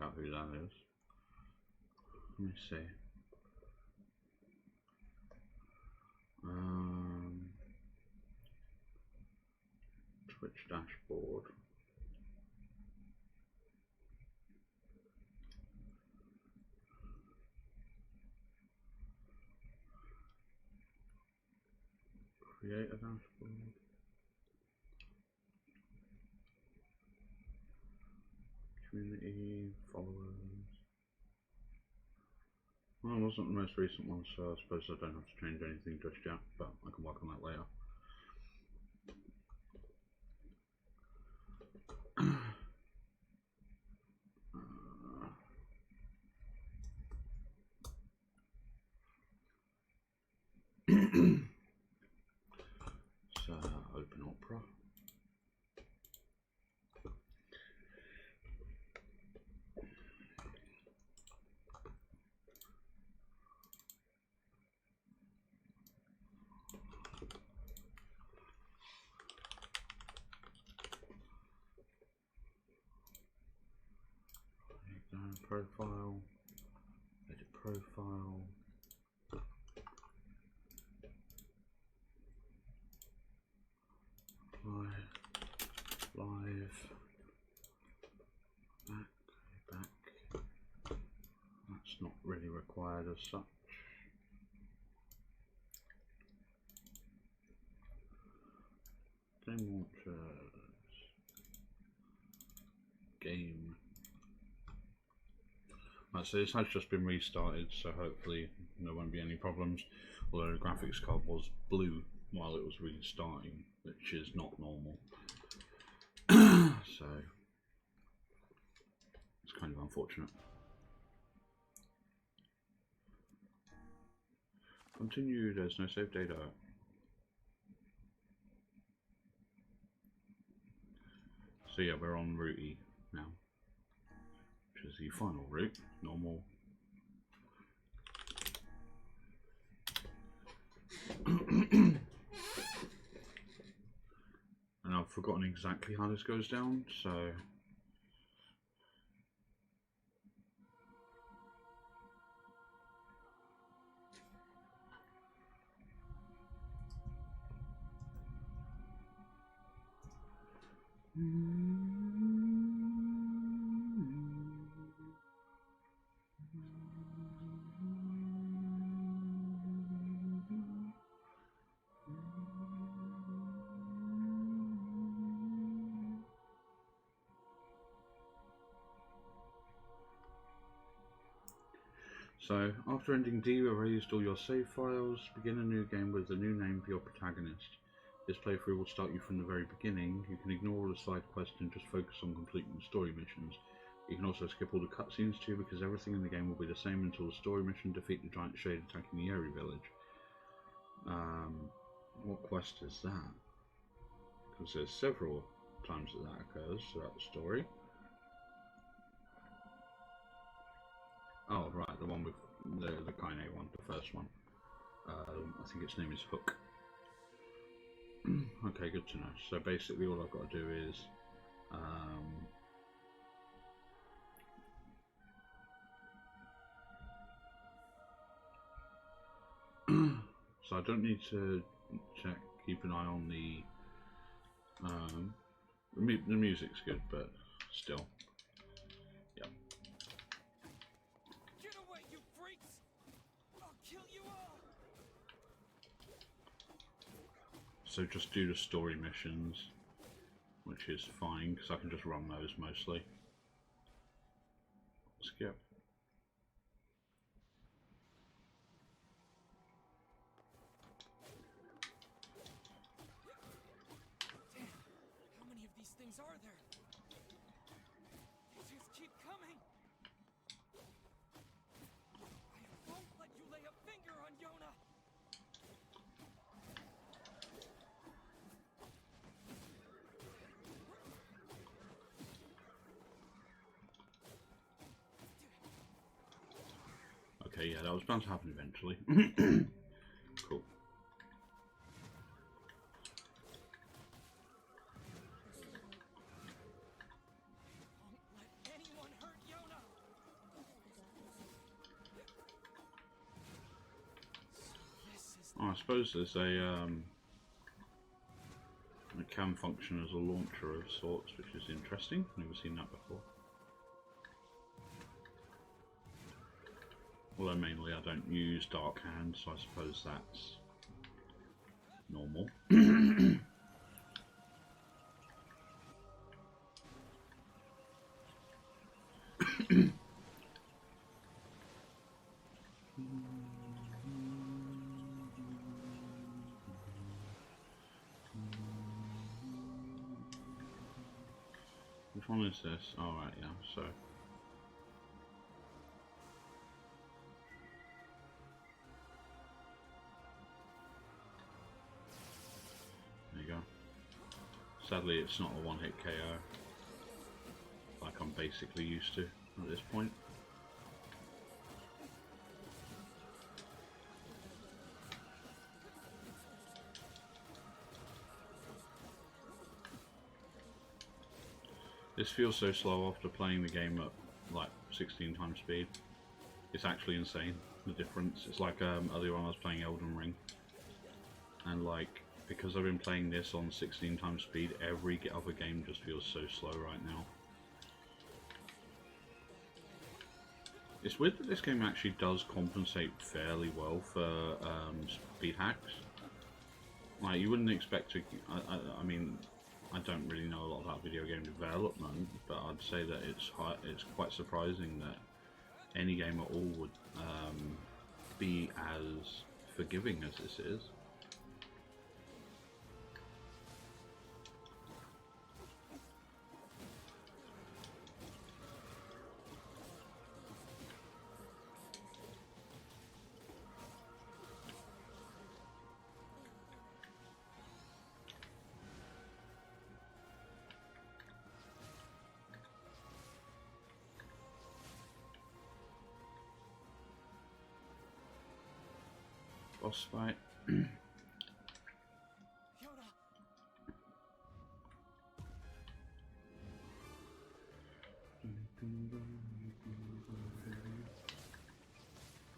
out who that is. Let me see. Twitch dashboard. Create a dashboard. Community, followers. Well, it wasn't the most recent one, so I suppose I don't have to change anything just yet, but I can work on that later. So, open Opera. Profile, edit profile, live, back, that's not really required as such. Game launchers, game. Right, so this has just been restarted, so hopefully there won't be any problems, although the graphics card was blue while it was restarting, which is not normal. So it's kind of unfortunate. Continue, there's no save data. So yeah, we're on route E now, which is the final route, normal. And I've forgotten exactly how this goes down, so So, after ending D, you erased all your save files. Begin a new game with a new name for your protagonist. This playthrough will start you from the very beginning. You can ignore all the side quests and just focus on completing the story missions. You can also skip all the cutscenes too, because everything in the game will be the same until the story mission, defeat the giant shade attacking the Airy village. What quest is that? Because there's several times that occurs throughout the story. Oh, right, the one with the Kaine one, the first one. I think its name is Hook. Okay, good to know. So basically all I've got to do is so I don't need to keep an eye on the music's good, but still. Yep. Get away, you freaks! I'll kill you all. So just do the story missions, which is fine because I can just run those mostly. Skip. Damn, how many of these things are there? They just keep coming. I won't let you lay a finger on Yona. Okay, yeah, that was bound to happen eventually. Cool. Won't let anyone hurt Yona. Oh, I suppose there's a it can function as a launcher of sorts, which is interesting. Never seen that before. Although mainly I don't use Dark Hand, so I suppose that's normal. Which one is this? Oh, right, yeah, so. There you go. Sadly, it's not a one-hit KO, like I'm basically used to at this point. This feels so slow after playing the game at like 16 times speed. It's actually insane, the difference. It's like earlier on I was playing Elden Ring, and like because I've been playing this on 16 times speed, every other game just feels so slow right now. It's weird that this game actually does compensate fairly well for speed hacks. Like, you wouldn't expect to. I mean, I don't really know a lot about video game development, but I'd say that it's quite surprising that any game at all would be as forgiving as this is. Boss fight.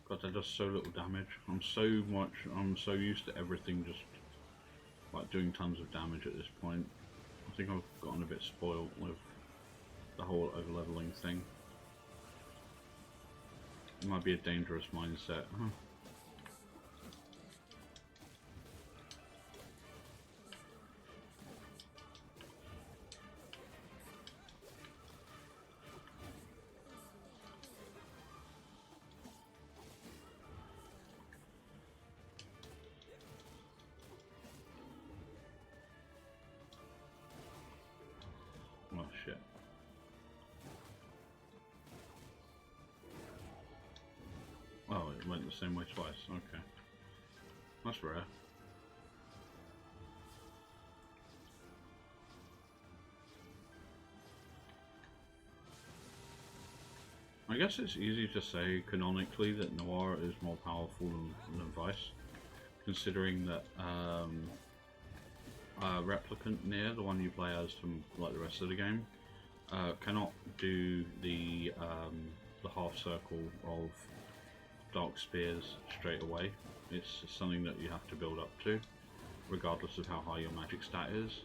God, that does so little damage. I'm so used to everything just like doing tons of damage at this point. I think I've gotten a bit spoiled with the whole over-leveling thing. It might be a dangerous mindset. Huh? Oh shit. Oh, it went the same way twice. Okay. That's rare. I guess it's easy to say canonically that NieR is more powerful than Vice, considering that Replicant NieR, the one you play as from like the rest of the game, cannot do the half circle of dark spears straight away. It's something that you have to build up to, regardless of how high your magic stat is.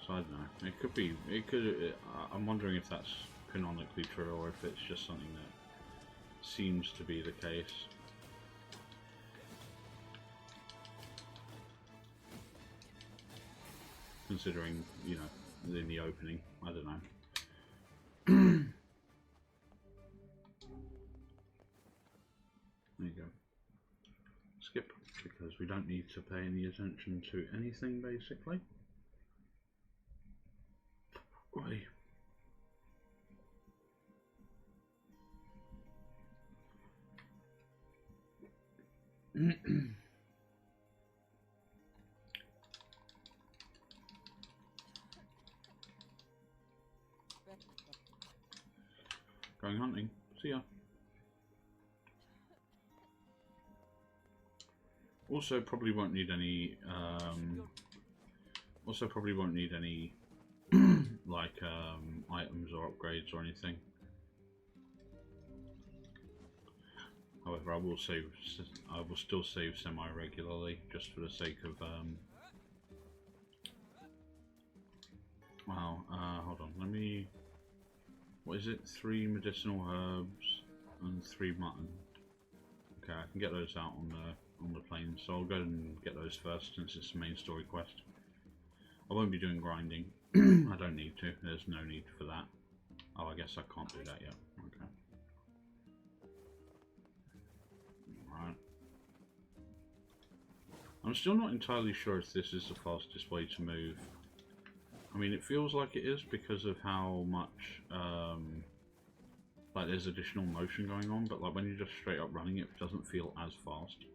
So I don't know. It could be. It could. I'm wondering if that's canonically true or if it's just something that seems to be the case. Considering, you know, in the opening, I don't know. There you go. Skip, because we don't need to pay any attention to anything, basically. Right. Going hunting. See ya. Also, probably won't need any. Also, probably won't need any like items or upgrades or anything. However, However, I will still save semi-regularly, just for the sake of wow. Hold on. Let me. What is it? 3 medicinal herbs and 3 mutton. Okay, I can get those out on the plane, so I'll go and get those first since it's the main story quest. I won't be doing grinding. I don't need to. There's no need for that. Oh, I guess I can't do that yet. Okay. Right. I'm still not entirely sure if this is the fastest way to move. I mean, it feels like it is because of how much, like there's additional motion going on, but like when you're just straight up running, it doesn't feel as fast.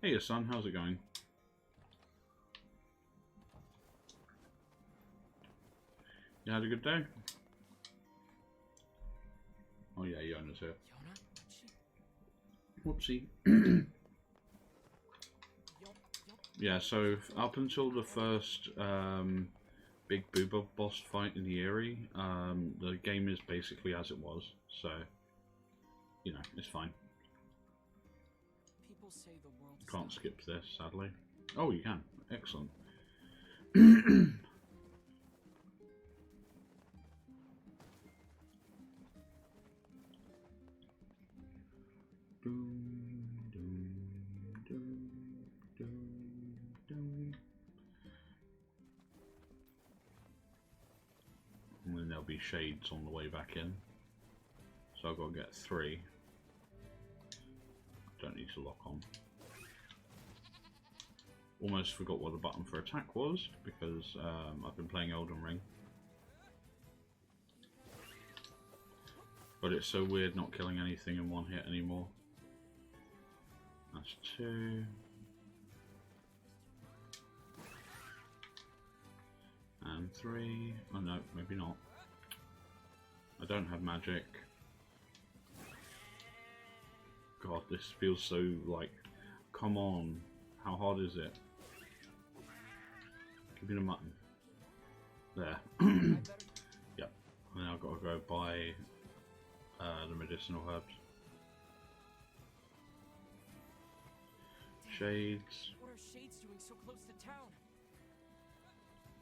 Hey, son, how's it going? You had a good day? Oh yeah, Yona's here. Whoopsie. Yeah, so up until the first big booba boss fight in the NieR, the game is basically as it was, so you know, it's fine. Say the world can't skip this, sadly. Oh, you can. Excellent. And then there'll be shades on the way back in. So I've got to get 3. Don't need to lock on. Almost forgot what the button for attack was because I've been playing Elden Ring. But it's so weird not killing anything in one hit anymore. That's 2. And 3. Oh no, maybe not. I don't have magic. God, this feels so like, come on, how hard is it? Give me the mutton. There. Yep. And now I've got to go buy the medicinal herbs. Shades. What are Shades doing so close to town?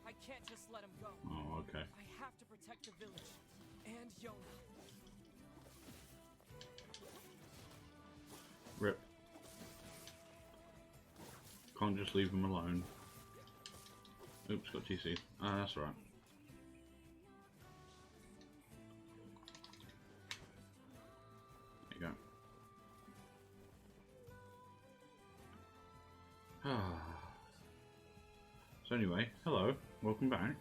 I can't just let him go. Oh, okay. I have to protect the village and Yona. Rip. Can't just leave him alone. Oops, got TC. That's alright. There you go. So anyway, hello, welcome back.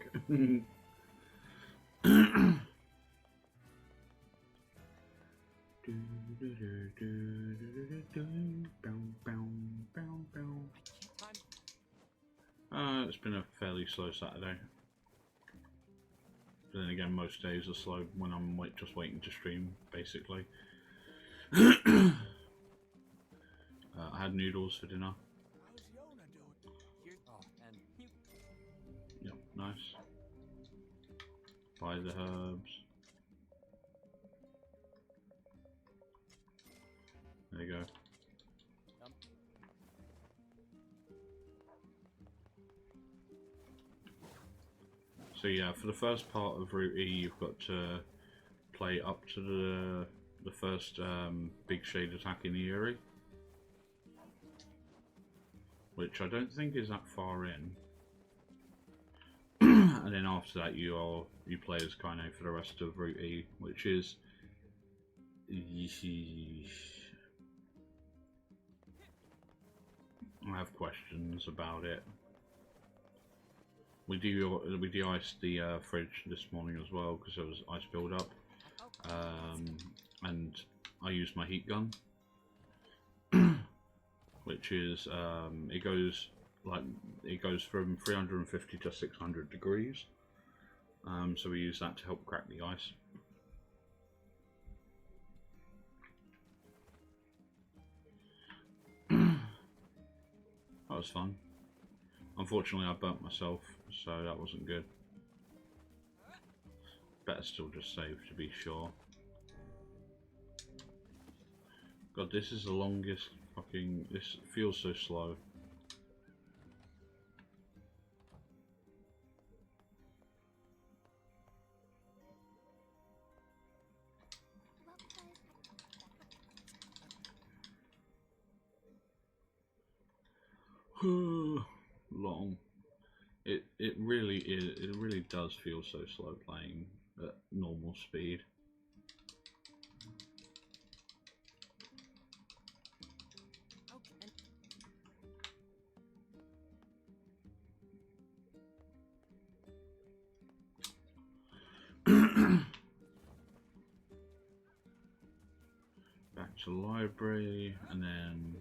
It's been a fairly slow Saturday. But then again, most days are slow when I'm just waiting to stream, basically. I had noodles for dinner. Yep, nice. Buy the herbs. There you go. So yeah, for the first part of Route E, you've got to play up to the first big shade attack in the NieR, which I don't think is that far in. And then after that, you play as Kaine for the rest of Route E, which is I have questions about it. We de-iced the fridge this morning as well because there was ice build up, and I used my heat gun, which is it goes from 350 to 600 degrees. So we use that to help crack the ice. That was fun. Unfortunately, I burnt myself, so that wasn't good. Better still just save to be sure. God, this is the longest fucking... This feels so slow. Long. It really is. It really does feel so slow playing at normal speed. Back to library, and then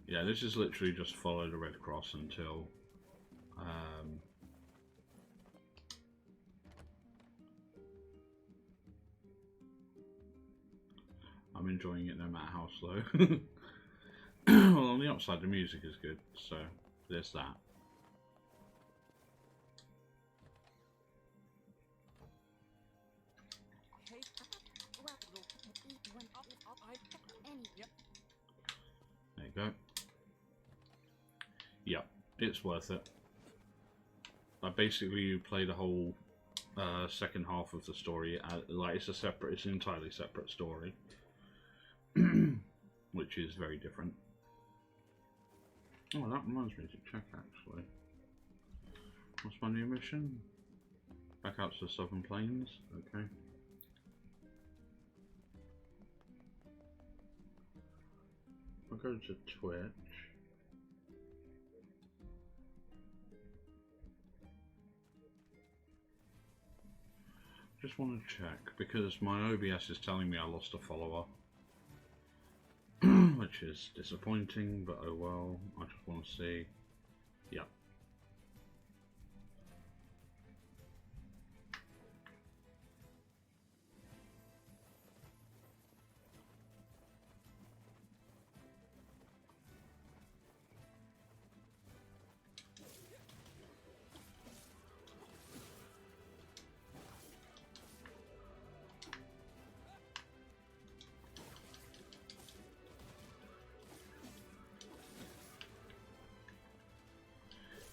yeah, this is literally just follow the red cross until I'm enjoying it no matter how slow. Well, on the upside, the music is good, so there's that. There you go. Yeah, it's worth it. I basically play the whole second half of the story like it's an entirely separate story, which is very different. Oh, that reminds me to check actually. What's my new mission? Back out to the Southern Plains. Okay. I'll go to Twitch. Just want to check because my OBS is telling me I lost a follower, which is disappointing, but oh well. I just want to see. Yeah.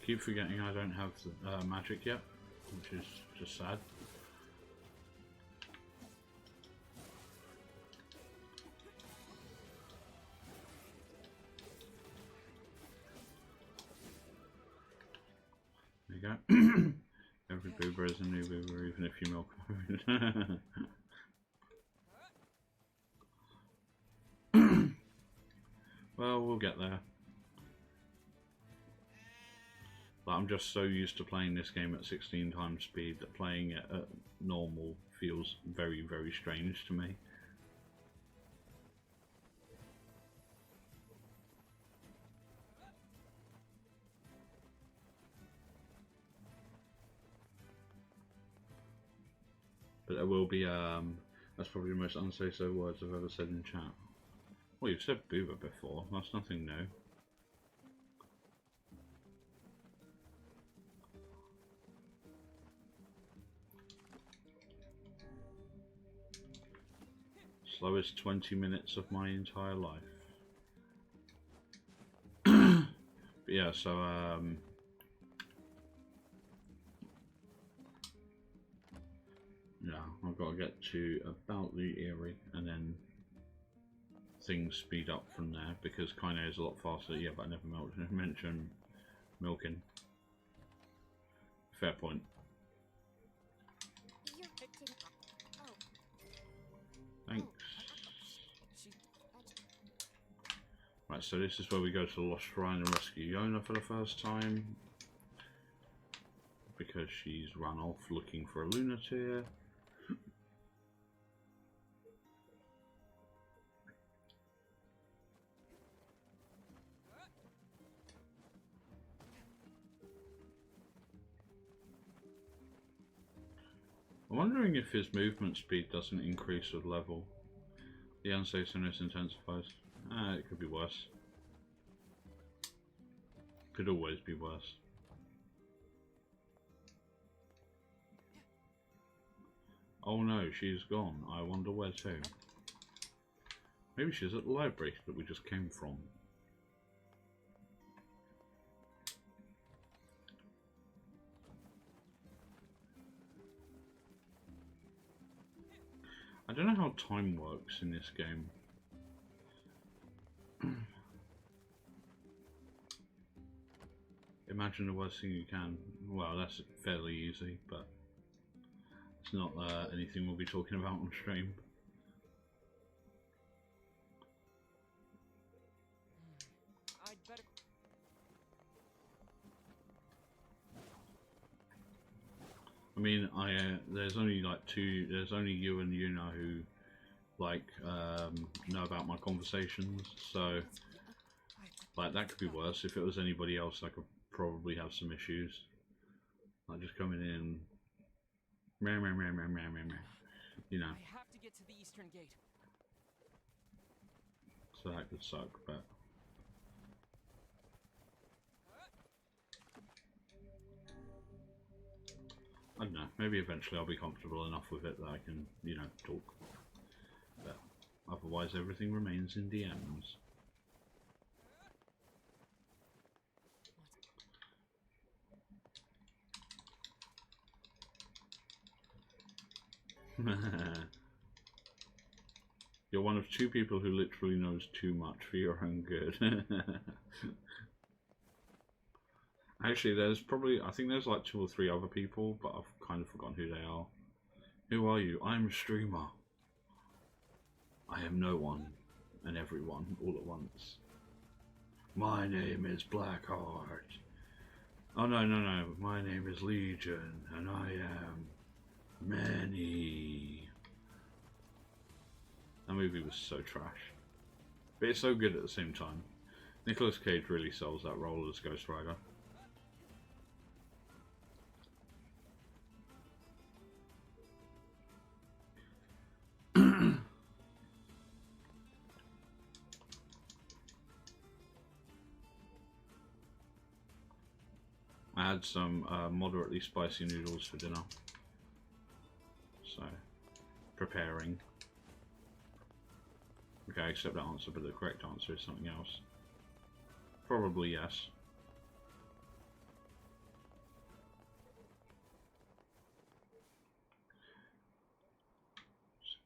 Keep forgetting I don't have the magic yet, which is just sad. There you go. Every boober is a new boober, even if you milk her. Well, we'll get there. But I'm just so used to playing this game at 16 times speed that playing it at normal feels very, very strange to me. But there will be, that's probably the most unsay so words I've ever said in chat. Well, you've said boober before, that's nothing new. Slowest 20 minutes of my entire life. But yeah, so yeah, I've got to get to about the Eyrie and then things speed up from there because Kaine is a lot faster. Yeah, but I never mentioned milking. Fair point. Thanks. Right, so this is where we go to the Lost Shrine and rescue Yona for the first time. because she's run off looking for a lunatic. I'm wondering if his movement speed doesn't increase with level. The unsafeness intensifies. It could be worse. Could always be worse. Oh no, she's gone. I wonder where to. Maybe she's at the library that we just came from. I don't know how time works in this game. Imagine the worst thing you can. Well, that's fairly easy, but it's not anything we'll be talking about on stream. I'd better. I mean, there's only like two. There's only you and Yuna who like know about my conversations, so like that could be worse. If it was anybody else, I could probably have some issues. Like just coming in, meh, meh, meh, meh, meh, meh, meh. You know. I have to get to the eastern gate. So that could suck, but. I don't know, maybe eventually I'll be comfortable enough with it that I can, you know, talk. But otherwise everything remains in DMs. You're one of two people who literally knows too much for your own good. Actually, there's probably, I think there's like 2 or 3 other people, but I've kind of forgotten who they are. Who are you? I'm a streamer. I am no one and everyone all at once. My name is Blackheart. Oh no, no, no. My name is Legion, and I am many. That movie was so trash. But it's so good at the same time. Nicolas Cage really sells that role as Ghost Rider. I had some moderately spicy noodles for dinner. So, preparing. Okay, I accept that answer, but the correct answer is something else. Probably yes.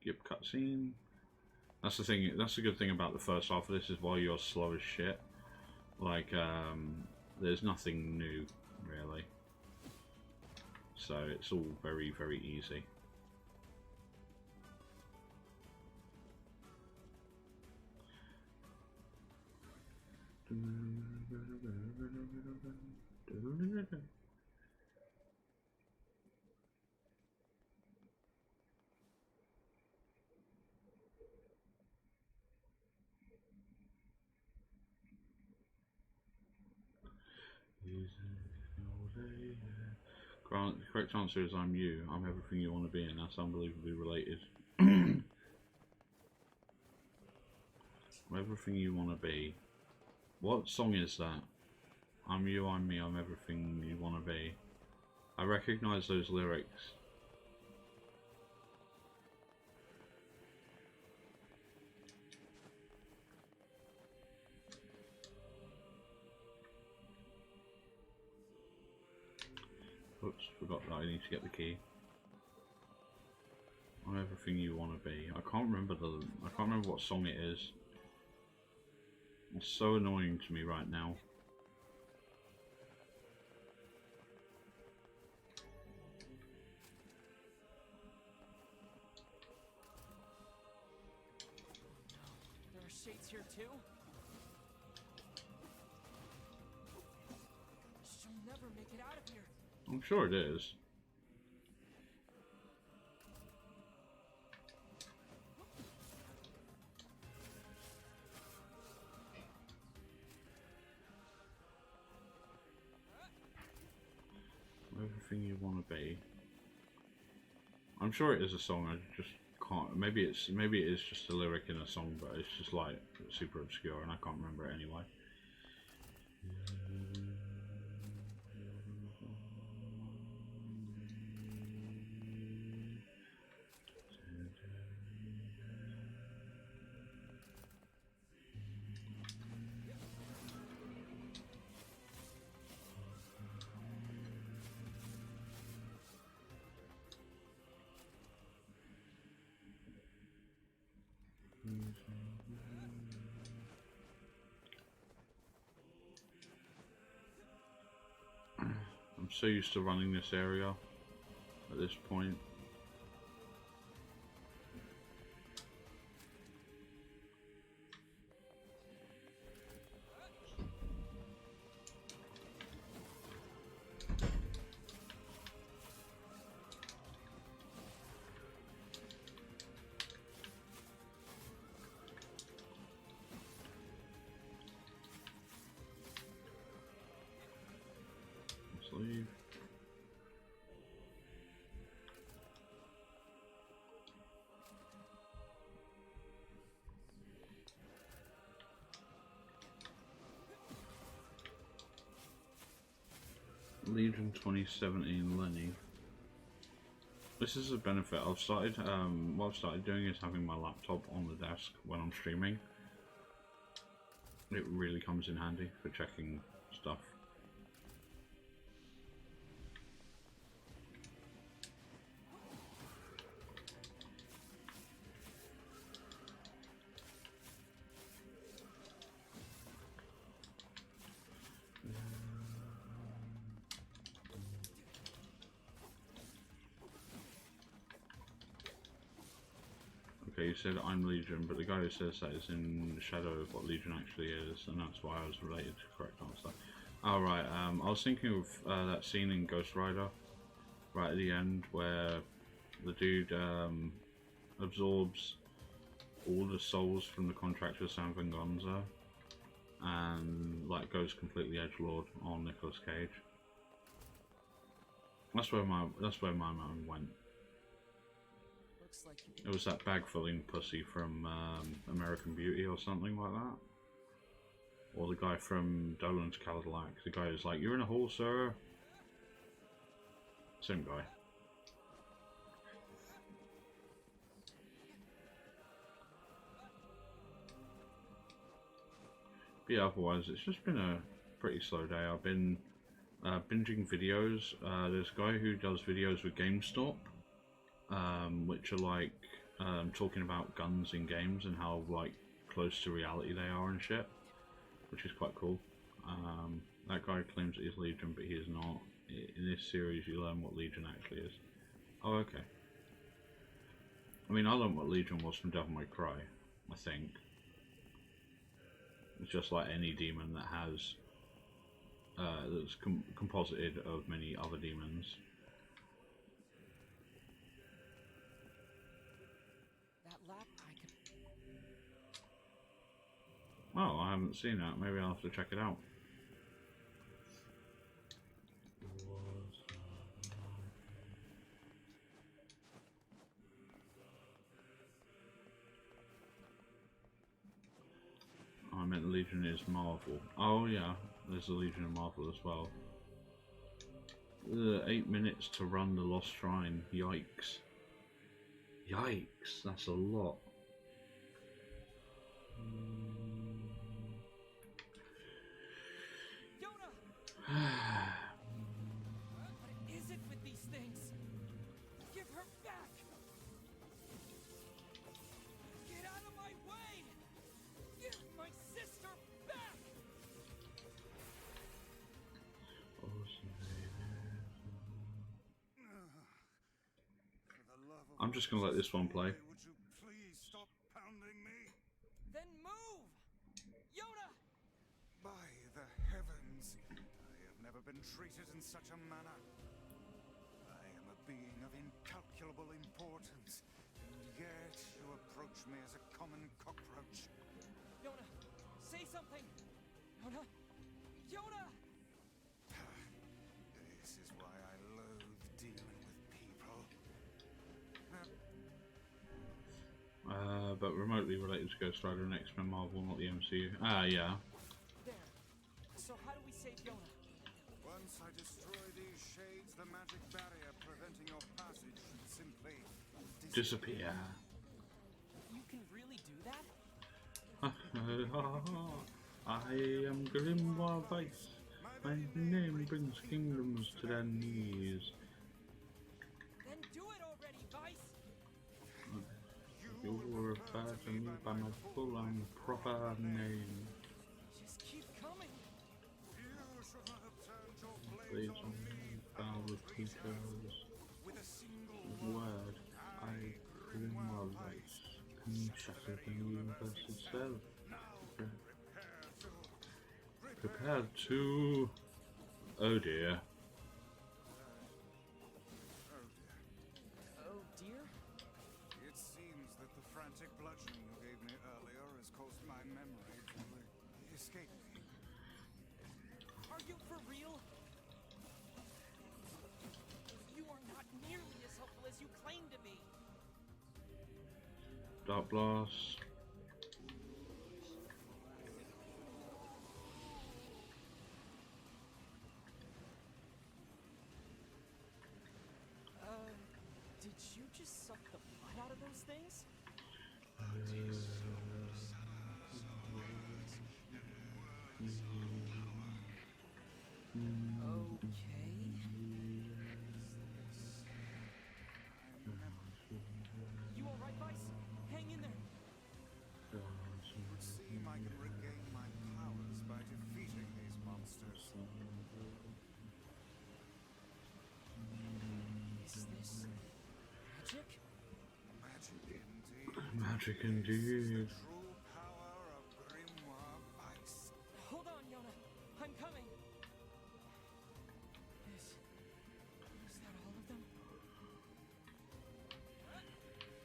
Skip cutscene. That's the thing. That's the good thing about the first half of this is while you're slow as shit, like there's nothing new really. So it's all very, very easy. Grant, the correct answer is I'm you. I'm everything you want to be, and that's unbelievably related. I'm everything you want to be. What song is that? I'm you, I'm me, I'm everything you want to be. I recognise those lyrics. Oops, forgot that I need to get the key. I'm everything you want to be. I can't remember what song it is. It's so annoying to me right now. There are shades here too? She'll never make it out of here. I'm sure it is. Everything you want to be. I'm sure it is a song. I just can't. Maybe it is just a lyric in a song, but it's just like super obscure, and I can't remember it anyway. I'm so used to running this area at this point. Let's leave. Legion 2017 Lenny. This is a benefit. I've started. What I've started doing is having my laptop on the desk when I'm streaming. It really comes in handy for checking stuff. Okay, you said I'm Legion, but the guy who says that is in the shadow of what Legion actually is, and that's why I was related to the correct answer. Alright, I was thinking of that scene in Ghost Rider, right at the end, where the dude absorbs all the souls from the contractor San Venganza, and like goes completely edgelord on Nicolas Cage. That's where my mind went. Like it was that bag-filling pussy from American Beauty or something like that. Or the guy from Dolan's Cadillac. The guy who's like, "You're in a hole, sir." Same guy. But yeah, otherwise it's just been a pretty slow day. I've been binging videos. There's a guy who does videos with GameStop. Which are like talking about guns in games and how like close to reality they are and shit, which is quite cool. That guy claims that he's Legion, but he is not. In this series you learn what Legion actually is. Oh, okay. I mean, I learned what Legion was from Devil May Cry, I think. It's just like any demon that has that's composited of many other demons. Oh, I haven't seen that. Maybe I'll have to check it out. Oh, I meant Legion is Marvel. Oh yeah, there's a Legion of Marvel as well. 8 minutes to run the Lost Shrine. Yikes. Yikes, that's a lot. What is it with these things? Give her back! Get out of my way! Give my sister back! I'm just gonna let this one play. Would you please stop pounding me? Then move! Yoda! By the heavens, I have never been treated in such a manner. being of incalculable importance, and yet you approach me as a common cockroach. Yona, say something! Yona! Yona! This is why I loathe dealing with people. But remotely related to Ghost Rider and X-Men Marvel, not the MCU. Ah, yeah. There. So how do we save Yona? Once I destroy these shades, the magic barrier preventing your passage should simply Disappear. You can really do that? I am Grimoire Vice. My name brings kingdoms to their knees. Then do it already, Vice! You will refer to me by my full and proper name. Just keep coming! You should not have turned your Please blades on me, foul repeaters. with a single Word, I Grimoire Vice can shatter the universe itself. Prepare to... Oh dear. Oh dear? It seems that the frantic bludgeoning you gave me earlier has caused my memory to escape me. Are you for real? You are not nearly as helpful as you claim to be. Dark Blast. Did you just suck the blood out of those things? Okay. You alright, Vice? Hang in there. It would seem I can regain my powers by defeating these monsters. Is this magic? Magic indeed. Magic indeed. True power of Grimoire Vice. Hold on, Yona. I'm coming. Is that all of them?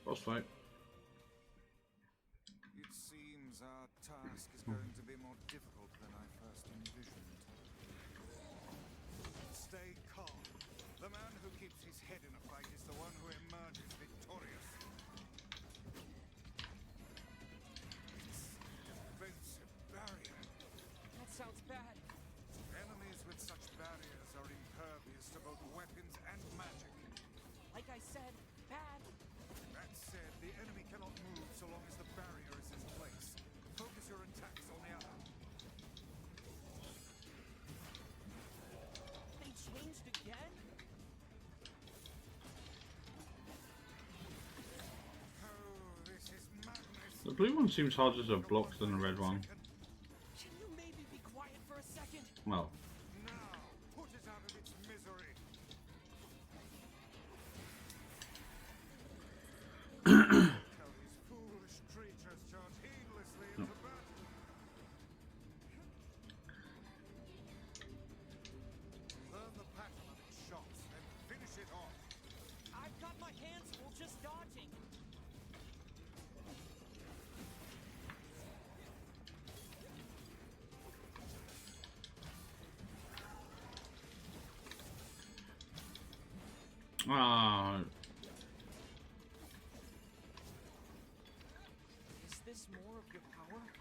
Boss fight. It seems our task is going to be more difficult than I first envisioned. Stay calm. The man who keeps his head in a fight is the one who emerges victorious. It's a defensive barrier. That sounds bad. Enemies with such barriers are impervious to both weapons and magic. Like I said, bad. That said, the enemy cannot move so long as the barrier is in place. Focus your attacks on the other. They changed again? Oh, this is madness. The blue one seems harder to block than the red one. Can you maybe be quiet for a second? Well, Now, put it out of its misery. How these foolish creatures charge heedlessly into battle. Learn the pattern of its shots and finish it off. I've got my hands full just dodging. Is this more of your power? It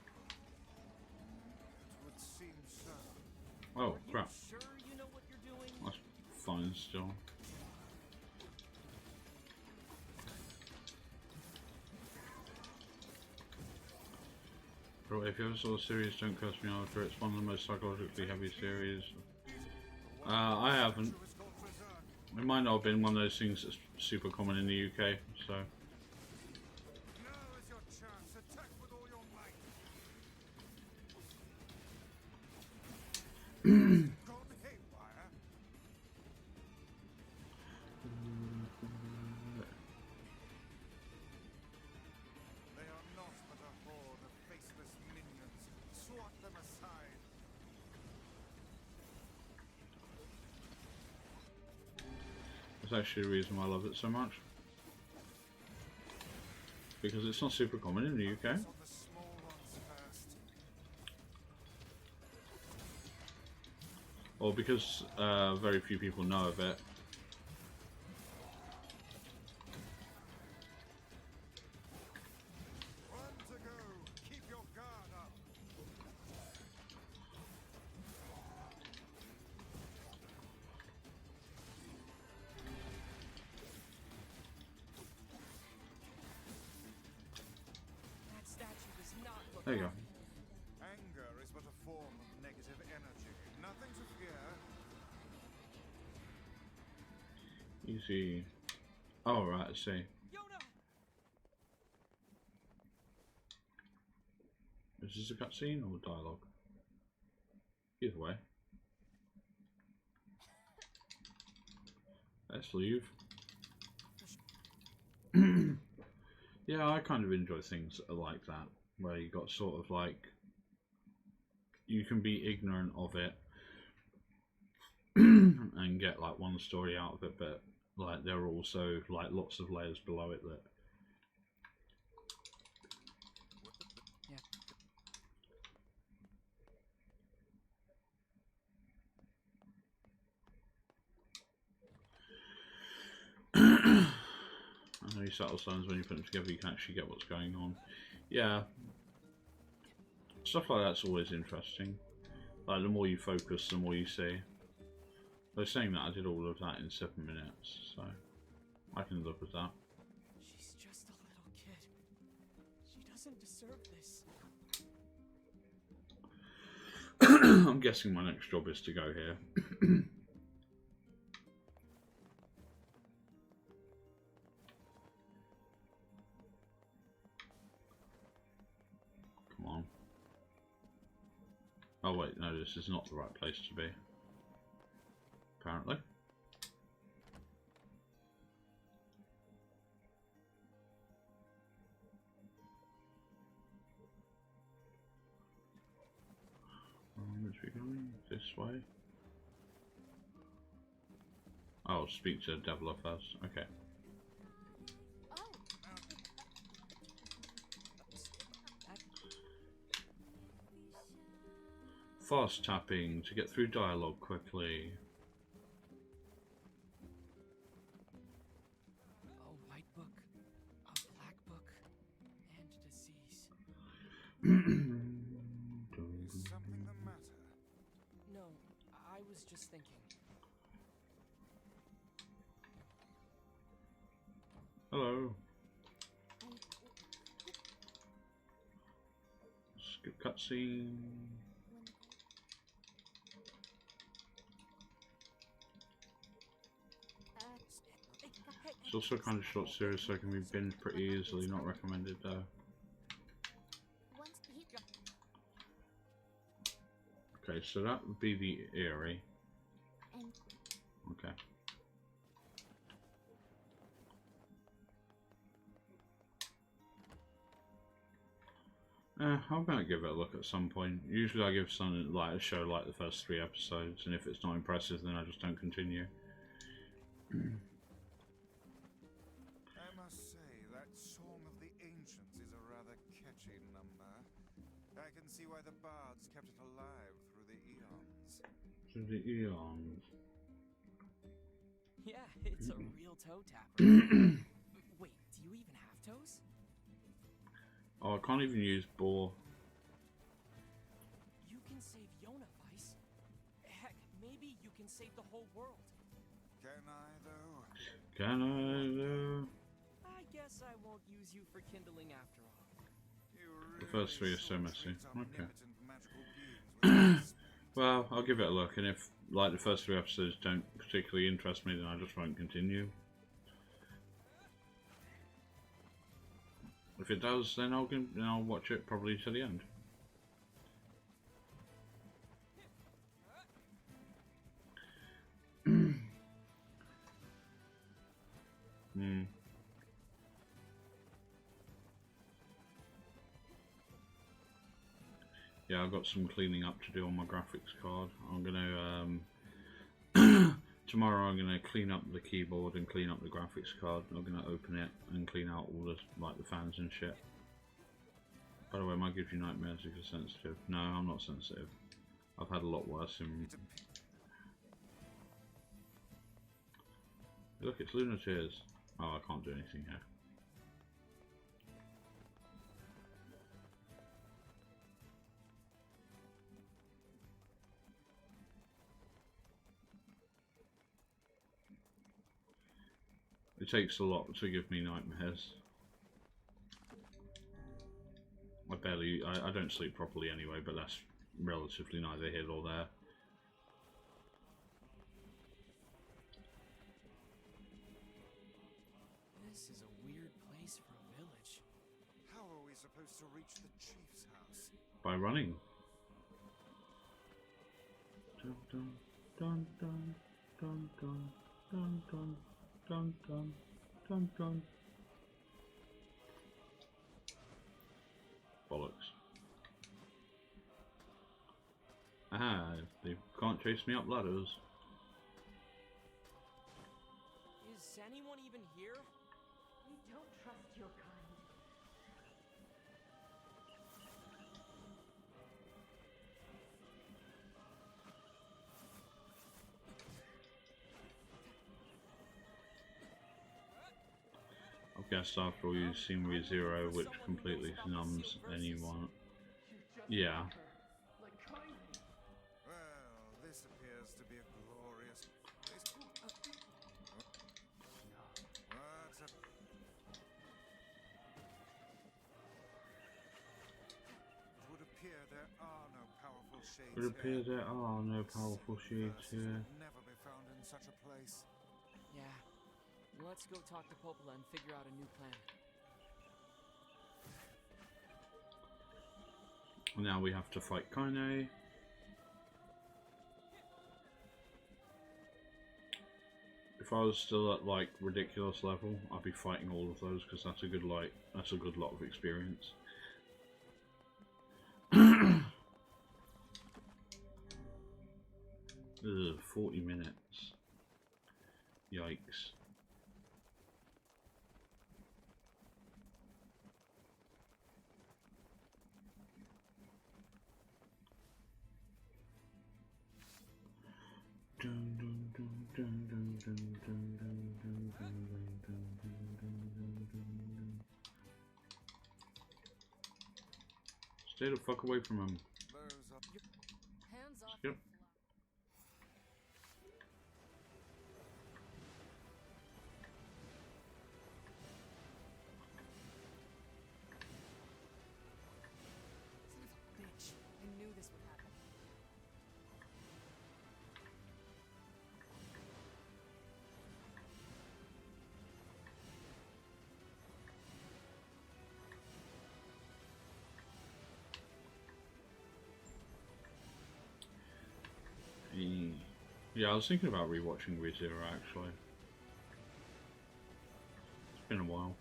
would seem so. oh Are you crap. sure you know what you're doing? That's fine still. But if you ever saw the series, don't curse me after. It's one of the most psychologically heavy series. I haven't. It might not have been one of those things that's super common in the UK, so. Now is your chance. Attack with all your might. Gone haywire. They are not but a horde of faceless minions. Swat them aside. That's actually the reason why I love it so much. Because it's not super common in the UK. On the small ones first. Or because very few people know of it. One to go. Keep your guard up. That statue does not look There you go. happy. Anger is but a form of negative energy. Nothing to fear. Easy. Oh, right, I see. Yona! Is this a cutscene or dialogue? Either way. Let's leave. Yeah, I kind of enjoy things like that, where you got sort of like, you can be ignorant of it and get like one story out of it, but like there are also like lots of layers below it that I know you subtle signs when you put them together you can actually get what's going on. Yeah. Stuff like that's always interesting. Like the more you focus, the more you see. I was saying that I did all of that in 7 minutes, so I can live with that. She's just a little kid. She doesn't deserve this. I'm guessing my next job is to go here. Come on. Oh wait, no, this is not the right place to be. Apparently. Where's we going? This way? Oh, speak to the devil first. Okay. Fast tapping to get through dialogue quickly. A white book, a black book, and disease. Is something the matter? No, I was just thinking. Hello. Skip cutscene. It's also kind of short series, so it can be binged pretty easily. Not recommended though. Okay, so that would be the Eerie. Okay. I'm gonna give it a look at some point. Usually I give something like a show like the first 3 episodes, and if it's not impressive then I just don't continue. I must say, that Song of the Ancients is a rather catchy number. I can see why the bards kept it alive through the eons. Through the eons. Yeah, it's a real toe tapper. Wait, do you even have toes? Oh, I can't even use boar. You can save Yona, Vice. Heck, maybe you can save the whole world. Can I, though? Can I though? I guess I won't use you for kindling after all. You The first 3 are so really messy. treat Okay. omnipotent magical beings with Well, I'll give it a look, and if like the first 3 episodes don't particularly interest me, then I just won't continue. If it does, then I'll watch it probably to the end. Yeah, I've got some cleaning up to do on my graphics card. I'm gonna tomorrow I'm going to clean up the keyboard and clean up the graphics card. I'm going to open it and clean out all the like the fans and shit. By the way, might give you nightmares if you're sensitive. No, I'm not sensitive. I've had a lot worse in... Look, it's Lunar Tears. Oh, I can't do anything here. It takes a lot to give me nightmares. I don't sleep properly anyway, but that's relatively neither here nor there. This is a weird place for a village. How are we supposed to reach the chief's house? By running. Dun dun dun dun dun dun dun dun dun dun dun dun. Bollocks. Ah, they can't chase me up ladders. Is anyone even here? We don't trust your kind. I guess after all you've seen ReZero, which completely numbs anyone. Yeah. Well, this appears to be a glorious place. What's up? It would appear there are no powerful shades It would appear here. there are no powerful shades Verses here. would never be found in such a place. Yeah. Let's go talk to Popola and figure out a new plan. Now we have to fight Kaine. If I was still at like ridiculous level, I'd be fighting all of those because that's a good lot of experience. Ugh, 40 minutes. Yikes. Stay the fuck away from him. Those are Hands off. Yep. Son of a bitch. I knew this would happen. Yeah, I was thinking about rewatching ReZero actually. It's been a while.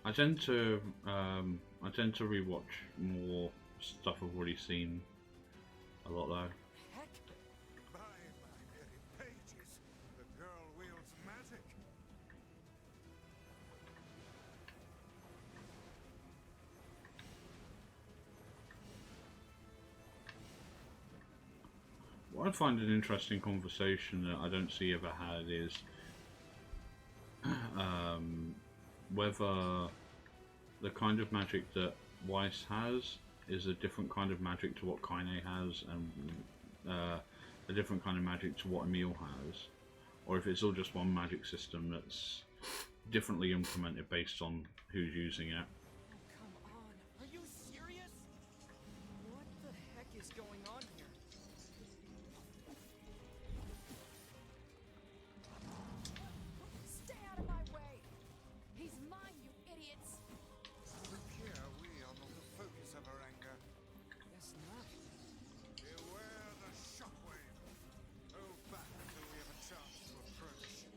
I tend to rewatch more stuff I've already seen a lot though. Heck, by my very pages. The girl wields magic. What I find an interesting conversation that I don't see ever had is whether the kind of magic that Weiss has is a different kind of magic to what Kaine has, and a different kind of magic to what Emil has, or if it's all just one magic system that's differently implemented based on who's using it. come on. Are you serious? What the heck is going on here? Stay out of my way! He's mine, you idiots! Look here, we are not the focus of her anger. Guess not. Beware the shockwave. Hold back until we have a chance to approach.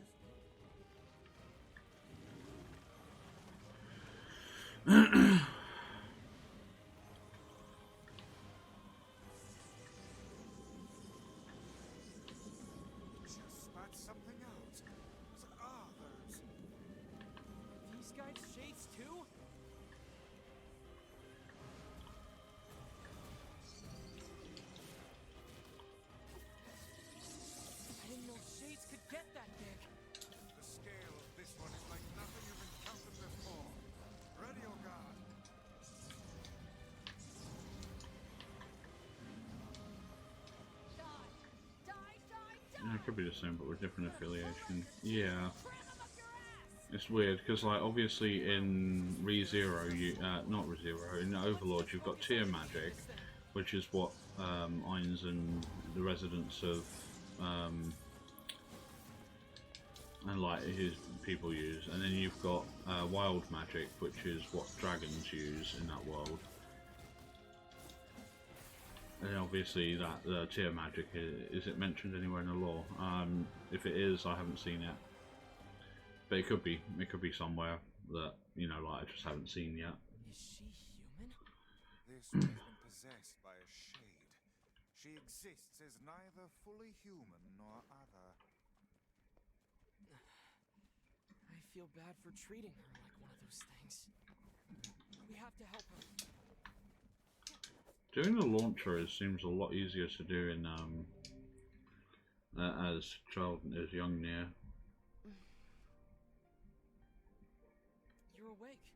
could be the same, but with different affiliation. Yeah. It's weird, because like, obviously in ReZero, not ReZero, in Overlord you've got tier magic, which is what Ainz and the residents of and like his people use, and then you've got wild magic, which is what dragons use in that world. And obviously that tier magic, is it mentioned anywhere in the lore? If it is, I haven't seen it. But it could be somewhere that, you know, like I just haven't seen yet. Is she human? This one has been possessed by a shade. She exists as neither fully human nor other. I feel bad for treating her like one of those things. We have to help her. Doing the launcher seems a lot easier to do in as young NieR. You're awake.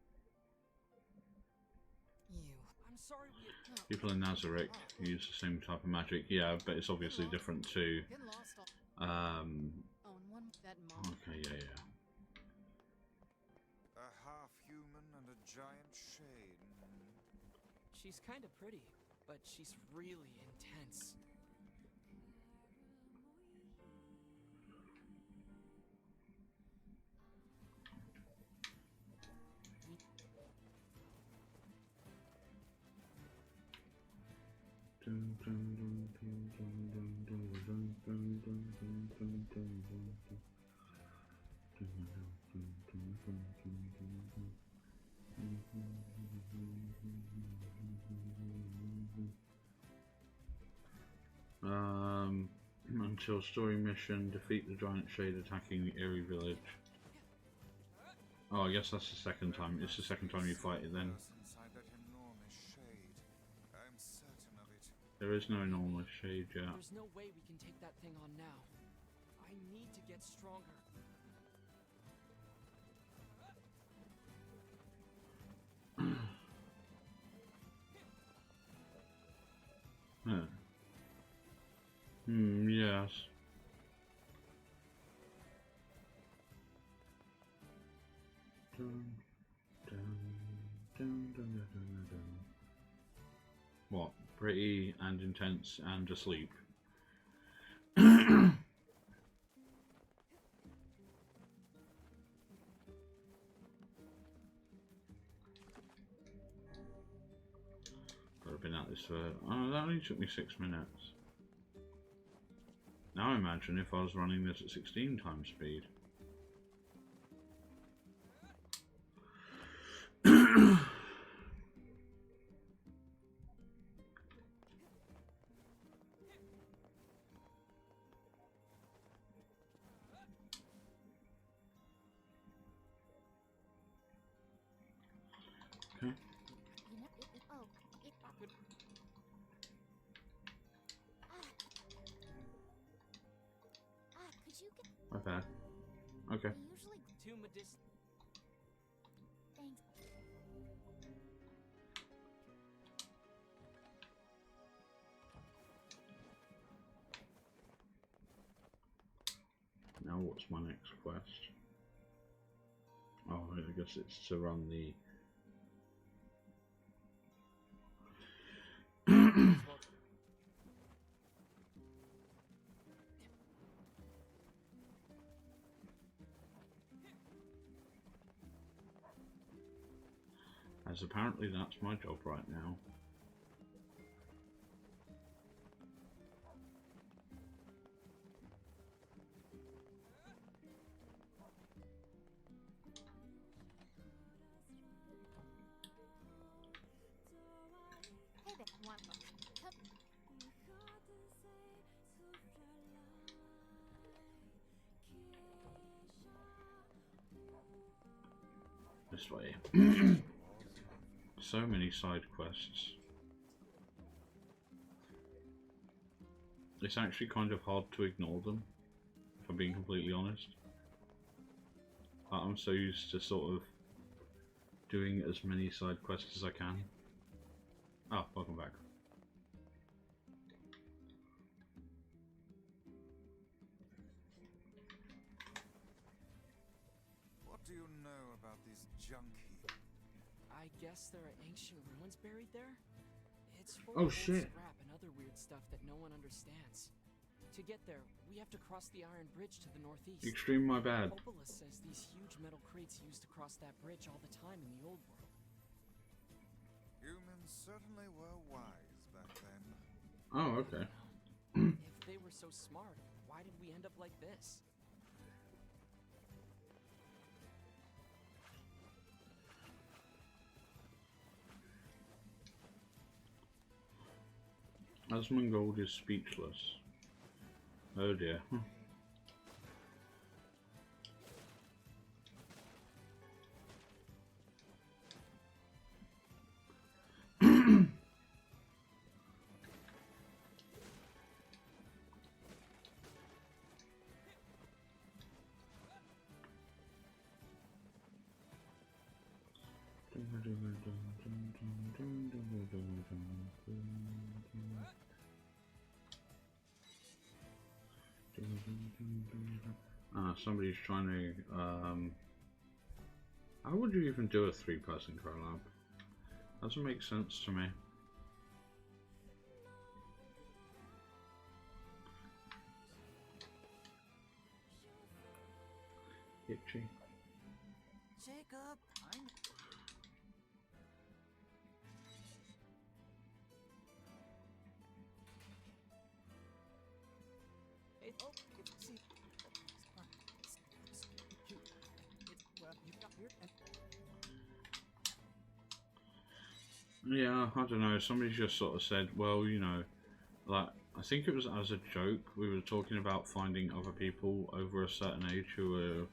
I'm sorry we had... People in Nazarick use the same type of magic, yeah, but it's obviously different too. Getting lost all. Okay, yeah. A half-human and a giant shade. She's kind of pretty, but she's really intense. Until story mission, defeat the giant shade attacking the Eerie village. Oh, I guess that's the second time. It's the second time you fight it then. Inside that enormous shade. I'm certain of it. There is no enormous shade yet. There's no way we can take that thing on now. I need to get stronger. Yes. What? Pretty and intense and asleep. I've been at this for... Oh, that only took me 6 minutes. Now imagine if I was running this at 16 times speed. Okay. My bad. Okay. Too medicinal. Thanks. Now what's my next quest? Oh, I guess it's to run the... As apparently that's my job right now. Hey there, come. This way. So many side quests. It's actually kind of hard to ignore them, if I'm being completely honest. I'm so used to sort of doing as many side quests as I can. Oh, welcome back. do you know about this junk heap? I guess there are ancient ruins buried there? It's full Oh, of old shit. scrap and other weird stuff that no one understands. To get there, we have to cross the iron bridge to the northeast. Extreme, my bad. Opolis says these huge metal crates used to cross that bridge all the time in the old world. Humans certainly were wise back then. Oh, okay. If they were so smart, why did we end up like this? Asmongold is speechless. Oh dear. Somebody's trying to, how would you even do a 3-person collab? Doesn't make sense to me. Itchy. Jacob, I'm... Oh, see... Yeah, I don't know, somebody just sort of said, well, you know, like, I think it was as a joke, we were talking about finding other people over a certain age who were,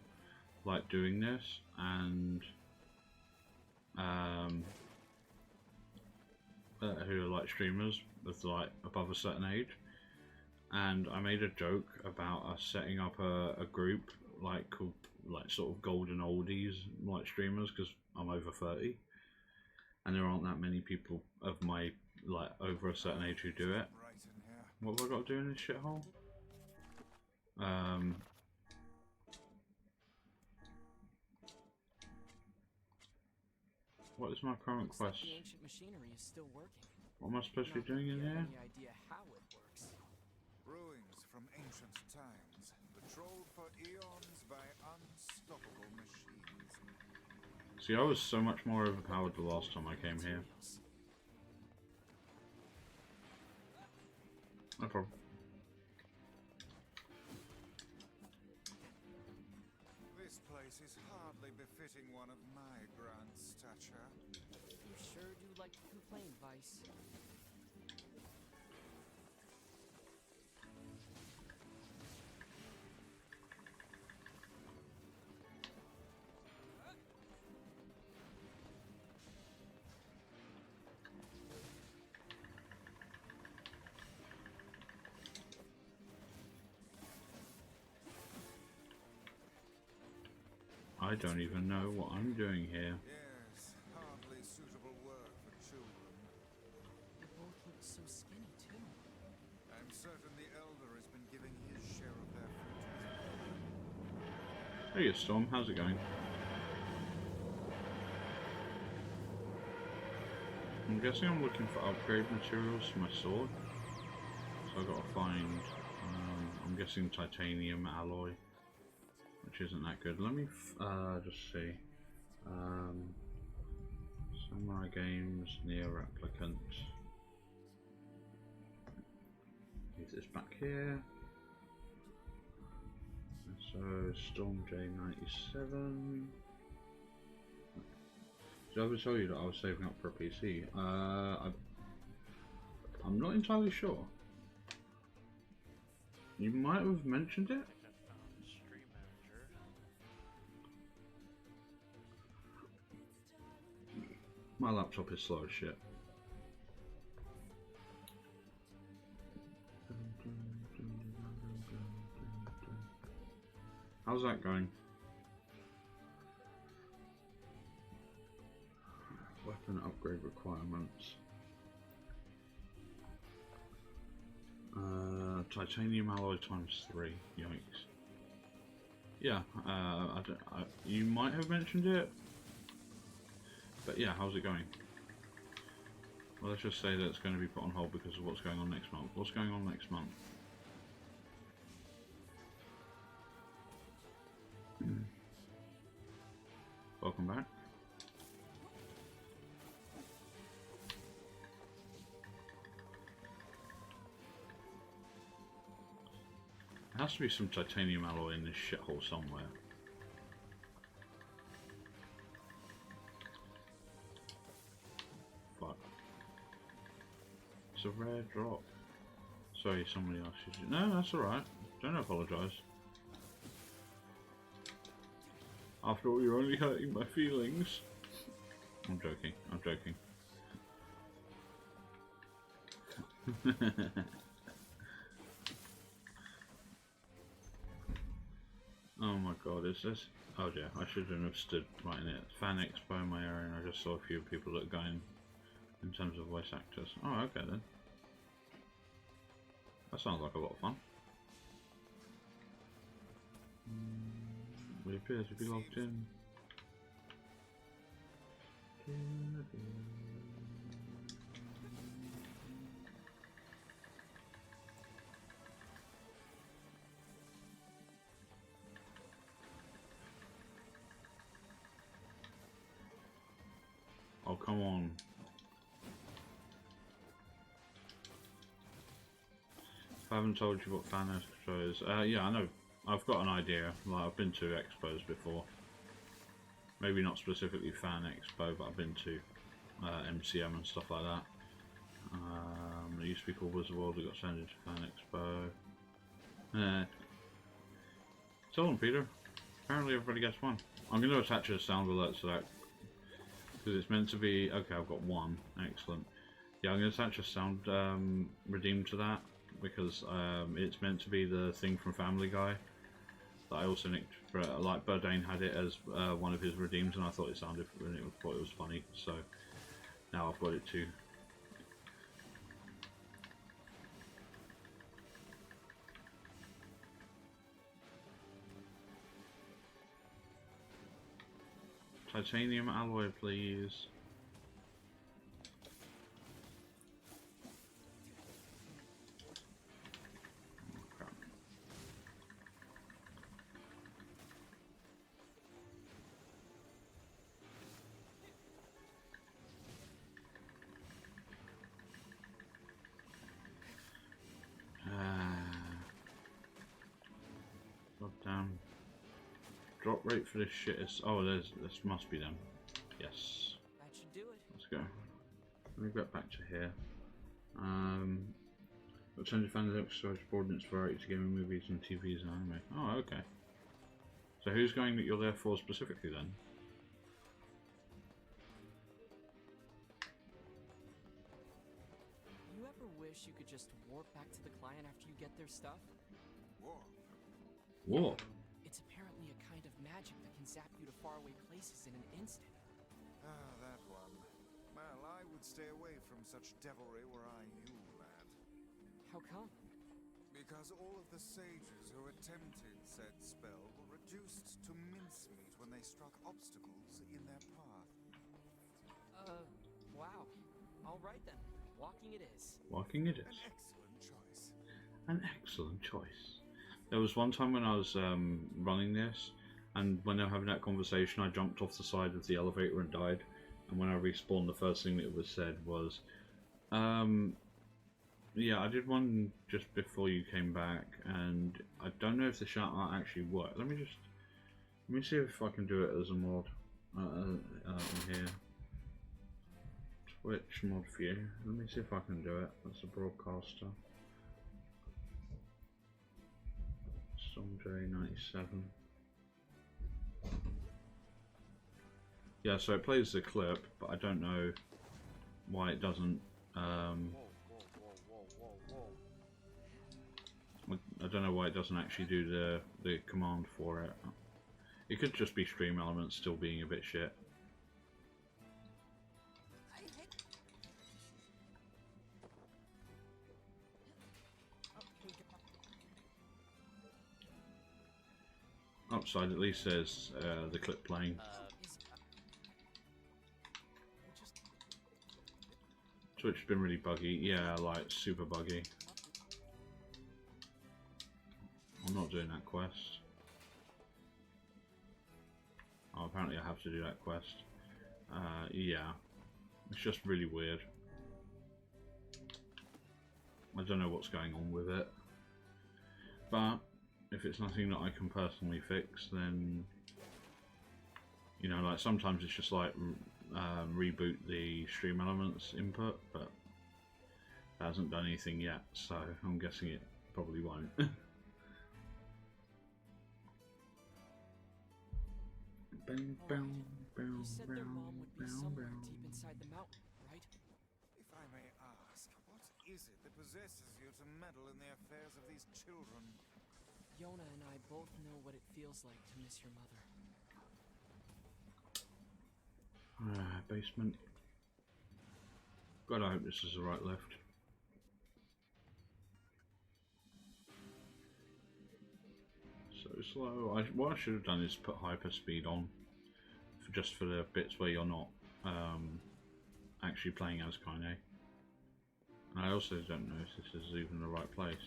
like, doing this, and, who are, like, streamers with, like, above a certain age, and I made a joke about us setting up a group, like, called, like, sort of golden oldies, like, streamers, because I'm over 30. And there aren't that many people of my, like, over a certain age who do it. Right in here. What have I got to do in this shithole? What is my current Looks like quest? the ancient machinery is still working. What am I supposed to be Not that doing in we have here? any idea how it works. Ruins from ancient times, patrolled for eons by unstoppable machines. See, I was so much more overpowered the last time I came here. Materials. No problem. This place is hardly befitting one of my grand stature. You sure do like to complain, Vice. I don't even know what I'm doing here. Yes, hardly suitable work for children. You both look so skinny, too. I'm certain the Elder has been giving his share of their food to his Hey Storm, how's it going? I'm guessing I'm looking for upgrade materials for my sword. So I've got to find, I'm guessing titanium alloy, which isn't that good. Let me just see. Samurai Games, NieR Replicant. Is this back here? So Storm J97. Did I ever tell you that I was saving up for a PC? I'm not entirely sure. You might have mentioned it. My laptop is slow as shit. How's that going? Weapon upgrade requirements. Titanium alloy ×3. Yikes. Yeah, you might have mentioned it, but yeah, how's it going? Well, let's just say that it's going to be put on hold because of what's going on next month. What's going on next month? Welcome back. There has to be some titanium alloy in this shithole somewhere. Fuck. It's a rare drop. Sorry, somebody else used it. No, that's alright. Don't apologise. After all, you're only hurting my feelings. I'm joking. I'm joking. Oh my god, is this? Oh yeah, I shouldn't have stood right in it. Fan Expo in my area, and I just saw a few people that are going in terms of voice actors. Oh, okay then. That sounds like a lot of fun. We appear to be logged in. Oh, come on. If I haven't told you what Fan Expo is, yeah, I know. I've got an idea. Like, I've been to expos before. Maybe not specifically Fan Expo, but I've been to MCM and stuff like that. It used to be called ShizusWorld, it got sent into Fan Expo. Tell them, Peter. Apparently everybody gets one. I'm going to attach a sound alert to that. Because it's meant to be... Okay, I've got one. Excellent. Yeah, I'm going to attach a sound redeem to that. Because it's meant to be the thing from Family Guy. That I also nicked for, like Burdane had it as one of his redeems, and I thought it sounded, thought it was funny. So now I've got it too. Titanium alloy, please. Goddamn. Drop rate for this shit is... Oh, this must be them. Yes. That should do it. Let's go. Let me get back to here. Attended fans exercise broadens variety to gaming, movies and TVs and anime. Oh, okay. So who's going that you're there for specifically then? You ever wish you could just warp back to the client after you get their stuff? Warp? Warp? It's apparently a kind of magic that can zap you to faraway places in an instant. Ah, that one. Well, I would stay away from such devilry were I you, lad. How come? Because all of the sages who attempted said spell were reduced to mincemeat when they struck obstacles in their path. Wow. Alright then. Walking it is. Walking it is. An excellent choice. An excellent choice. There was one time when I was running this, and when they were having that conversation, I jumped off the side of the elevator and died. And when I respawned, the first thing that was said was, yeah, I did one just before you came back, and I don't know if the shout out actually worked. Let me see if I can do it as a mod in here. Twitch mod view. Let me see if I can do it. That's a broadcaster. ShizusWorld91. Yeah, so it plays the clip, but I don't know why it doesn't. I don't know why it doesn't actually do the command for it. It could just be stream elements still being a bit shit. Oh, upside, at least there's the clip playing. Twitch has been really buggy. Yeah, like super buggy. I'm not doing that quest. Oh, apparently I have to do that quest. Yeah. It's just really weird. I don't know what's going on with it. But if it's nothing that I can personally fix, then, you know, like sometimes it's just like reboot the stream elements input, but it hasn't done anything yet, so I'm guessing it probably won't. You said their mom would be somewhere deep inside the mountain, right? If I may ask, what is it that possesses you to meddle in the affairs of these children? Yona and I both know what it feels like to miss your mother. Basement. God, I hope this is the right lift. So slow. What I should have done is put hyperspeed on, just for the bits where you're not actually playing as Kaine. And I also don't know if this is even the right place.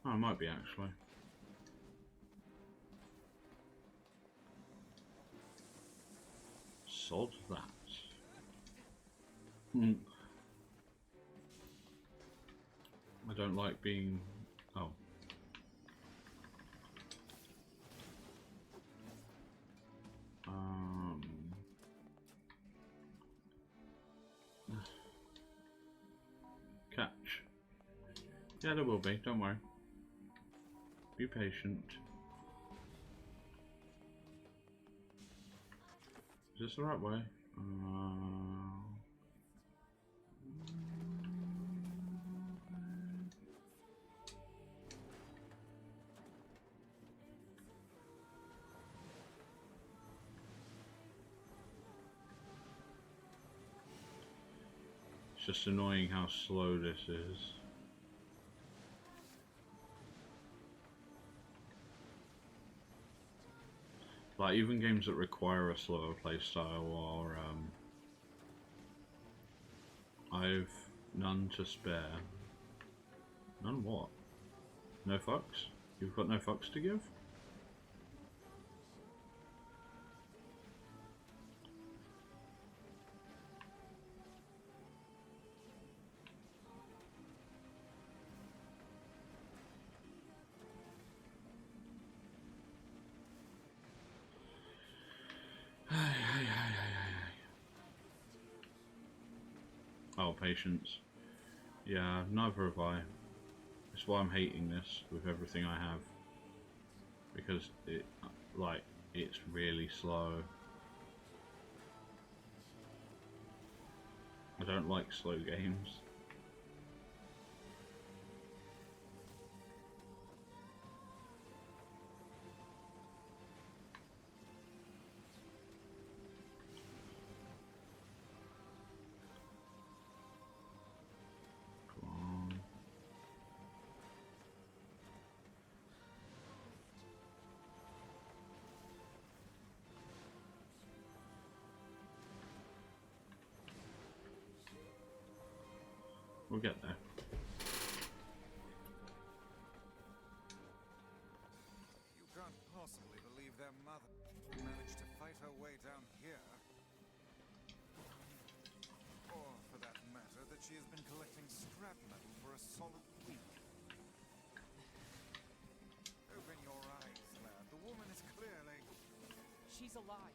Oh, it might be actually. Sod that. I don't like being... Oh. Catch. Yeah, there will be, don't worry. Be patient. Is this the right way? It's just annoying how slow this is. Like, even games that require a slower playstyle are, I've none to spare. None what? No fucks? You've got no fucks to give? Oh, patience. Yeah, neither have I. That's why I'm hating this with everything I have. Because it's really slow. I don't like slow games. We'll get there. You can't possibly believe their mother managed to fight her way down here. Or, for that matter, that she has been collecting scrap metal for a solid week. Open your eyes, lad. The woman is clearly... She's alive.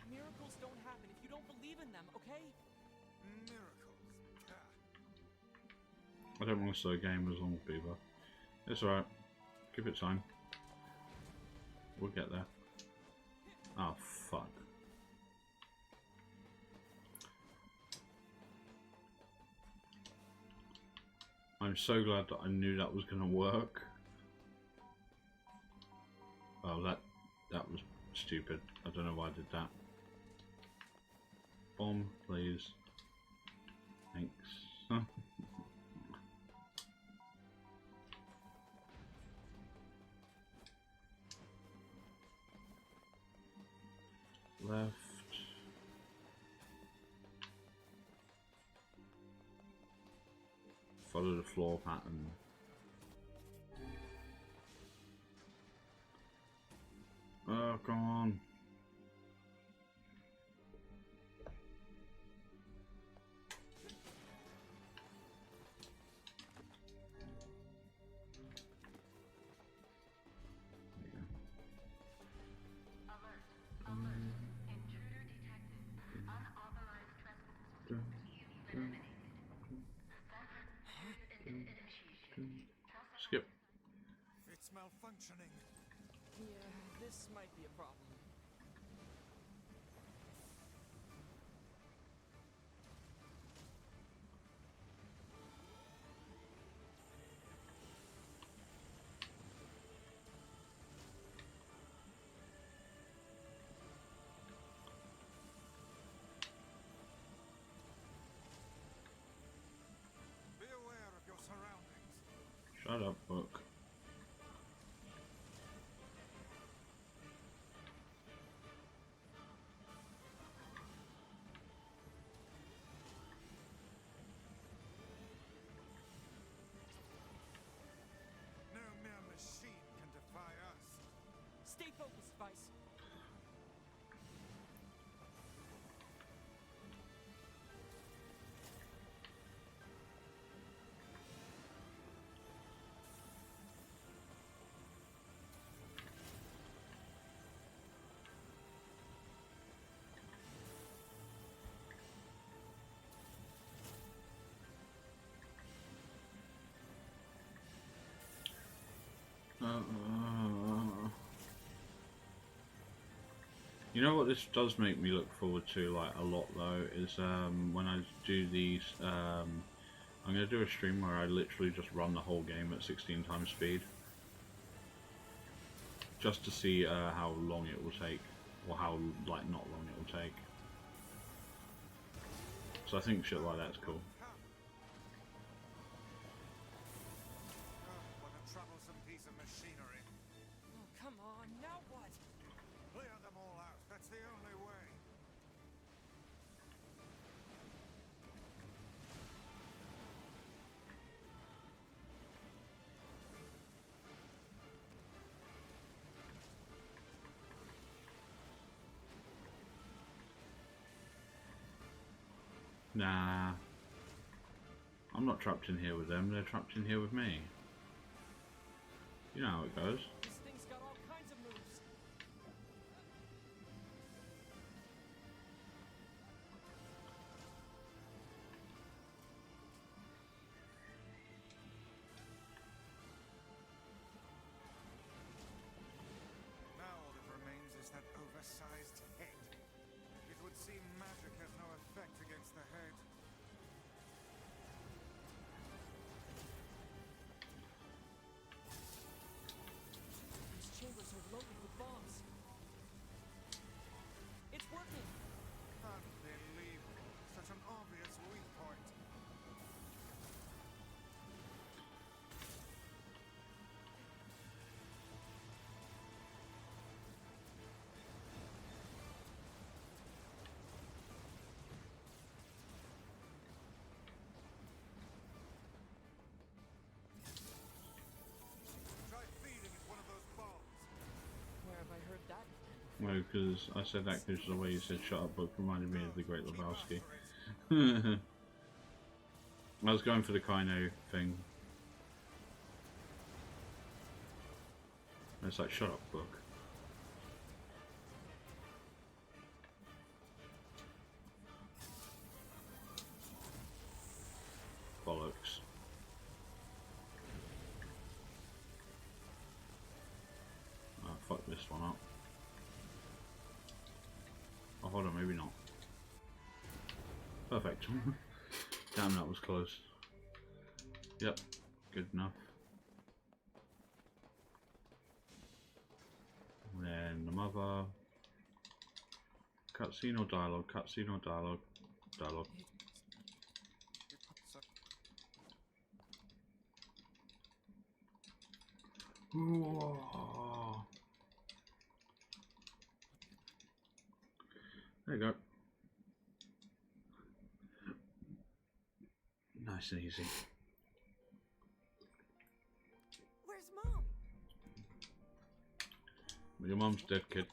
Miracles don't happen if you don't believe in them, okay? miracles. I don't want to slow a game as long as Beaver. It's alright. Give it time. We'll get there. Oh, fuck. I'm so glad that I knew that was gonna work. Oh, that was stupid. I don't know why I did that. Bomb, please. Thanks. Left. Follow the floor pattern. Oh, come on. Skip. It's malfunctioning. Yeah, this might be a problem. Be aware of your surroundings. Shut up, book. No mere machine can defy us. Stay focused, Vice. You know what this does make me look forward to like a lot though is when I do these I'm gonna do a stream where I literally just run the whole game at 16 times speed just to see how long it will take, or how like not long it will take. So I think shit like that's cool. What a troublesome piece of machinery. Oh, come on, now what? Clear them all out. That's the only way. Nah, I'm not trapped in here with them, they're trapped in here with me. You know how it goes. This thing's got all kinds of moves. Now all that remains is that oversized head. It would seem magic has no effect against the head. These chambers are loaded with bombs. It's working. Unbelievable. Such an obvious weak point. Try feeding it one of those bombs. Where have I heard that? No, because I said that because the way you said shut up book reminded me of the Great Keep Lebowski. after it. I was going for the Kino thing. And it's like, shut up, book. Bollocks. Oh, fuck this one up. Oh, hold on, maybe not. Perfect. Damn, that was close. Yep, Good enough. And then the mother. Cutscene or dialogue? Cutscene or dialogue? Dialogue. Whoa. There you go. Nice and easy. Where's Mom? Your mom's dead, kid.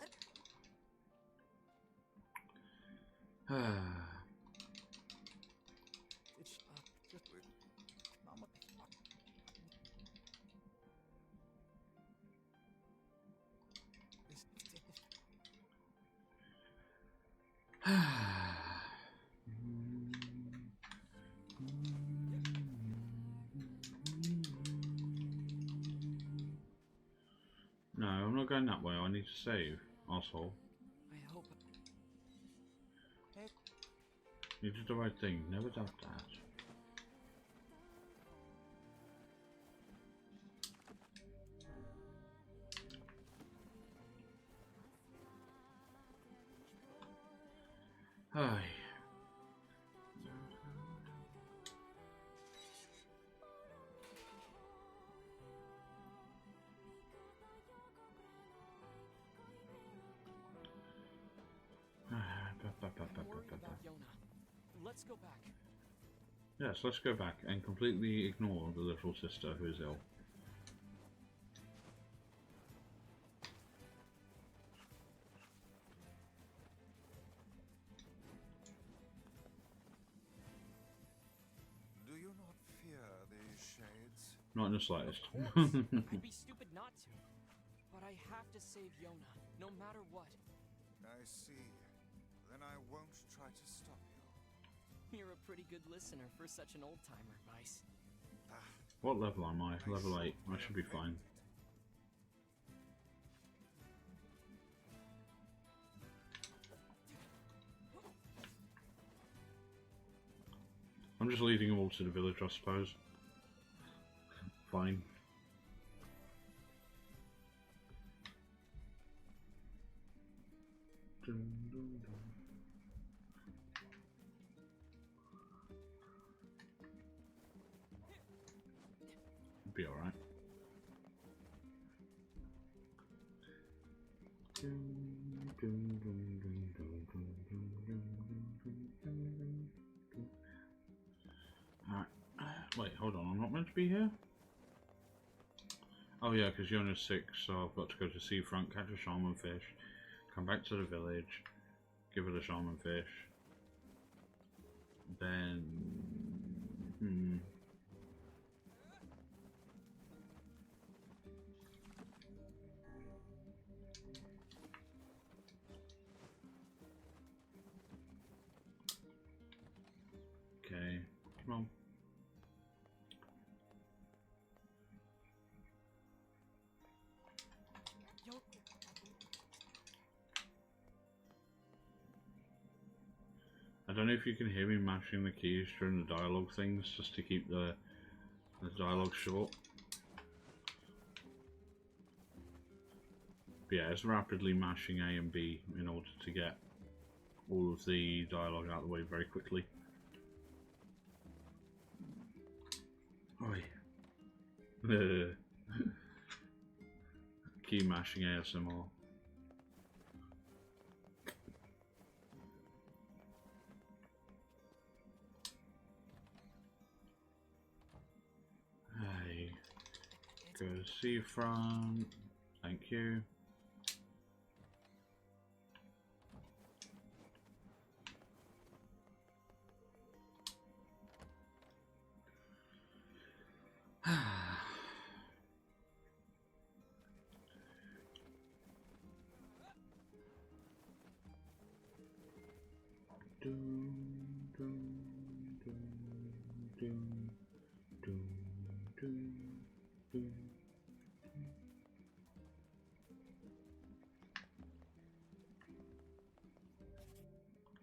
No, I'm not going that way. I need to save, asshole. I hope. You did the right thing. Never doubt that. Hi. Worried about Yona. Let's go back. Yes, let's go back and completely ignore the little sister who is ill. Do you not fear these shades? Not in the slightest. Of course. I'd be stupid not to. But I have to save Yona, no matter what. I see. Then I won't try to stop you. You're a pretty good listener for such an old-timer, Vice. Ah, What level am I? Level 8. I should be fine. I'm just leading them all to the village, I suppose. Fine. Be alright. Alright. Wait, hold on. I'm not meant to be here? Oh yeah, because Yona's sick, so I've got to go to seafront, catch a shaman fish, come back to the village, give her the shaman fish, then... Okay, come on. Yo, I don't know if you can hear me mashing the keys during the dialogue things, just to keep the dialogue short. But yeah, it's rapidly mashing A and B in order to get all of the dialogue out of the way very quickly. Oi. Key mashing ASMR. Hey. Go to seafront. Thank you.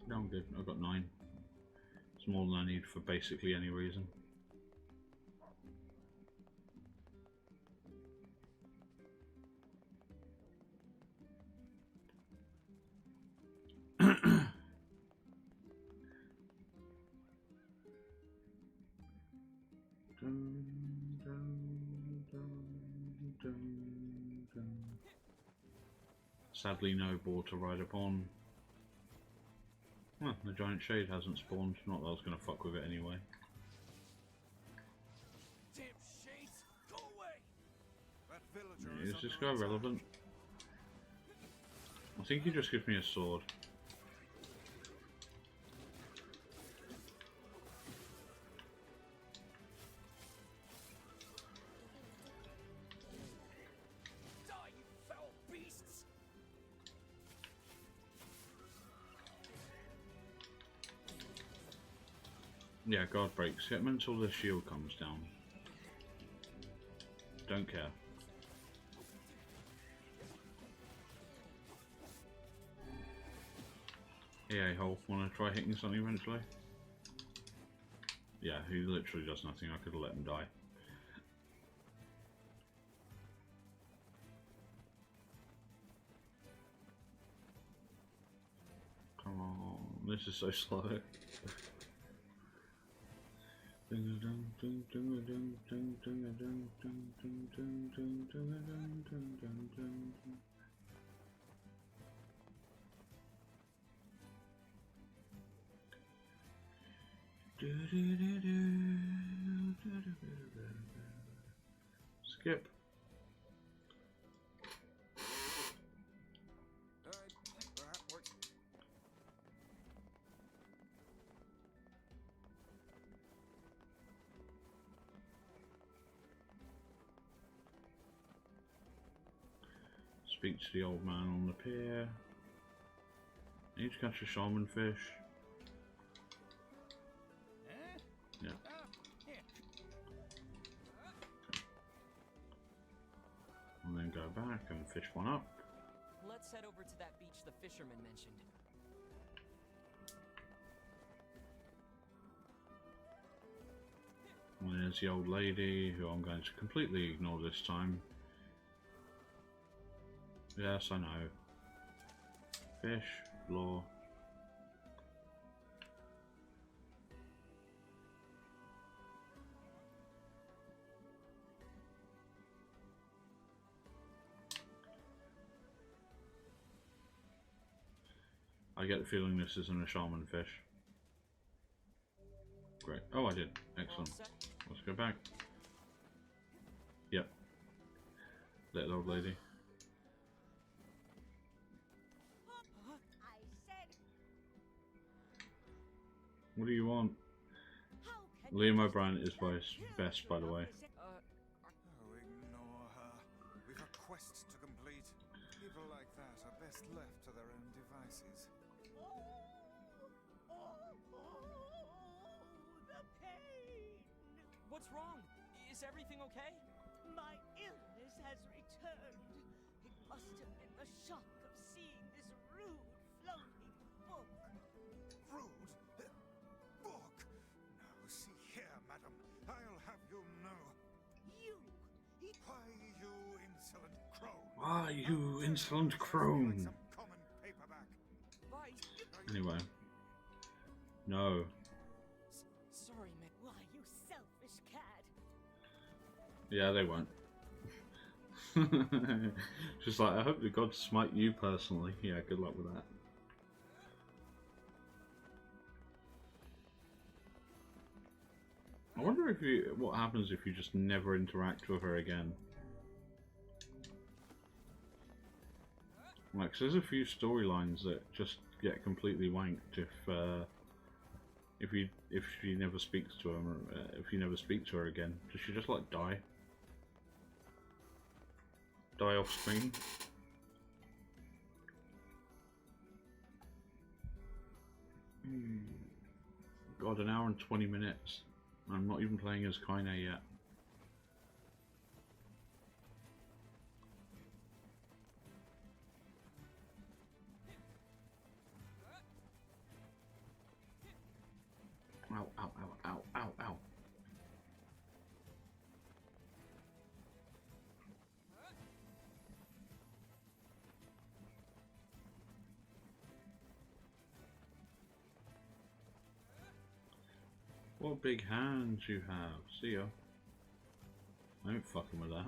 No, I'm good. I've got 9. It's more than I need for basically any reason. Sadly, no board to ride upon. Well, the giant shade hasn't spawned. Not that I was going to fuck with it anyway. Damn shades! Go away! That villager Is this guy relevant? I think he just gives me a sword. Die, you foul beasts! Yeah, guard breaks. Hit him until the shield comes down. Don't care. Hey, hole. Wanna try hitting something eventually? Yeah, he literally does nothing. I could have let him die. Come on, this is so slow. Skip. That works. Speak to the old man on the pier. I need to catch a shaman fish. Yeah. And then go back and fish one up. Let's head over to that beach the fisherman mentioned. And there's the old lady, who I'm going to completely ignore this time. Yes, I know. Fish, law. I get the feeling this isn't a shaman fish. Great. Oh, I did. Excellent. Let's go back. Yep. Little old lady. What do you want? Liam O'Brien is best, by the way. Oh, ignore her. We've a quest to complete. People like that are best left to their own devices. The pain! What's wrong? Is everything okay? My illness has returned. It must have been the shock of seeing this rude, floating book. Rude? Book? No, see here, madam. I'll have you know. You! Why, you insolent crone? Why, you insolent Like crone? some common paperback. Vice. Anyway. No. Sorry, man. Why, you selfish cad! Yeah, they won't. Just like, I hope the gods smite you personally. Yeah, good luck with that. I wonder if what happens if you just never interact with her again. Like, 'cause there's a few storylines that just get completely wanked if she never speaks to him, or if you never speak to her again. Does she just like die? Die off screen? God, an hour and 20 minutes. I'm not even playing as Kaine yet. Ow, ow, ow, ow, ow, ow. What big hands you have. See ya. I ain't fucking with that.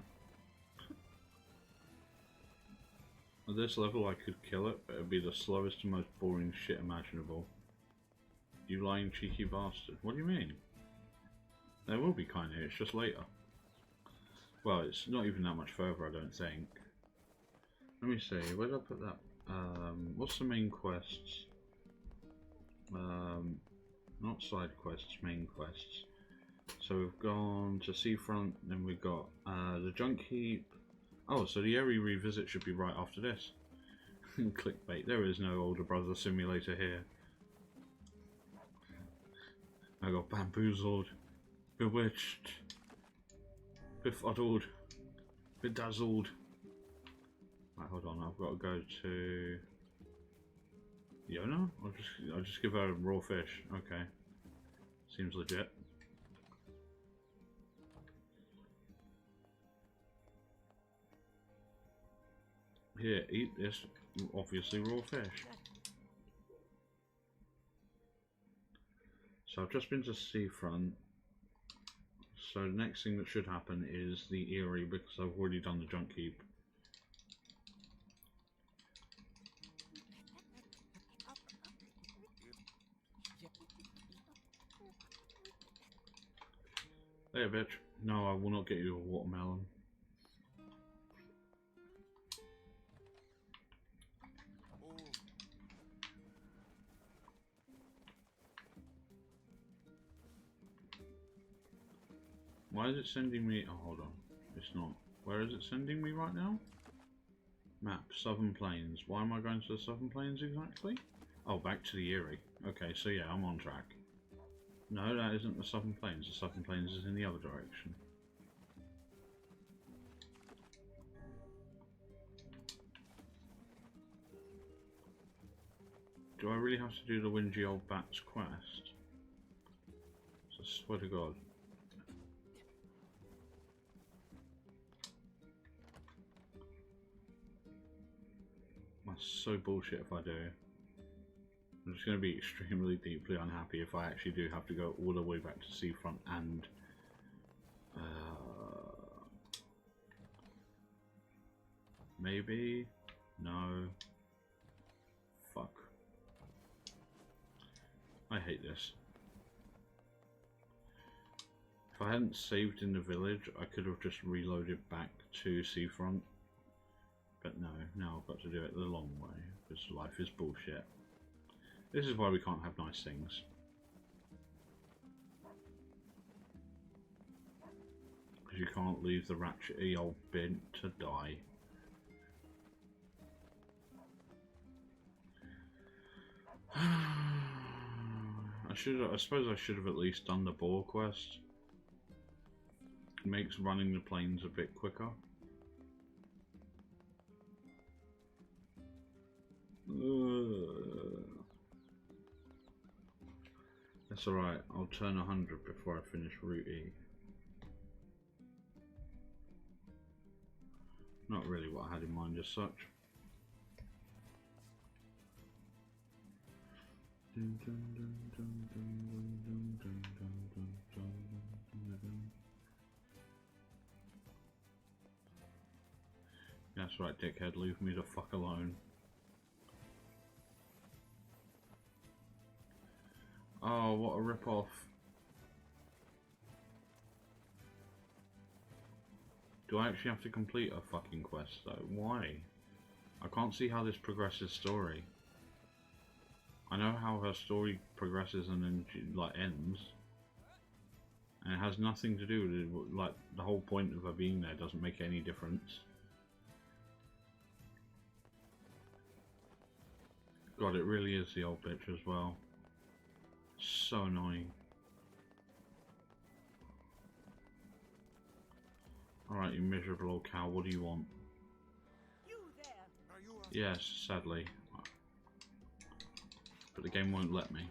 At this level I could kill it, but it'd be the slowest and most boring shit imaginable. You lying cheeky bastard. What do you mean? There will be kinda, it's just later. Well, it's not even that much further, I don't think. Let me see, where did I put that? What's the main quests? Not side quests, main quests. So we've gone to Seafront, then we've got the Junk Heap. Oh, so the area revisit should be right after this. Clickbait, there is no older brother simulator here. I got bamboozled, bewitched, befuddled, bedazzled. Right, hold on, I've got to go to Yona? I'll just give her a raw fish. Okay. Seems legit. Here, eat this obviously raw fish. So I've just been to Seafront. So the next thing that should happen is the Eyrie, because I've already done the Junk Heap. Hey bitch. No, I will not get you a watermelon. Why is it sending me? Oh, hold on. It's not. Where is it sending me right now? Map, Southern Plains. Why am I going to the Southern Plains exactly? Oh, back to the Eyrie. Okay, so yeah, I'm on track. No, that isn't the Southern Plains. The Southern Plains is in the other direction. Do I really have to do the Whingy Old Bats quest? I swear to God. That's so bullshit if I do. I'm just going to be extremely deeply unhappy if I actually do have to go all the way back to Seafront and maybe? No. Fuck. I hate this. If I hadn't saved in the village, I could have just reloaded back to Seafront. But no, now I've got to do it the long way, because life is bullshit. This is why we can't have nice things. Because you can't leave the ratchety old bin to die. I suppose I should have at least done the boar quest. It makes running the plains a bit quicker. That's alright, I'll turn 100 before I finish Route E. Not really what I had in mind as such. That's right, dickhead, leave me the fuck alone. Oh, what a rip-off. Do I actually have to complete a fucking quest though? Why? I can't see how this progresses story. I know how her story progresses and then like ends. And it has nothing to do with like the whole point of her being there doesn't make any difference. God, it really is the old bitch as well. So annoying. Alright, you miserable old cow, what do you want? You there? Are you Yes, sadly. But the game won't let me.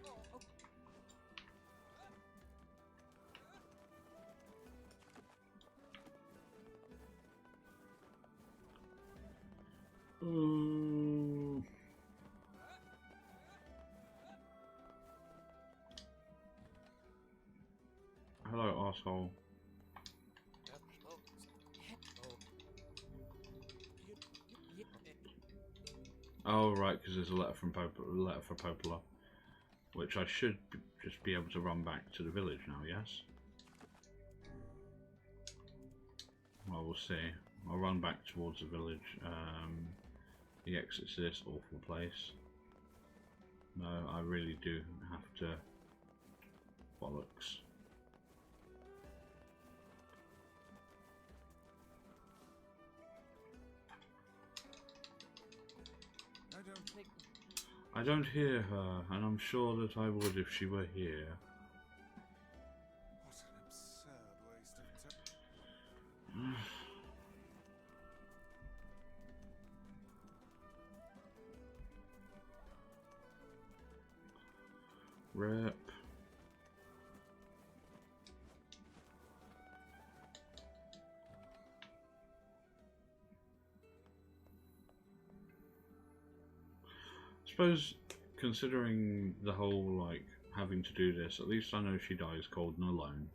Hello, asshole. Oh right, because there's a letter from letter for Popola, which I should just be able to run back to the village now. Yes. Well, we'll see. I'll run back towards the village. The exit's to this awful place. No, I really do have to. Bollocks. I don't hear her, and I'm sure that I would if she were here. What an absurd waste of time. Rep. Suppose, considering the whole, like, having to do this, at least I know she dies cold and alone.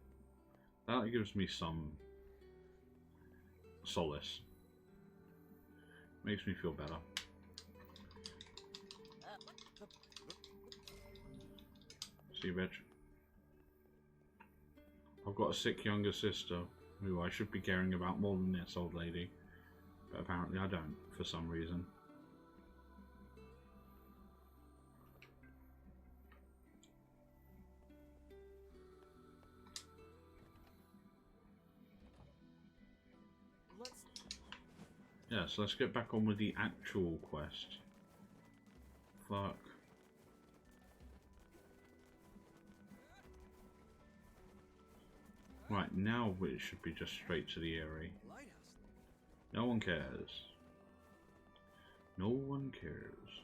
That gives me some solace. Makes me feel better. See, bitch. I've got a sick younger sister who I should be caring about more than this old lady, but apparently I don't, for some reason. Yeah, so let's get back on with the actual quest. Fuck. Right, now it should be just straight to the Eyrie. No one cares. No one cares.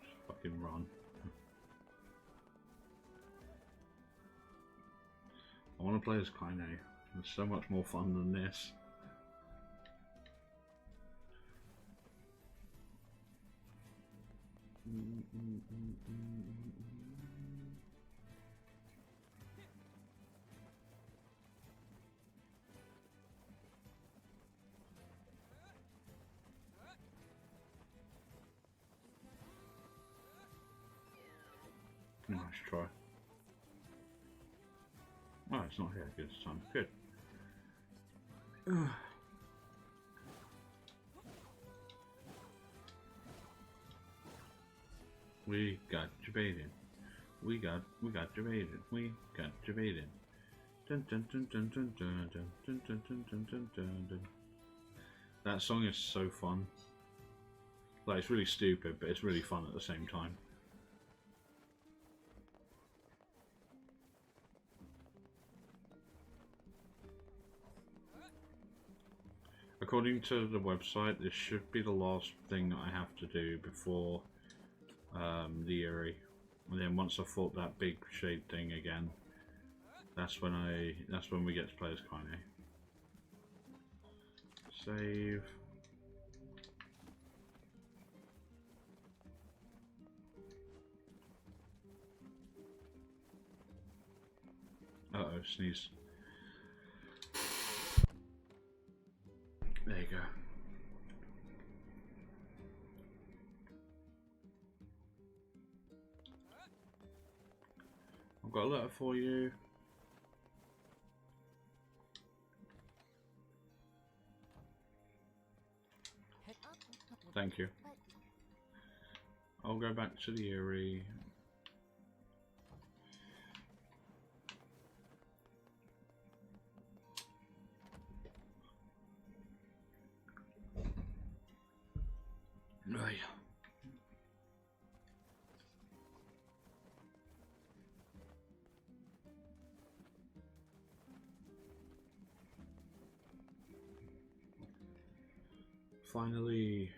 Just fucking run. I want to play as Kaine. It's so much more fun than this. Nice try. Oh, it's not here this time. Good. We got debated. We got debated. We got debated. Dun dun dun dun dun dun dun dun dun dun dun dun dun dun. That song is so fun. Like, it's really stupid, but it's really fun at the same time. According to the website, this should be the last thing that I have to do before the Eyrie, and then once I've fought that big shade thing again, that's when we get to play as Kaine. Save. Uh-oh, sneeze. There you go. I've got a letter for you. Thank you. I'll go back to the Eyrie. Right. Finally.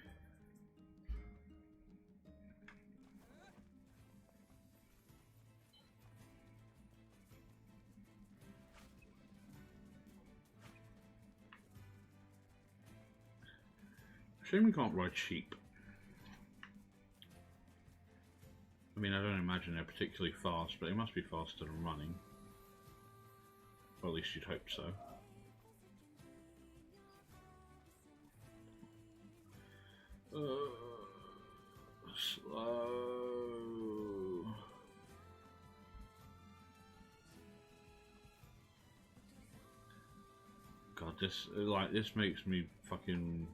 Shame we can't ride sheep. I mean, I don't imagine they're particularly fast, but they must be faster than running. Or at least you'd hope so. Slow. God, this makes me fucking.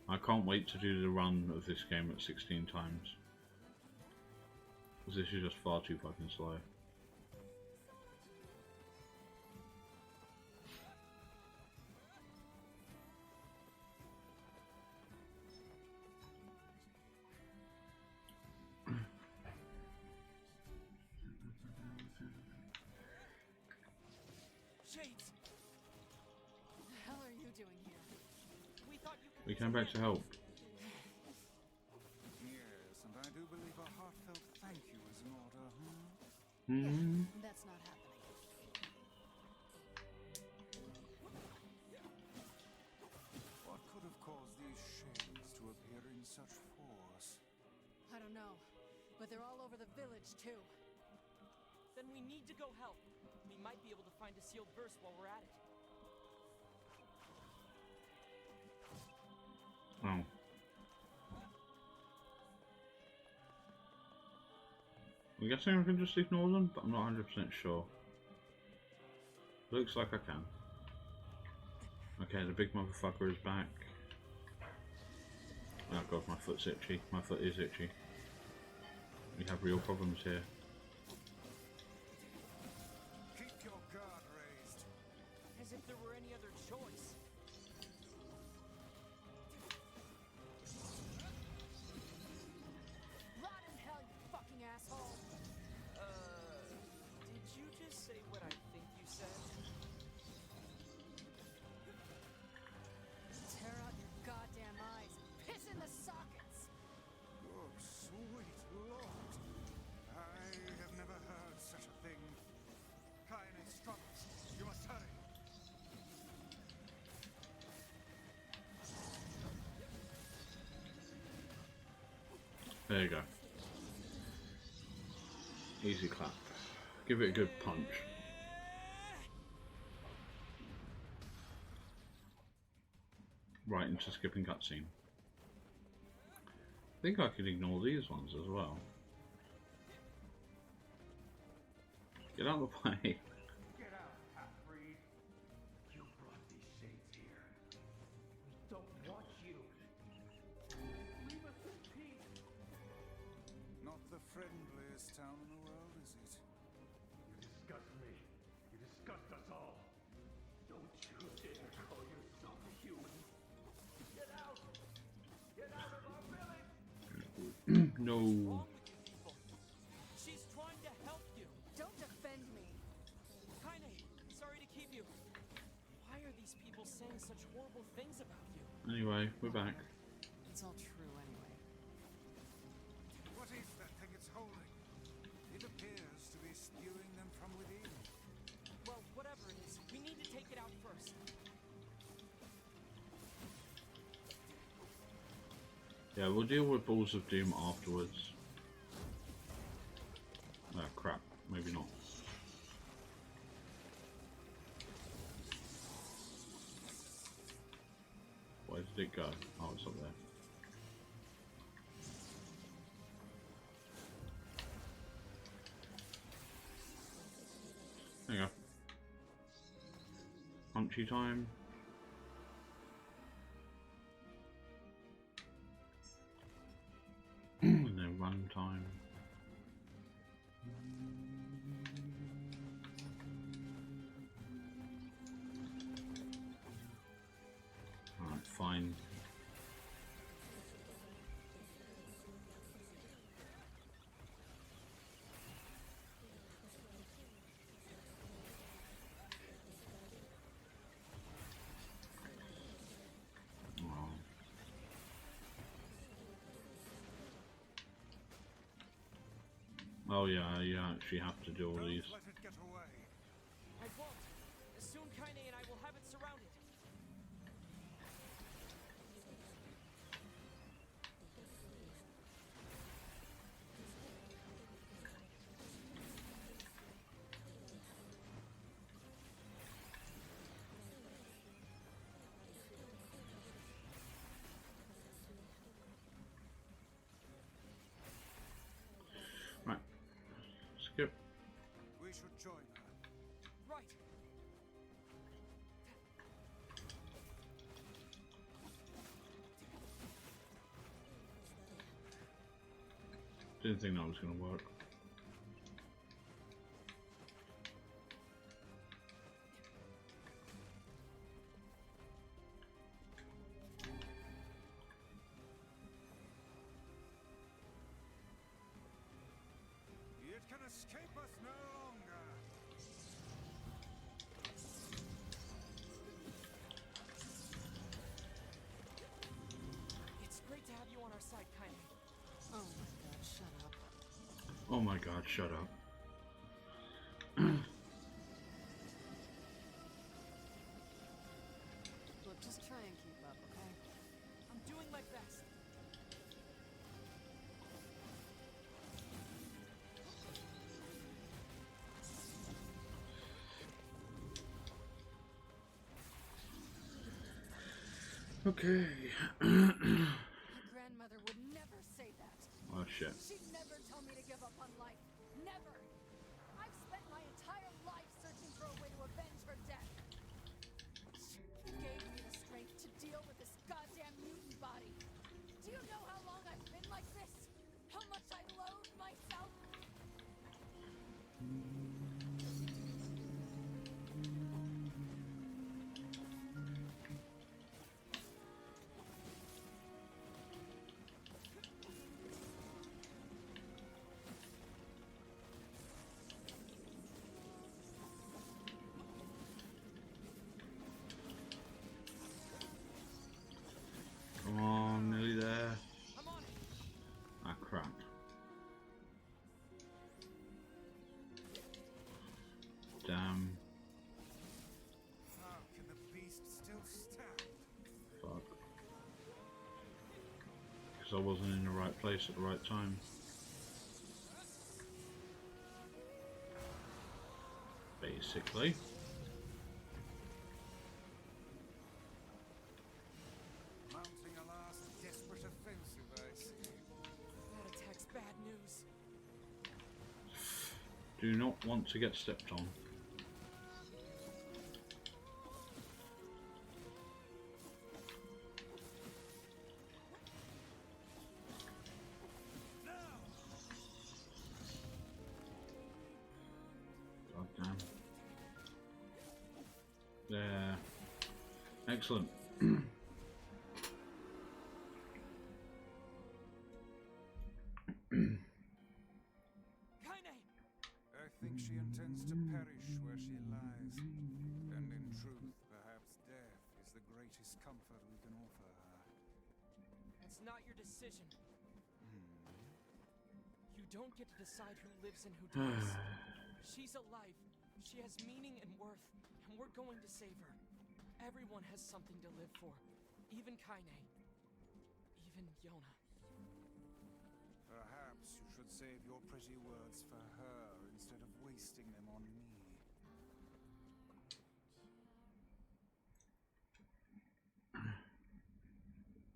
I can't wait to do the run of this game at 16 times. Because this is just far too fucking slow. Shades! What the hell are you doing here? We thought you could We use came a back to hand. help. Yes, and I do believe a heartfelt thank you is in order, Hmm. That's not happening. What could have caused these shades to appear in such force? I don't know, but they're all over the village too. Then we need to go help. We might be able to find a sealed verse while we're at it. Oh. I'm guessing I can just ignore them, but I'm not 100% sure. Looks like I can. Okay, the big motherfucker is back. Oh god, my foot's itchy. My foot is itchy. We have real problems here. Keep your guard raised. As if there were any other choice. Rot in hell, you fucking asshole! Did you just say what I think you said? Tear out your goddamn eyes and piss in the sockets! Good sweet lord. I have never heard such a thing. Kaine struggles. You must hurry. There you go. Easy clap. Give it a good punch. Right into skipping cutscene. I think I could ignore these ones as well. Get out of the way. Get out, half-breed. You brought these shades here. We don't want you. Leave us in peace. Not the friendliest town in the world, is it? You disgust me. You disgust us all. Don't you dare call yourself a human. Get out! Get out of our village! No. Wrong with you people? She's trying to help you. Don't defend me! Kaine, sorry to keep you. Why are these people saying such horrible things about you? Anyway, we're back. It's all true anyway. What is that thing it's holding? It appears to be spewing them from within. Well, whatever it is, we need to take it out first. Yeah, we'll deal with Balls of Doom afterwards. Oh crap, maybe not. Where did it go? Oh, it's up there. There you go. Punchy time. And then run time. Alright, fine. Oh yeah, you actually have to do all Don't these. let it get away. I won't. Soon Kaine and I will have it surrounded. join her. Right. Didn't think that was going to work. It can escape us no longer. It's great to have you on our side, Kaine. Oh my god, shut up. Oh my god, shut up. Look, just try and keep up, okay? I'm doing my best. Okay. My grandmother would never say that. Oh shit. She'd never tell me to give up on life. Never. I've spent my entire life searching for a way to avenge her death. She gave me the strength to deal with this goddamn mutant body. Do you know how long I've been like this? How much I loathe myself? Come on, nearly there. I'm on it. Ah, crap. Damn. How can the beast still stand? Fuck. Because I wasn't in the right place at the right time. Basically. Mounting a last desperate offensive, I see. That attack's bad news. Do not want to get stepped on. God damn. There. Excellent. Kaine! I think she intends to perish where she lies. And in truth, perhaps death is the greatest comfort we can offer her. That's not your decision. You don't get to decide who lives and who dies. She's alive. She has meaning and worth, and we're going to save her. Everyone has something to live for. Even Kaine. Even Yona. Perhaps you should save your pretty words for her instead of wasting them on me.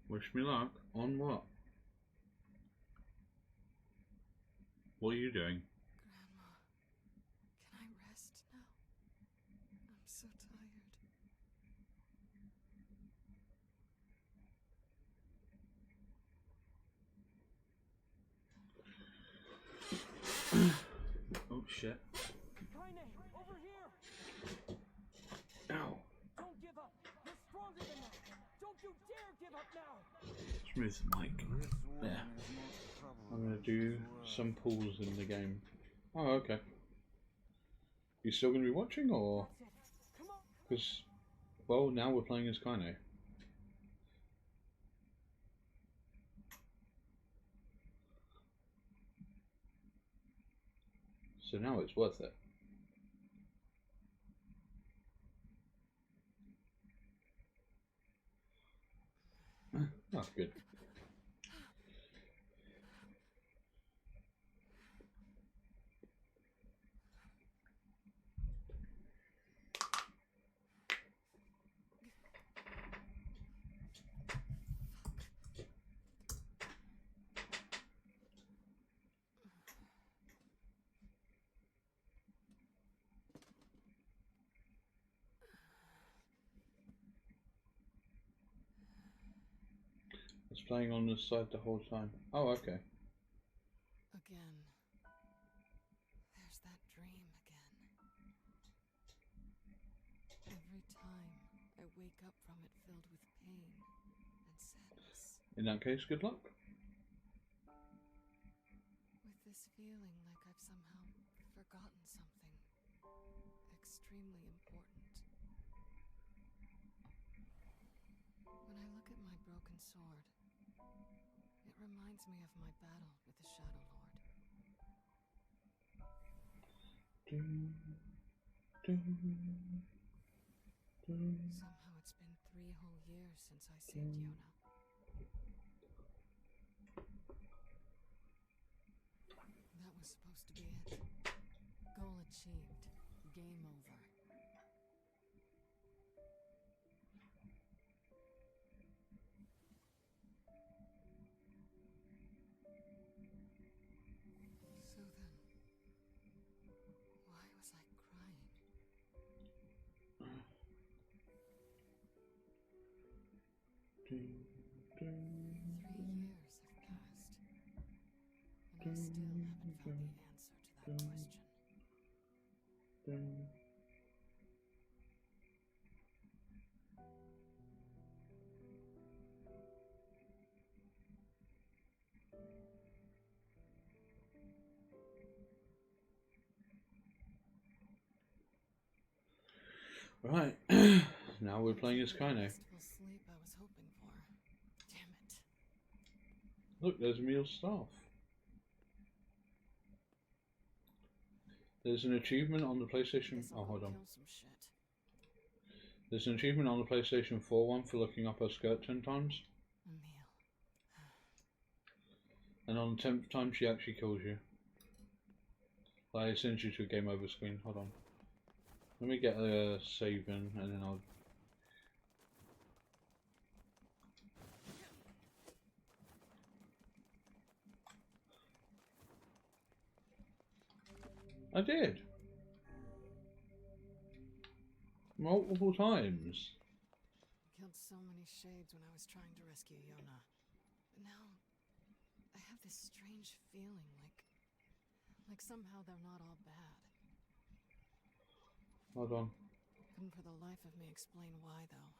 Wish me luck. On what? What are you doing? Grandma, can I rest now? I'm so tired. Oh shit. Kaine! Over here! Ow. Don't give up! You're stronger than that! Don't you dare give up now! Let's move the mic. There. I'm gonna do some pulls in the game. Oh, okay. You still gonna be watching, or? That's it. Come on! Because, well, now we're playing as Kaine. So now it's worth it. Oh, good. Staying on this side the whole time. Oh, okay. Again. There's that dream again. Every time I wake up from it filled with pain and sadness. In that case, good luck. With this feeling like I've somehow forgotten something extremely important. When I look at my broken sword, it reminds me of my battle with the Shadow Lord. Somehow it's been 3 whole years since I saved Yona. That was supposed to be it. Goal achieved. Game over. So then, why was I crying? 3 years have passed, and I still haven't found the answer to that question. Right. Now we're playing as Kaine. Restful sleep I was hoping for. Damn it. Look, there's Emil's staff. There's an achievement on the PlayStation. Guess I'll Oh, go hold on. kill some shit. There's an achievement on the PlayStation 4 one for looking up her skirt 10 times. Emil. And on the 10th time, she actually kills you. Like, it sends you to a game over screen. Hold on. Let me get a save in, and then I'll... I did! Multiple times. Killed so many shades when I was trying to rescue Yona. But now, I have this strange feeling like somehow they're not all bad. Hold on. Couldn't for the life of me explain why, though.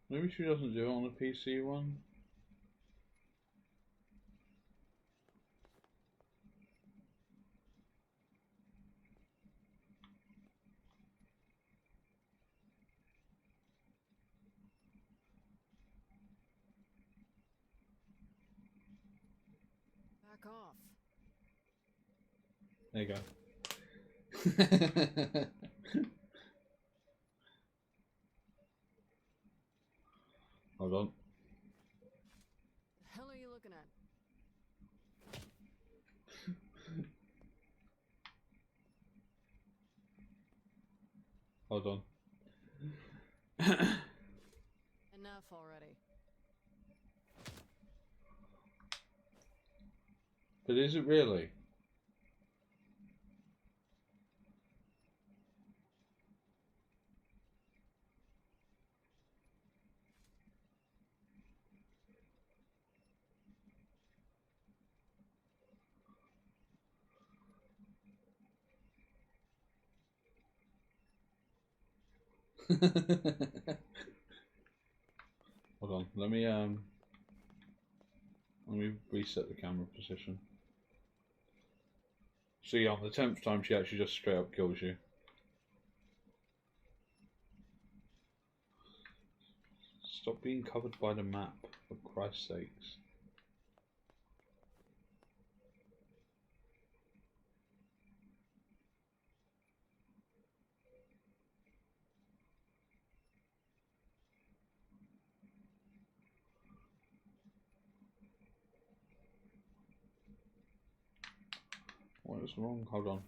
Maybe she doesn't do it on the PC one. Back off. There you go. Hold on. The hell are you looking at? Hold on. Enough already. But is it really? Hold on, let me reset the camera position. See, on the 10th time she actually just straight up kills you. Stop being covered by the map, for Christ's sakes. What is wrong? Hold on.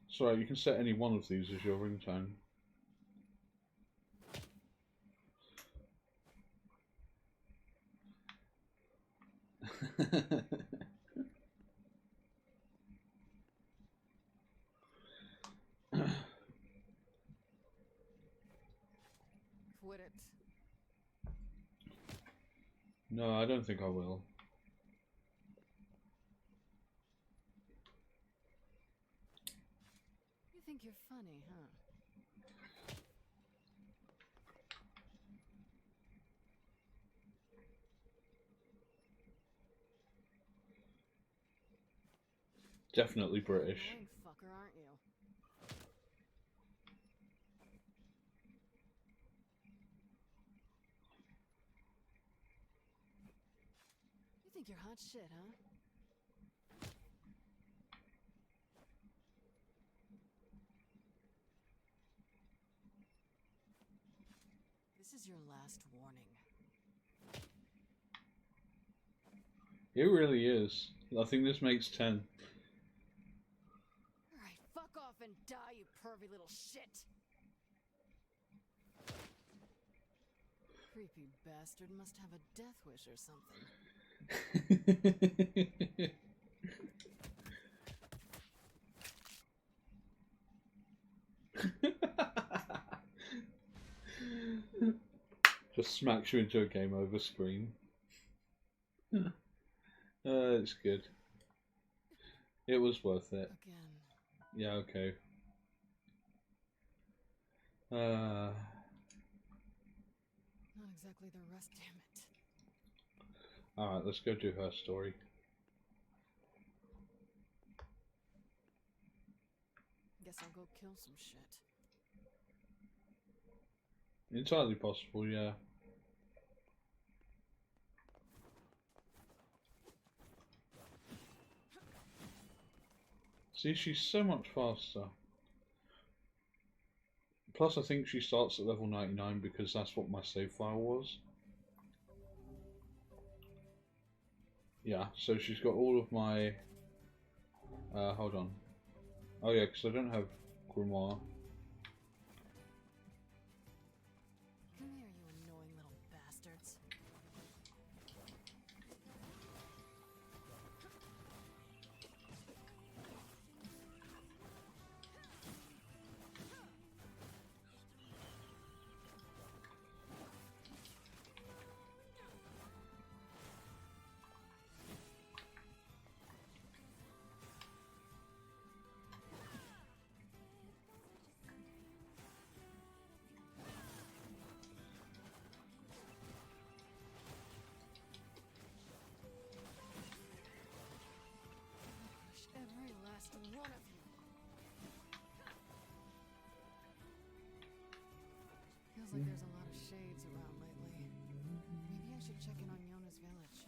Sorry, you can set any one of these as your ringtone. Quit it. No, I don't think I will. You think you're funny, huh? Definitely British. Annoying fucker, aren't you? You think you're hot shit, huh? This is your last warning. It really is. I think this makes 10. Alright, fuck off and die, you pervy little shit! Creepy bastard must have a death wish or something. Just smacks you into a game over screen. It's good. It was worth it. Again. Yeah, okay. Not exactly the rest, damn it. Alright, let's go do her story. Guess I'll go kill some shit. Entirely possible, yeah. See, she's so much faster. Plus, I think she starts at level 99 because that's what my save file was. Yeah, so she's got all of my... hold on. Oh yeah, because I don't have Grimoire. Come here, you annoying little bastards. Every last one of you. Feels like there's a lot of shades around lately. Maybe I should check in on Yona's village.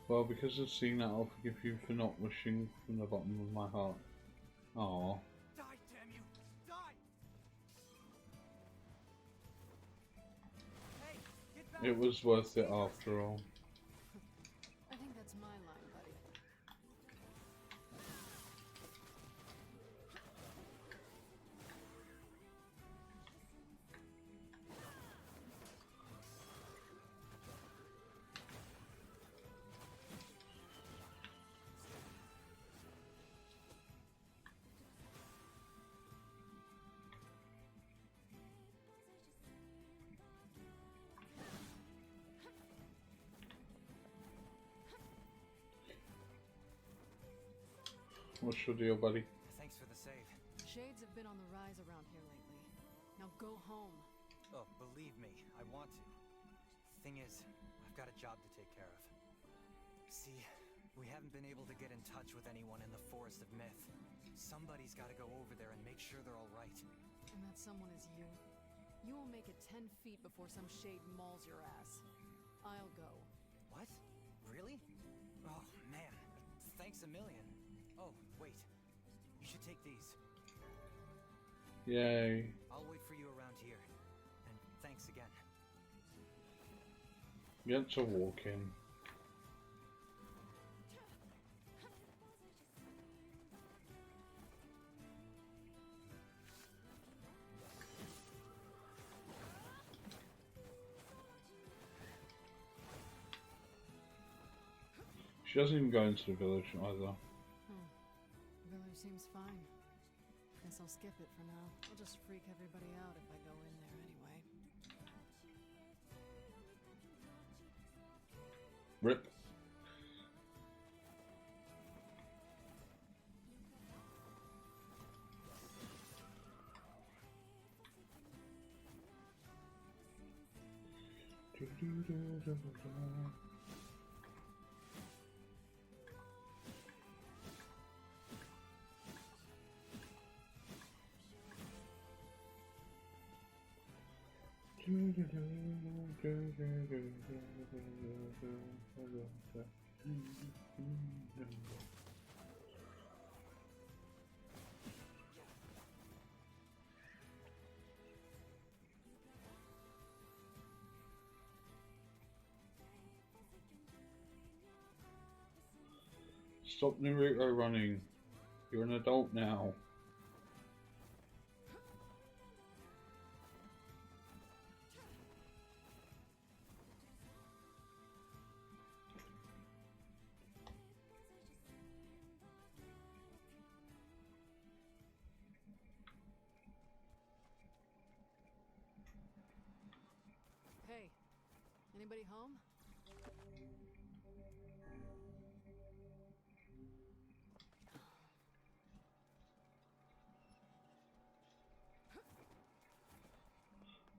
Well, because of seeing that, I'll forgive you for not wishing from the bottom of my heart. Aww. Die, damn you! Die! Hey, get back! It was worth it after all. I think that's my line, buddy. What's your deal, buddy? Thanks for the save. Shades have been on the rise around here lately. Now go home. Oh, believe me, I want to. Thing is, I've got a job to take care of. See, we haven't been able to get in touch with anyone in the Forest of Myth. Somebody's got to go over there and make sure they're all right. And that someone is you. You will make it 10 feet before some shade mauls your ass. I'll go. What? Really? Oh, man. Thanks a million. Oh, wait. should take these. Yay. I'll wait for you around here. And thanks again. Get to walking. She doesn't even go into the village either. The village seems fine. Guess I'll skip it for now. I'll just freak everybody out if I go in there anyway. Rip. Stop Naruto running. You're an adult now. Hey, anybody home?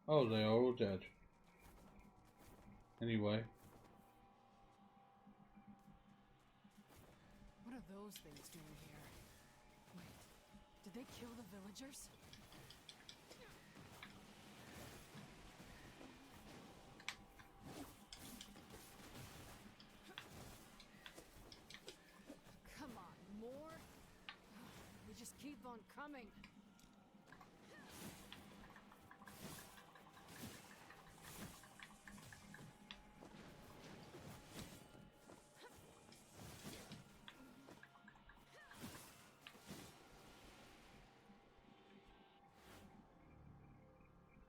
Oh, they are all dead. Anyway. What are those things doing here? Wait, did they kill the villagers? Come on, more? We just keep on coming.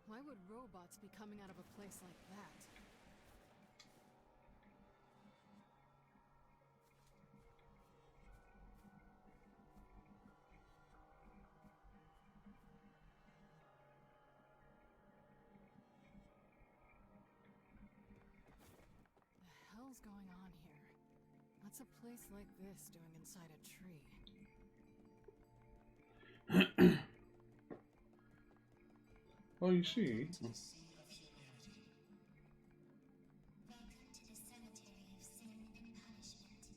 Why would robots be coming out of a place like that? The hell's going on here? What's a place like this doing inside a tree? Oh, you see. Welcome to the cemetery of sin and punishment.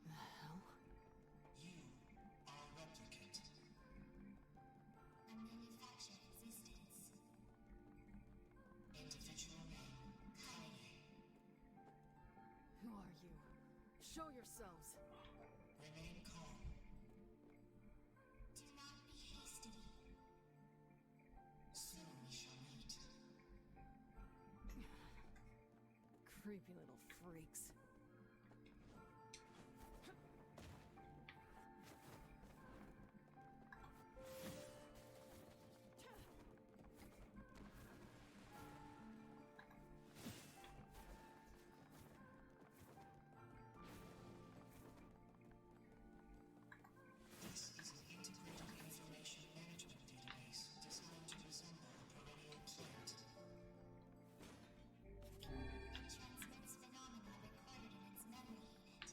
The hell? You are a replicant. A manufactured existence. Individual name, Kaine. Who are you? Show yourselves! Remain calm. Do not be hasty. Soon we shall meet. Creepy little freaks. This is an integrated information management database designed to resemble a perennial plant. It transmits phenomena recorded in its memory unit.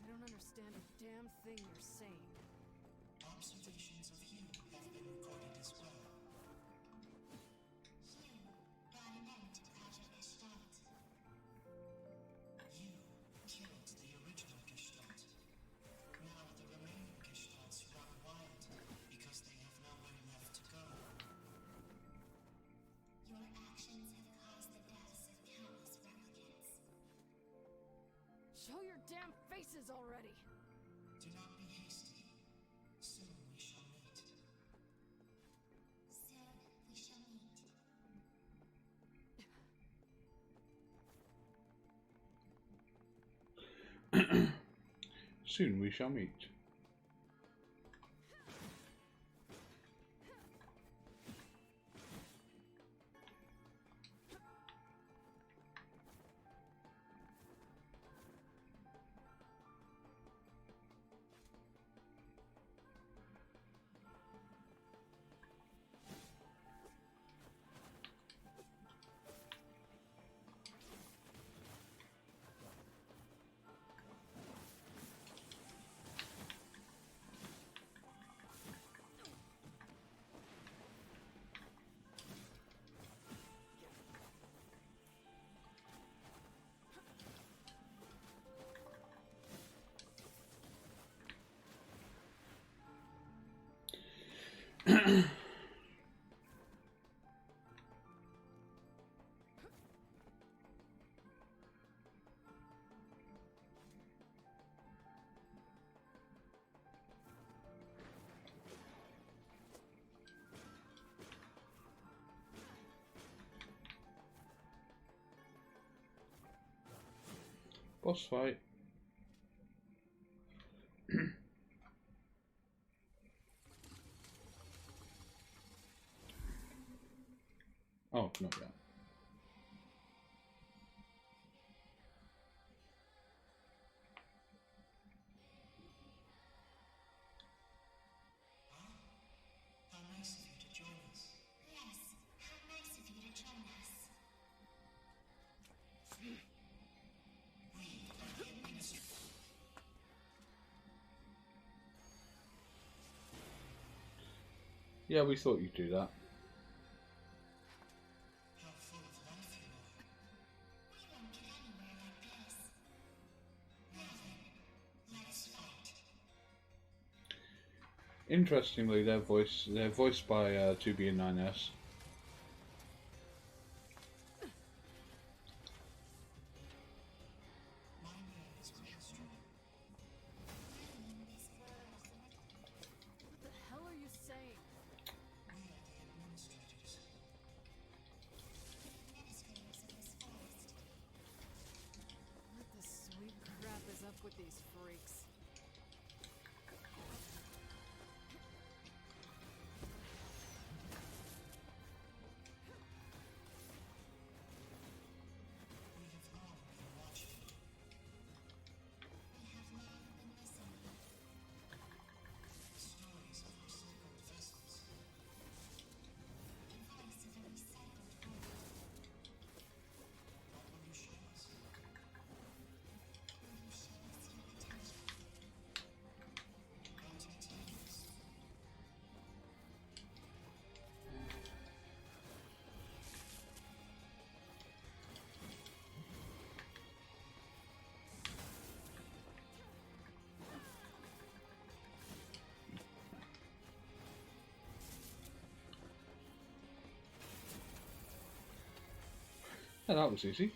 I don't understand a damn thing you're saying. Observations of you have been recorded as well. You brought an end to Project Gestalt. You killed the original Gestalt. Now the remaining Gestalts run wild because they have nowhere left to go. Your actions have caused the deaths of countless replicants. Show your damn faces already! Do not Soon we shall meet. Boss fight. Oh, not yet. How nice of you to join us. Yes, how nice of you to join us. We are the administrators. Yeah, we thought you'd do that. How full of life you are. We won't get anywhere like this. Now then, let's fight. Interestingly, they're voiced by 2B and 9S. My name is Maelstrom. What the hell are you saying? We are the administrators. Administrators of this forest. What the sweet crap is up with these freaks? We have long been watching. We have long been listening. Stories of recycled vessels. The voice of a recycled world. What will you show us? Will you show us your potential? Entertain us. Yeah, that was easy.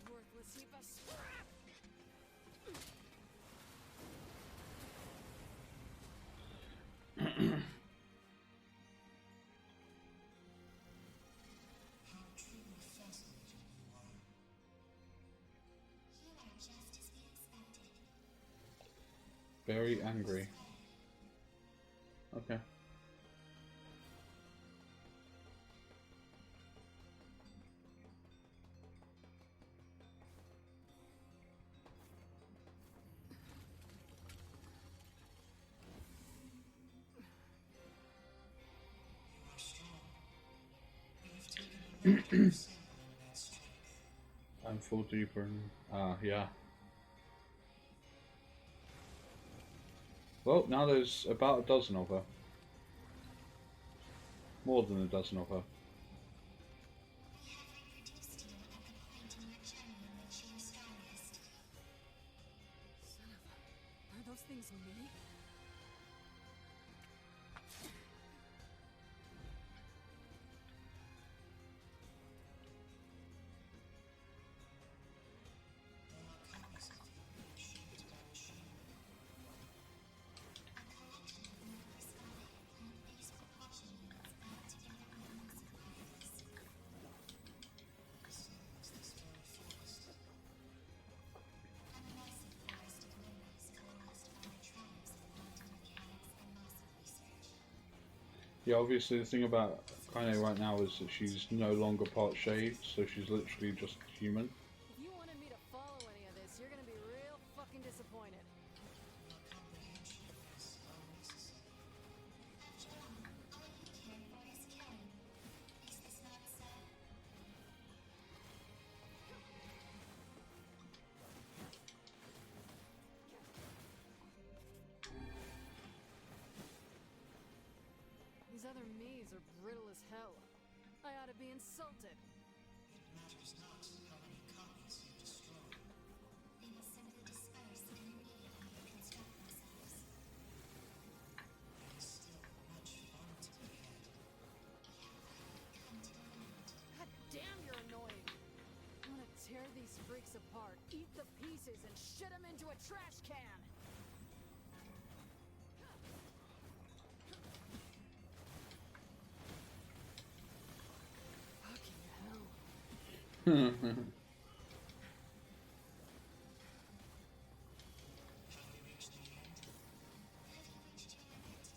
Worthless heap of scrap! How truly fascinating you are. You are just as we expected. Very angry. Okay. You are strong. You have taken a limited sample in that strength. I'm full deeper and yeah. Well, now there's about a dozen of her. More than a dozen of her. We have reproduced you at the point in your journey in which you are strongest. Son of a... Are those things me? They are copies of you, shaped by machinery. A collection of microscopic plant-based propulsion units bound together by muscle fibers. So is this very forest. Yeah, obviously the thing about Kaine right now is that she's no longer part shade, so she's literally just human. If you wanted me to follow any of this, you're gonna be real fucking disappointed. Your comprehension is unnecessary. John, all you care for is killing. Is this not so? These other me's are brittle as hell. I ought to be insulted. It matters not how many copies you destroy. We must simply disperse and immediately reconstruct themselves. There is still much fun to be had. Come to an end. God damn, you're annoying. I want to tear these freaks apart, eat the pieces, and shit them into a trash can. Fucking hell. Have we reached the end? Have you reached your limit?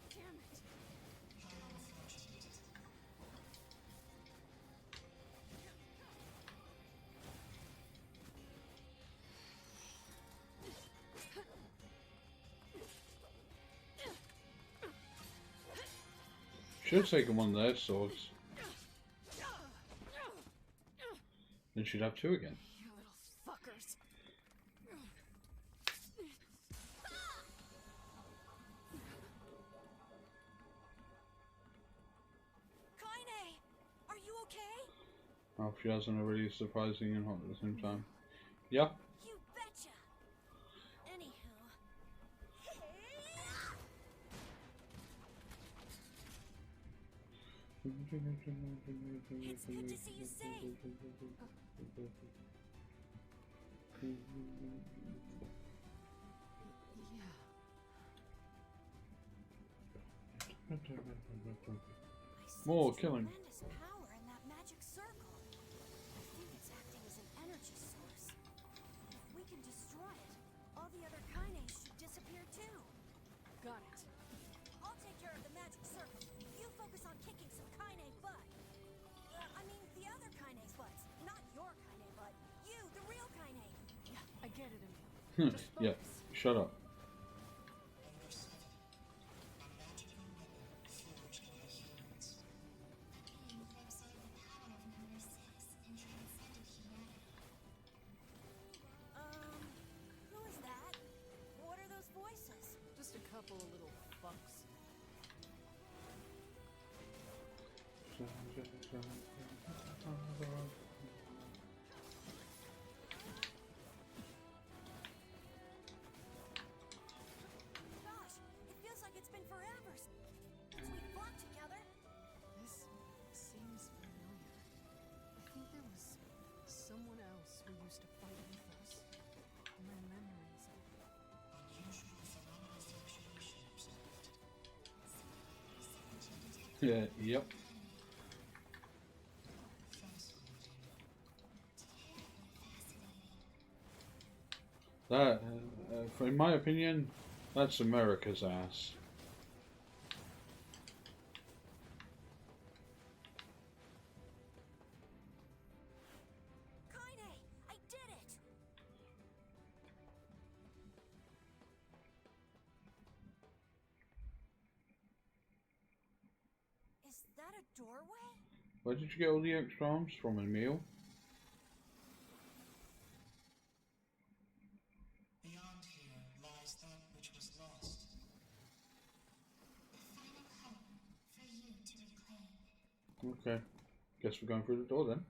Damn it. How unfortunate. Should have taken one of their swords. Then she'd have two again. You little fuckers. Kaine! Are you okay? Oh, she has a really surprising and hot at the same time. Yeah. You betcha! Anywho... It's good to see you safe. Yeah. I sense More killing. tremendous power in that magic circle. I think it's acting as an energy source. If we can destroy it, all the other Kaines should disappear too. Got it. I'll take care of the magic circle. You focus on kicking some Kaine butt. I mean, the other Kaine's butts. Not your Kaine butt. You, the real Kaine. Yeah, I get it, Emil. Just Yeah. focus. Shut up. Number 7. A magical weapon forged by humans. Being who absorbed the power of number 6 and transcended humanity. Who is that? What are those voices? Just a couple of little fucks. Gosh, it feels like it's been forever since we fought together. This seems familiar. I think there was someone else who used to fight with us. My memories of Unusual phenomena fluctuation observed. Yeah. Yep. Fascinating. That, in my opinion, that's America's ass. Kaine, I did it! Is that a doorway? Where did you get all the extra arms from, Emil? Beyond here lies that which was lost. The final hope for you to reclaim. Okay. Guess we're going through the door then.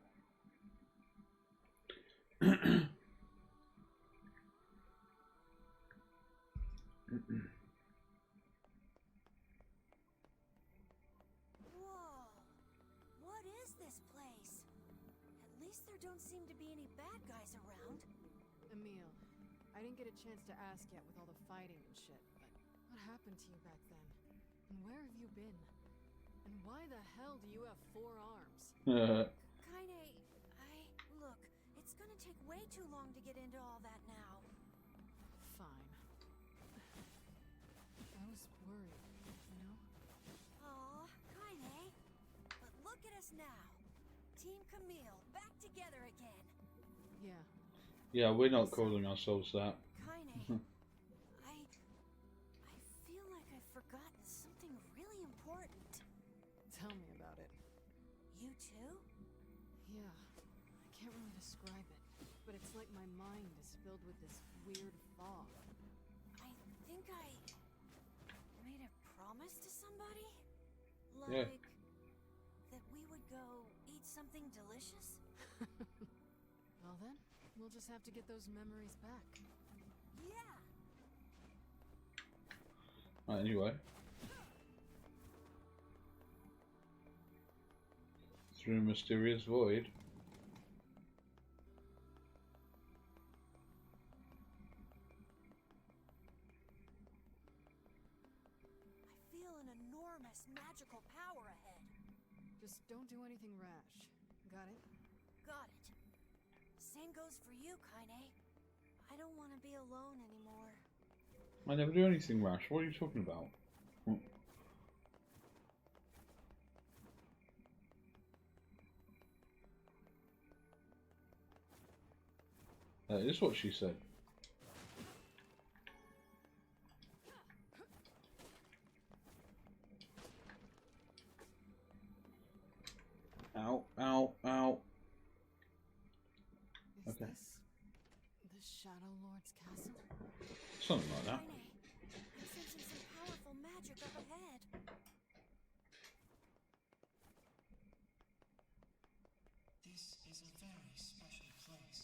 Whoa! What is this place? At least there don't seem to be any bad guys around. Emil, I didn't get a chance to ask yet with all the fighting and shit, but what happened to you back then? And where have you been? And why the hell do you have 4 arms? Kaine, look, it's gonna take way too long to get into all that now. Fine. I was worried, you know? now? Team Camille, back together again. Yeah. Yeah, we're not calling ourselves that. Kaine, I feel like I've forgotten something really important. Tell me about it. You too? Yeah. I can't really describe it, but it's like my mind is filled with this weird fog. I think I made a promise to somebody? Like Yeah. that we would go eat something delicious? Well then, we'll just have to get those memories back. Yeah. Right, anyway. Through a mysterious void. I feel an enormous magical power ahead. Just don't do anything rash. Got it? Got it. Same goes for you, Kaine. I don't want to be alone anymore. I never do anything rash. What are you talking about? That is what she said. Ow, ow, ow. Is Okay. this the Shadow Lord's castle? Something like that. Kaine, I'm sensing some powerful magic up ahead. This is a very special place.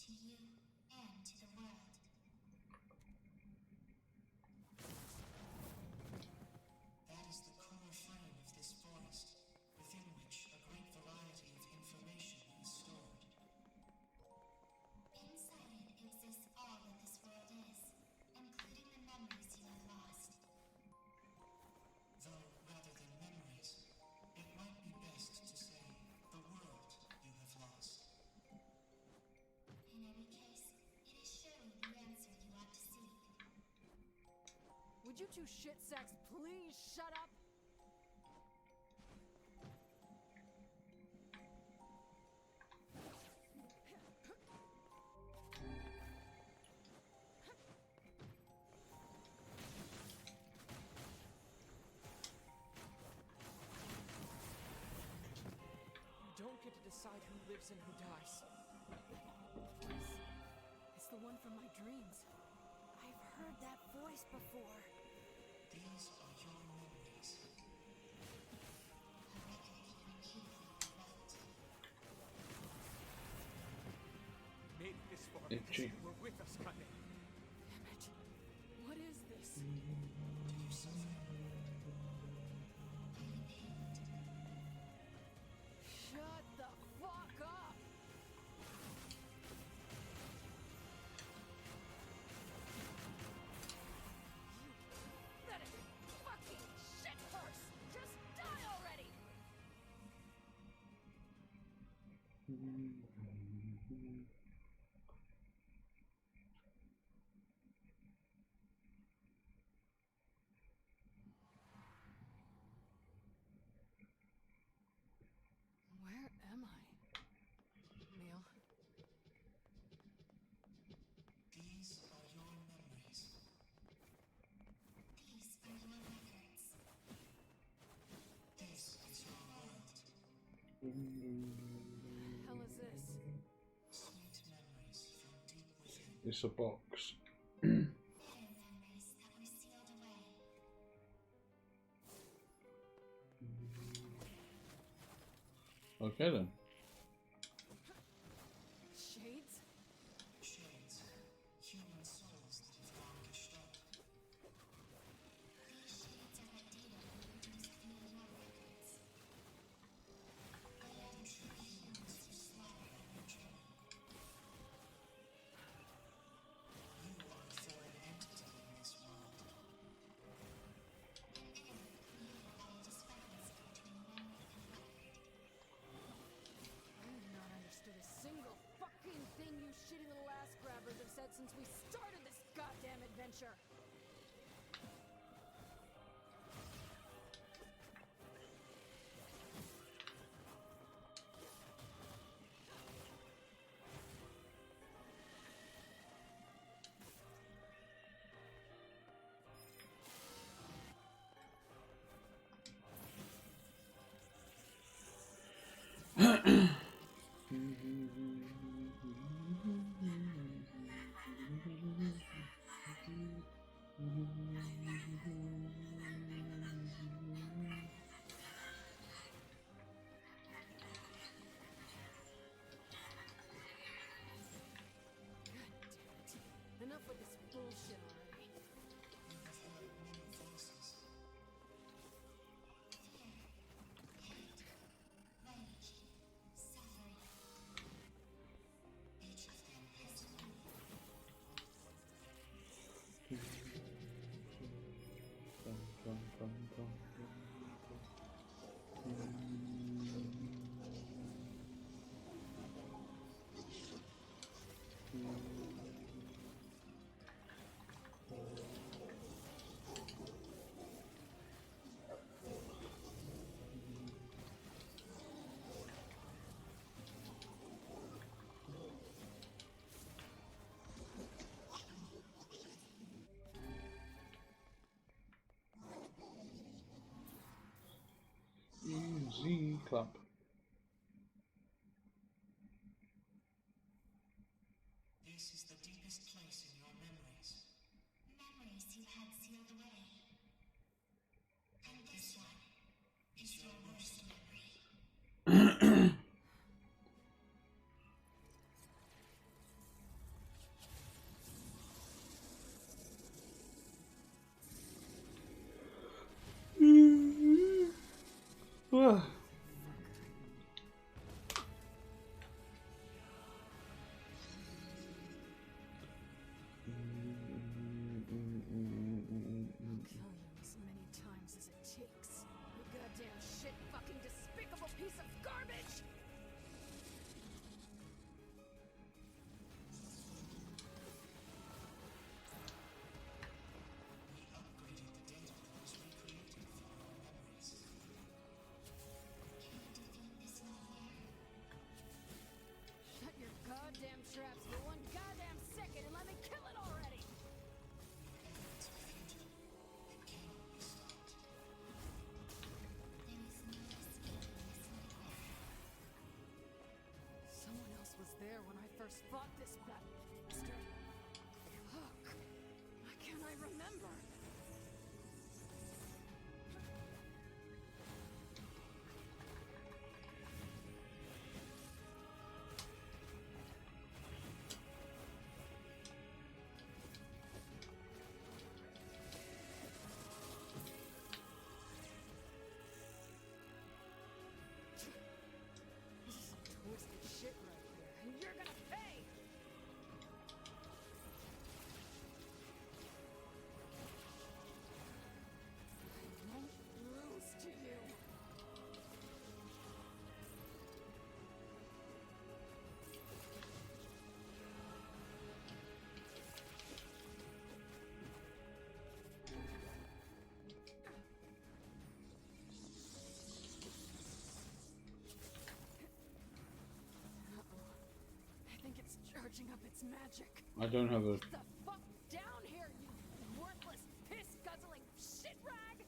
To you and to the world. That is the core frame of this forest, within which a great variety of information is stored. Inside it exists all that this world is, including the memories you have lost. Though, rather than memories, it might be best to say the world you have lost. In any case, it is surely the answer you ought to seek. Would you two shit sacks please shut up? You don't get to decide who lives and who dies. It's the one from my dreams. I've heard that voice before. These are your memories. A record you repeatedly wrote. Made it this far Itchy. because you were with us, Kaine. Damn it. What is this? Do you suffer? Are you pained? Shut the fuck up! Pathetic fucking shit horse! Just die already! Where am I? Neil? These are your memories. These are your records. This is your world. Hell is this? Sweet memories from deep within. It's a box. Hidden memories that were sealed away. Okay then. Shades? Shades. Human souls that have gone gestalt. These shades are what data were produced via your records. They are the true humans who slaughtered on your journey. You are a foreign entity in this world. An error created by a discrepancy between memory and record. I have not understood a single fucking thing you shitty little ass grabbers have said since we started this goddamn adventure! Enough with this bullshit already. You've heard many voices. Fear, hate, rage, suffering. Each of them has meaning. Easy clap. This is the deepest place in your memories. Memories you had sealed away. And this one is your worst memory. Kill you as many times as it takes. You goddamn shit fucking despicable piece of garbage! We upgraded the data that was recreated for your memories. Can you defeat this NieR? Shut your goddamn traps for one goddamn second and let me kill it already! Your efforts are futile. It cannot be stopped. There is no escaping this NieR. Someone else was there when I first fought this bastard. Fuck. Why can't I remember? This is some twisted shit right here, and you're gonna pay! I won't lose to you! Uh-oh. I think it's charging up its magic. I don't have a. Get the fuck down here, you worthless, piss-guzzling shit rag!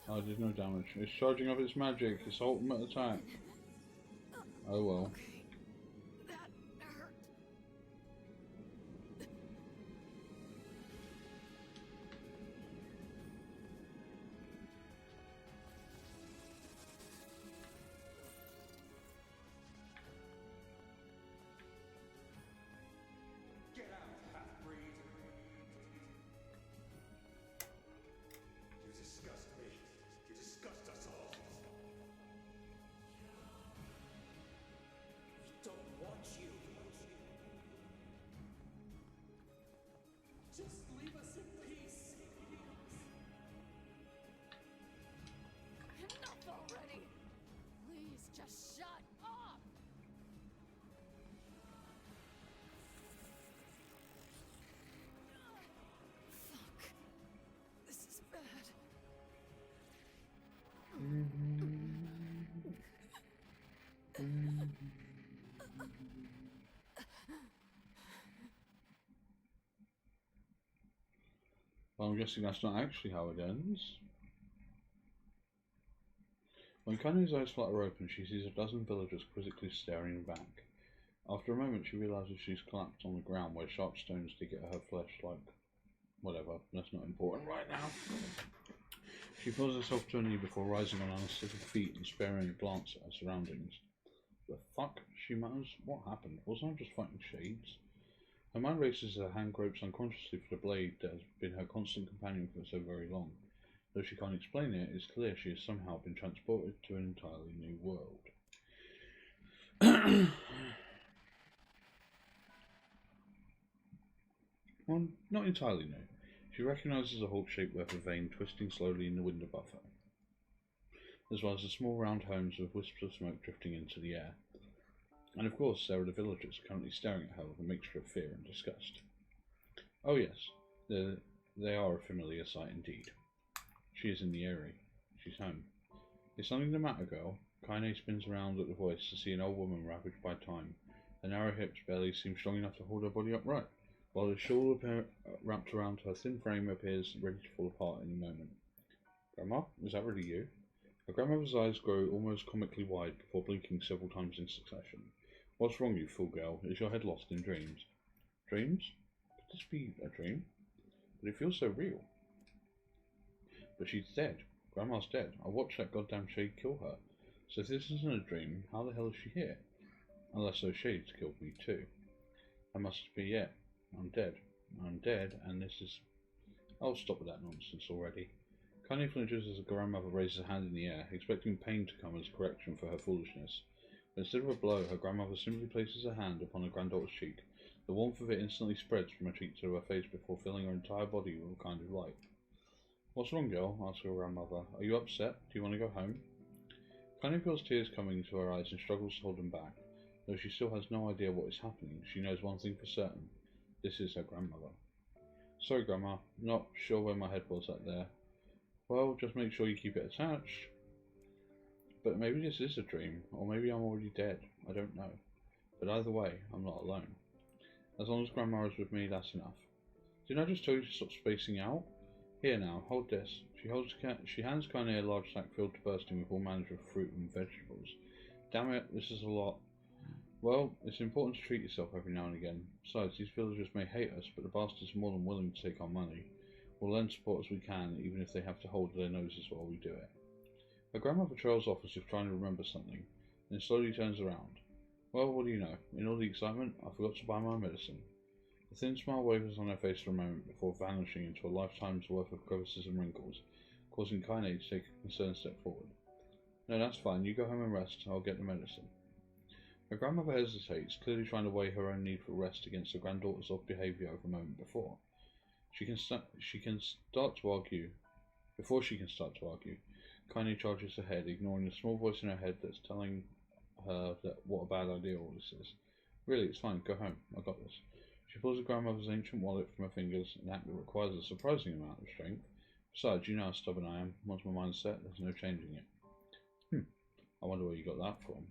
Oh, did no damage. It's charging up its magic. Its ultimate attack. Oh well. Okay, that hurt. Get out, half-breed! You disgust me. You disgust us all. We don't want you. Just leave us in peace. Enough already! Please, just shut up! Fuck. This is bad. Well, I'm guessing that's not actually how it ends. When Kane's eyes flutter open, she sees a dozen villagers quizzically staring back. After a moment, she realizes she's collapsed on the ground where sharp stones dig at her flesh like... whatever, that's not important right now. She pulls herself to her knee before rising on unassisted feet and sparing a glance at her surroundings. The fuck? She mutters. What happened? Wasn't I just fighting shades? Her mind races as her hand gropes unconsciously for the blade that has been her constant companion for so very long. Though she can't explain it, it's clear she has somehow been transported to an entirely new world. Well, not entirely new. She recognises a Hulk-shaped web of vein twisting slowly in the wind above her, as well as the small round homes with wisps of smoke drifting into the air. And of course, there are the villagers currently staring at her with a mixture of fear and disgust. Oh yes, they are a familiar sight indeed. She is in the NieR. She's home. Is something the matter, girl? Kaine spins around at the voice to see an old woman ravaged by time. Her narrow hips barely seem strong enough to hold her body upright, while the shawl wrapped around her thin frame appears ready to fall apart any moment. Grandma, is that really you? Her grandmother's eyes grow almost comically wide before blinking several times in succession. What's wrong, you fool girl? Is your head lost in dreams? Dreams? Could this be a dream? But it feels so real. But she's dead. Grandma's dead. I watched that goddamn shade kill her. So if this isn't a dream, how the hell is she here? Unless those shades killed me too. That must be it. I'm dead. I'm dead, and this is... I'll stop with that nonsense already. Kaine flinches as her grandmother raises a hand in the air, expecting pain to come as correction for her foolishness. But instead of a blow, her grandmother simply places her hand upon her granddaughter's cheek. The warmth of it instantly spreads from her cheek to her face before filling her entire body with a kind of light. What's wrong, girl? Asks her grandmother. Are you upset? Do you want to go home? Kaine feels tears coming to her eyes and struggles to hold them back. Though she still has no idea what is happening, she knows one thing for certain. This is her grandmother. Sorry, Grandma. Not sure where my head was at there. Well, just make sure you keep it attached. But maybe this is a dream, or maybe I'm already dead. I don't know. But either way, I'm not alone. As long as Grandma is with me, that's enough. Didn't I just tell you to stop spacing out? Here now, hold this. She hands Kaine a large sack filled to bursting with all manner of fruit and vegetables. Damn it, this is a lot. Well, it's important to treat yourself every now and again. Besides, these villagers may hate us, but the bastards are more than willing to take our money. We'll lend support as we can, even if they have to hold their noses while we do it. Her grandmother trails off as if trying to remember something, then slowly turns around. Well, what do you know? In all the excitement, I forgot to buy my medicine. A thin smile wavers on her face for a moment before vanishing into a lifetime's worth of crevices and wrinkles, causing Kaine to take a concerned step forward. No, that's fine. You go home and rest. I'll get the medicine. Her grandmother hesitates, clearly trying to weigh her own need for rest against her granddaughter's odd behaviour of a moment before. Before she can start to argue, Kaine charges ahead, ignoring the small voice in her head that's telling her that what a bad idea all this is. Really, it's fine. Go home. I got this. She pulls her grandmother's ancient wallet from her fingers, an act that requires a surprising amount of strength. Besides, you know how stubborn I am. Once my mind's set, there's no changing it. I wonder where you got that from.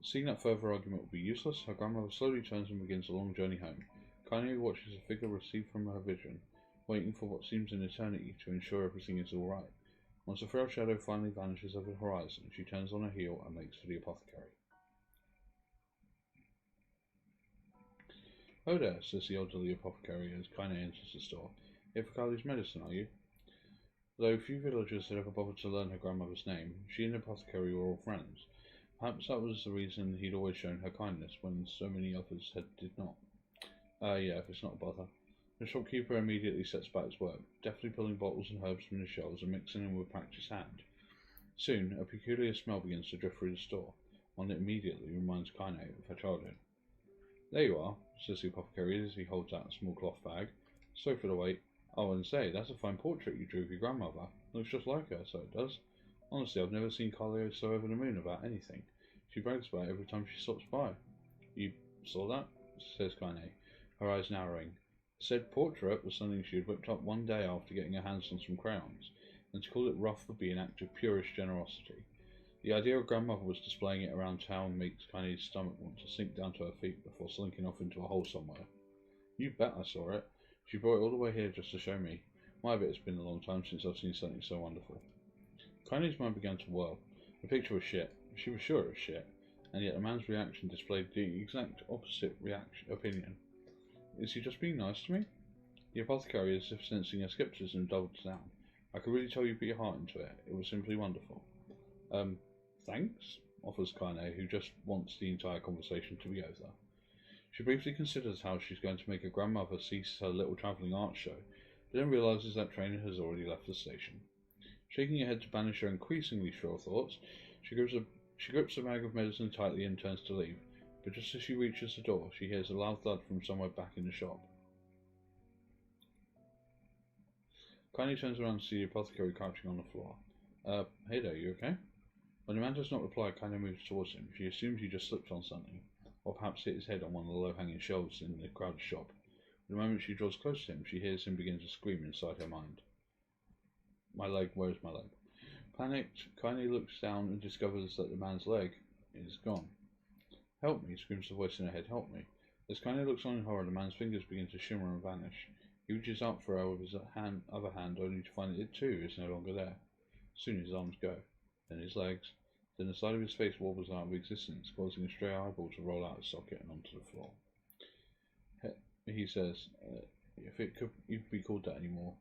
Seeing that further argument would be useless, her grandmother slowly turns and begins a long journey home. Kaine watches a figure recede from her vision, waiting for what seems an eternity to ensure everything is alright. Once the frail shadow finally vanishes over the horizon, she turns on her heel and makes for the apothecary. Oh there, says the elderly apothecary as Kaine enters the store. Here for Kylie's medicine, are you? Though few villagers had ever bothered to learn her grandmother's name, she and the apothecary were all friends. Perhaps that was the reason he'd always shown her kindness when so many others did not. Yeah, if it's not a bother. The shopkeeper immediately sets about his work, deftly pulling bottles and herbs from the shelves and mixing them with practiced hand. Soon, a peculiar smell begins to drift through the store, one that immediately reminds Kaine of her childhood. There you are, says the apothecary as he holds out a small cloth bag. Sorry for the wait. Oh, and say, that's a fine portrait you drew of your grandmother. Looks just like her, so it does. Honestly, I've never seen Kylie so over the moon about anything. She brags about it every time she stops by. You saw that? Says Kaine, her eyes narrowing. Said portrait was something she had whipped up one day after getting her hands on some crayons, and to call it rough would be an act of purest generosity. The idea of grandmother was displaying it around town makes Kaine's stomach want to sink down to her feet before slinking off into a hole somewhere. You bet I saw it. She brought it all the way here just to show me. My bet it's been a long time since I've seen something so wonderful. Kaine's mind began to whirl. The picture was shit. She was sure it was shit, and yet the man's reaction displayed the exact opposite opinion. Is he just being nice to me? The apothecary, as if sensing her skepticism, doubled down. I could really tell you put your heart into it. It was simply wonderful. Thanks, offers Kaine, who just wants the entire conversation to be over. She briefly considers how she's going to make her grandmother cease her little travelling art show, but then realises that train has already left the station. Shaking her head to banish her increasingly shrill thoughts, she grips a bag of medicine tightly and turns to leave, but just as she reaches the door, she hears a loud thud from somewhere back in the shop. Kaine turns around to see the apothecary crouching on the floor. Hey there, you okay? When the man does not reply, Kaine moves towards him. She assumes he just slipped on something, or perhaps hit his head on one of the low-hanging shelves in the crowded shop. The moment she draws close to him, she hears him begin to scream inside her mind. My leg, where's my leg? Panicked, Kaine looks down and discovers that the man's leg is gone. Help me, screams the voice in her head, help me. As Kaine looks on in horror, the man's fingers begin to shimmer and vanish. He reaches out for her with his other hand, only to find that it too is no longer there. Soon his arms go, then his legs, then the side of his face wobbles out of existence, causing a stray eyeball to roll out of socket and onto the floor. He says, if it could even be called that anymore.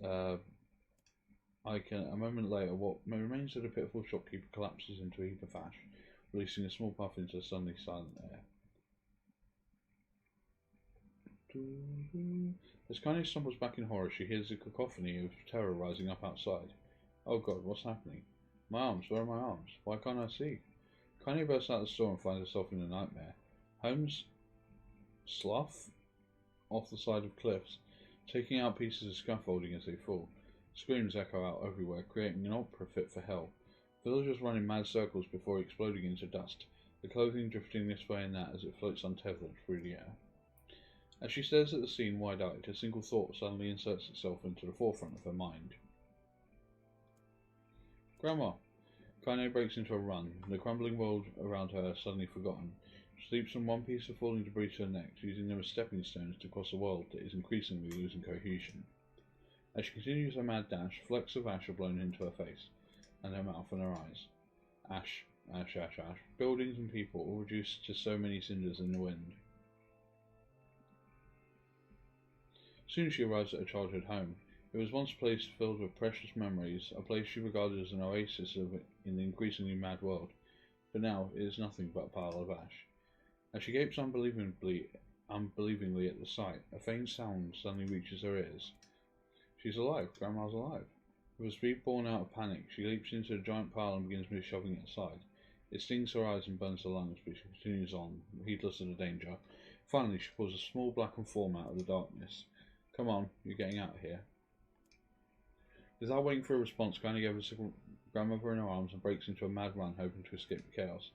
A moment later, what remains of the pitiful shopkeeper collapses into a heap of ash, releasing a small puff into the suddenly silent air. As Kaine stumbles back in horror, she hears a cacophony of terror rising up outside. Oh God, what's happening? My arms, where are my arms? Why can't I see? Kaine bursts out of the store and finds herself in a nightmare. Homes slough off the side of cliffs, taking out pieces of scaffolding as they fall. Screams echo out everywhere, creating an opera fit for hell. Villagers run in mad circles before exploding into dust, the clothing drifting this way and that as it floats untethered through the air. As she stares at the scene wide-eyed, a single thought suddenly inserts itself into the forefront of her mind. Grandma! Kaine breaks into a run, the crumbling world around her suddenly forgotten. She leaps from one piece of falling debris to the next, using them as stepping stones to cross a world that is increasingly losing cohesion. As she continues her mad dash, flecks of ash are blown into her face, and her mouth and her eyes. Ash, ash, ash, ash. Buildings and people, all reduced to so many cinders in the wind. Soon she arrives at her childhood home. It was once a place filled with precious memories, a place she regarded as an oasis in the increasingly mad world, but now it is nothing but a pile of ash. As she gapes unbelievingly at the sight, a faint sound suddenly reaches her ears. She's alive. Grandma's alive. With a speed born out of panic, she leaps into the giant pile and begins shoving it aside. It stings her eyes and burns her lungs, but she continues on, heedless of the danger. Finally, she pulls a small blackened form out of the darkness. Come on, you're getting out of here. Without waiting for a response, Kaine gathers her grandmother in her arms and breaks into a mad run, hoping to escape the chaos.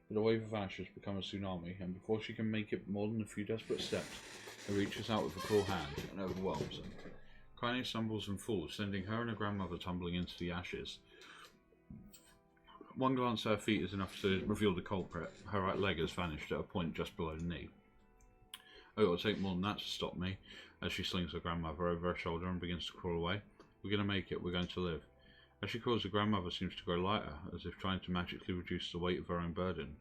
But a wave of ash has become a tsunami, and before she can make it more than a few desperate steps, it reaches out with a cruel hand and overwhelms her. Kaine stumbles and falls, sending her and her grandmother tumbling into the ashes. One glance at her feet is enough to reveal the culprit. Her right leg has vanished at a point just below the knee. Oh, it'll take more than that to stop me, as she slings her grandmother over her shoulder and begins to crawl away. We're going to make it, we're going to live. As she crawls, the grandmother seems to grow lighter, as if trying to magically reduce the weight of her own burden.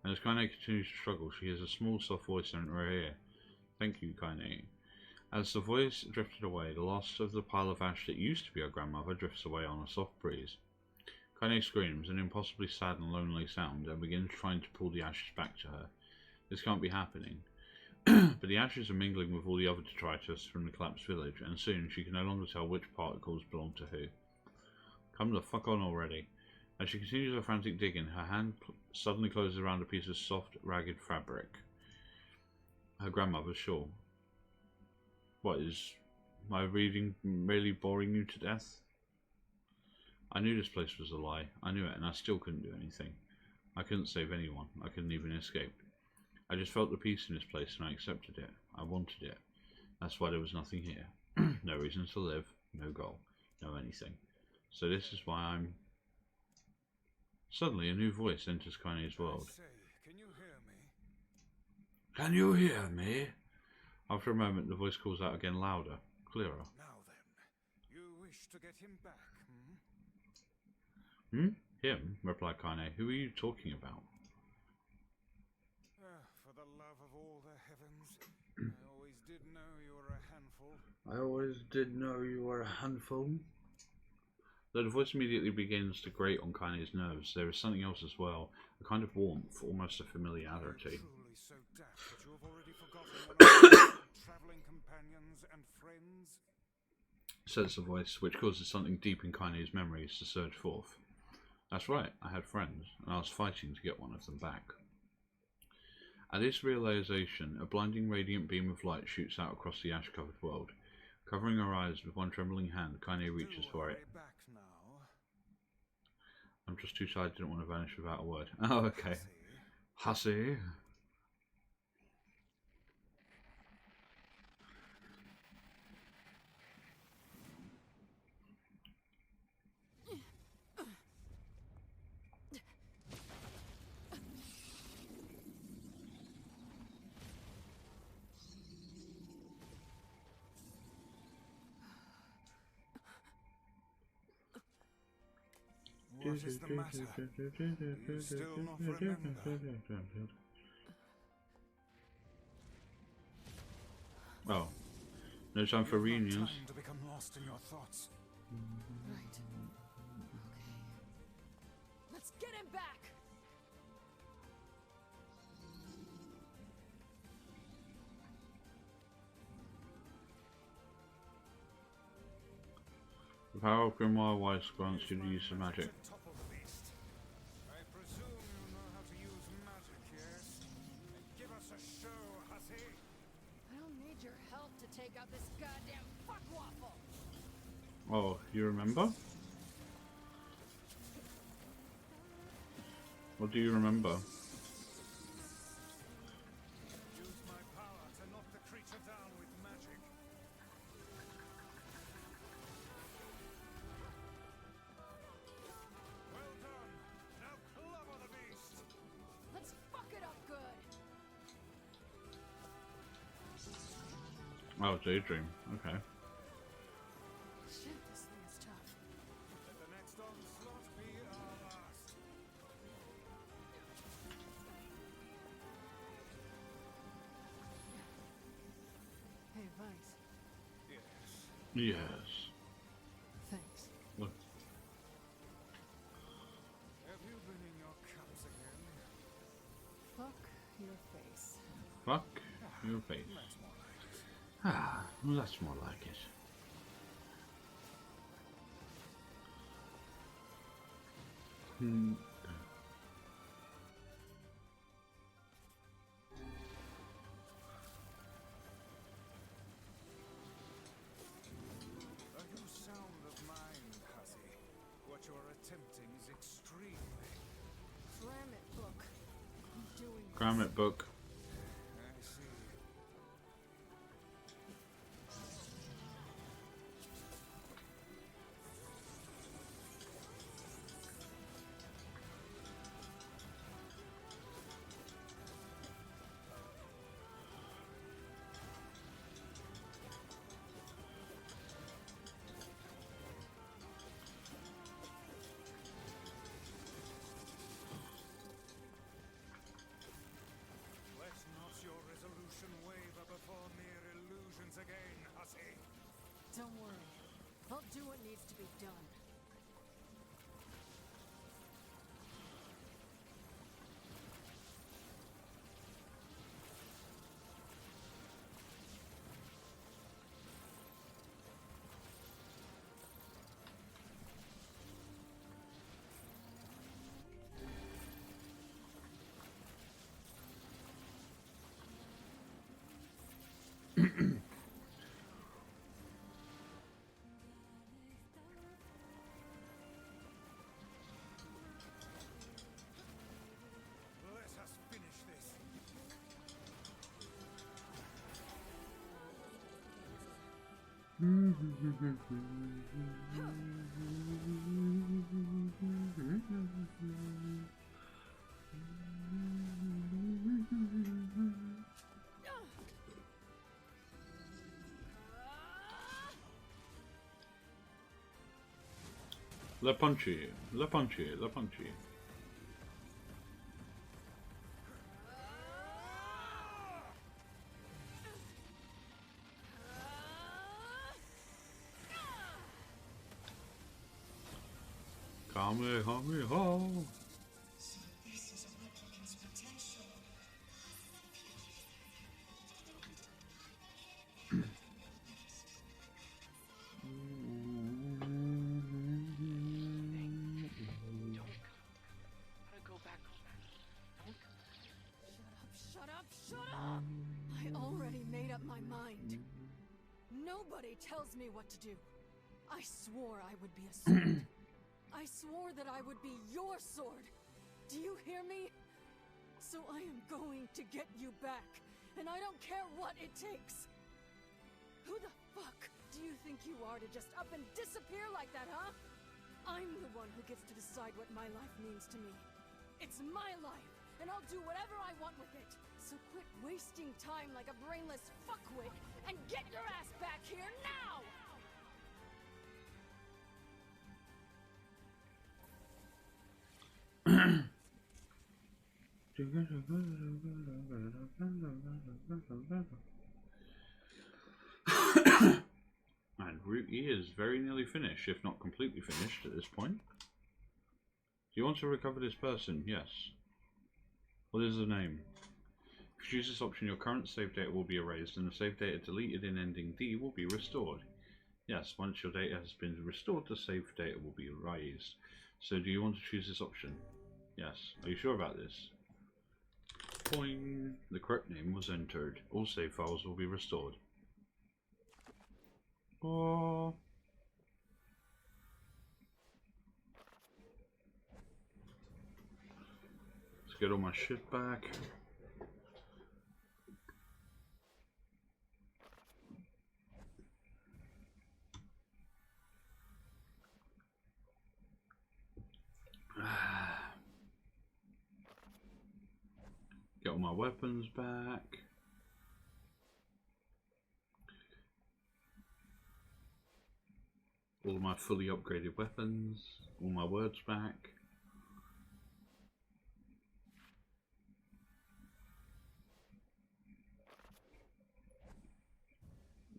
And as Kaine continues to struggle, she hears a small soft voice in her ear. Thank you, Kaine. As the voice drifted away, the last of the pile of ash that used to be her grandmother drifts away on a soft breeze. Kaine screams, an impossibly sad and lonely sound, and begins trying to pull the ashes back to her. This can't be happening. But the ashes are mingling with all the other detritus from the collapsed village, and soon she can no longer tell which particles belong to who. Come the fuck on already. As she continues her frantic digging, her hand suddenly closes around a piece of soft, ragged fabric. Her grandmother's shawl. What, is my reading really boring you to death? I knew this place was a lie. I knew it, and I still couldn't do anything. I couldn't save anyone. I couldn't even escape. I just felt the peace in this place, and I accepted it. I wanted it. That's why there was nothing here. No reason to live, no goal, no anything. So this is why I'm... Suddenly, a new voice enters Kaine's world. I say, can you hear me? Can you hear me? After a moment, the voice calls out again louder, clearer. Now then, you wish to get him back, hmm? Hmm? Him? Replied Kaine. Who are you talking about? For the love of all the heavens, I always did know you were a handful. I always did know you were a handful. Though the voice immediately begins to grate on Kaine's nerves, there is something else as well. A kind of warmth, almost a familiarity. Truly so daft that you have already forgotten one of your traveling companions and friends? Says the voice, which causes something deep in Kaine's memories to surge forth. That's right, I had friends, and I was fighting to get one of them back. At this realization, a blinding radiant beam of light shoots out across the ash-covered world. Covering her eyes with one trembling hand, Kaine reaches for it. Back now. I'm just too tired, didn't want to vanish without a word. Oh, okay. Hussy. What is the matter? Do you still not remember? Oh. No time for reunions. Time to become lost in your thoughts. Right. Okay. Let's get him back! The power of Grimoire Wise grants you the use of magic. I presume you know how to use magic, yes? Give us a show, hussy! I don't need your help to take out this goddamn fuckwaffle! Oh, you remember? What do you remember? Use my power to knock the creature down with magic. Well done! Now clobber the beast! Let's fuck it up good! Oh, Daydream. Okay. Shit, this thing is tough. Let the next onslaught be our last. Hey, Vice. Yes. Yes. Thanks. Look. Have you been in your cups again? Fuck your face. Fuck your face. That's more like it. Ah, well, that's more like it. Hmm. Are you sound of mind, hussy? What you're attempting is extremely... Cram it, book. I'm doing this. Cram it, book. I see. Let not your resolution waver before mere illusions again, hussy. Don't worry. I'll do what needs to be done. Let us finish this. Le punchy, le punchy, le punchy. Kamehameha. So this is a replicant's potential. Gotta go back. Don't. Shut up, shut up! I already made up my mind. Nobody tells me what to do. I swore I would be a sword. I swore that I would be your sword. Do you hear me? So I am going to get you back, and I don't care what it takes. Who the fuck do you think you are to just up and disappear like that, huh? I'm the one who gets to decide what my life means to me. It's my life, and I'll do whatever I want with it. So quit wasting time like a brainless fuckwit and get your ass back here now! And Route E is very nearly finished, if not completely finished at this point. Do you want to recover this person? Yes. What is the name? If you choose this option, your current save data will be erased, and the save data deleted in ending D will be restored. Yes, once your data has been restored, the save data will be erased. So do you want to choose this option? Yes. Are you sure about this? Boing. The correct name was entered. All save files will be restored. Oh. Let's get all my shit back. Get all my weapons back. All my fully upgraded weapons. All my words back.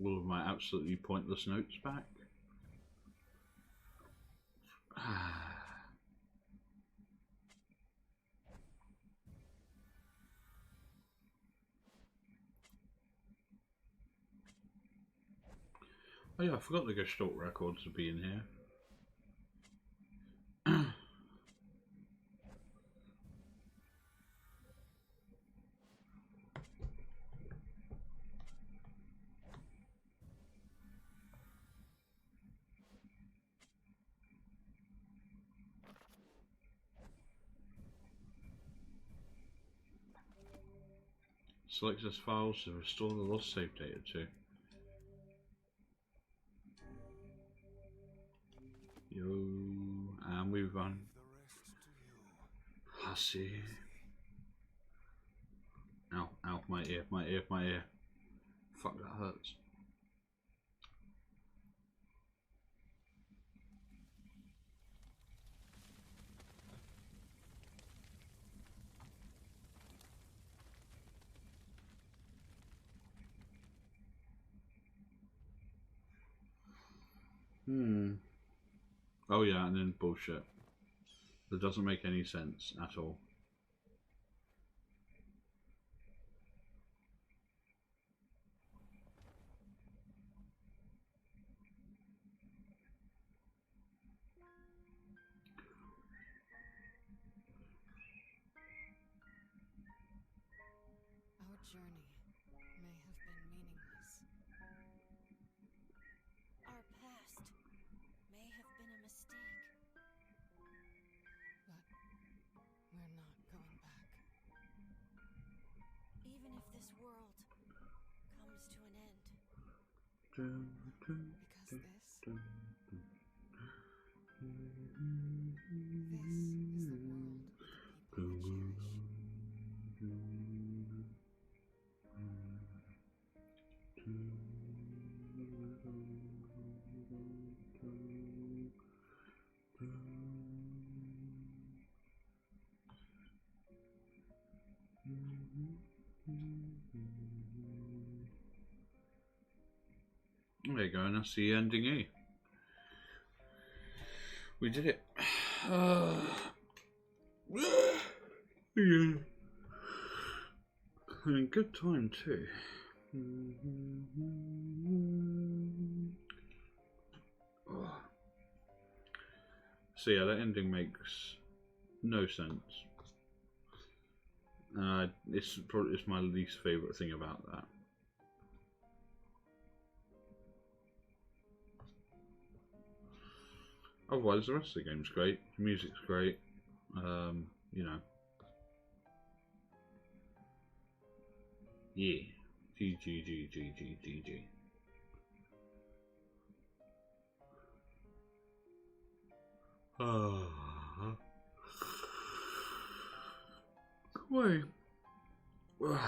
All of my absolutely pointless notes back. Oh yeah, I forgot the Gestalt records would be in here. Select this files to restore the lost save data to. Yo, and move on. Hussy. Ow, ow, my ear, my ear, my ear. Fuck, that hurts. Oh yeah, and then bullshit. That doesn't make any sense at all. Our journey may have been meaningless. Our past may have been a mistake. But we're not going back. Even if this world comes to an end. Because this is the world of the people we cherish. There you go, and that's the ending E. We did it. Yeah. And good time too. So yeah, that ending makes no sense. It's my least favourite thing about that. Otherwise, the rest of the game's great. The music's great. You know. Yeah. GG. Wait. Right.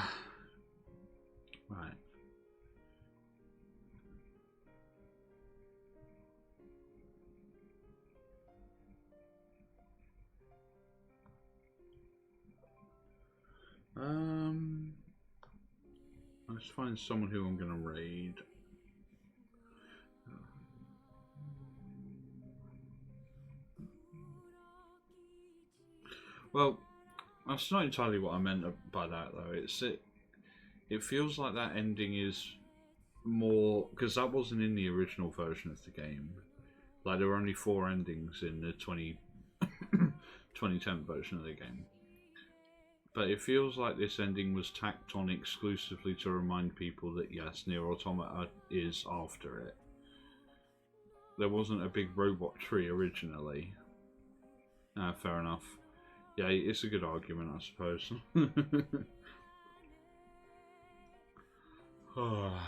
Let's find someone who I'm gonna raid. Well, that's not entirely what I meant by that though. It feels like that ending is more because that wasn't in the original version of the game. Like there were only 4 endings in the 2010 version of the game. But it feels like this ending was tacked on exclusively to remind people that yes, NieR Automata is after it. There wasn't a big robot tree originally. Fair enough. Yeah, it's a good argument, I suppose. Oh,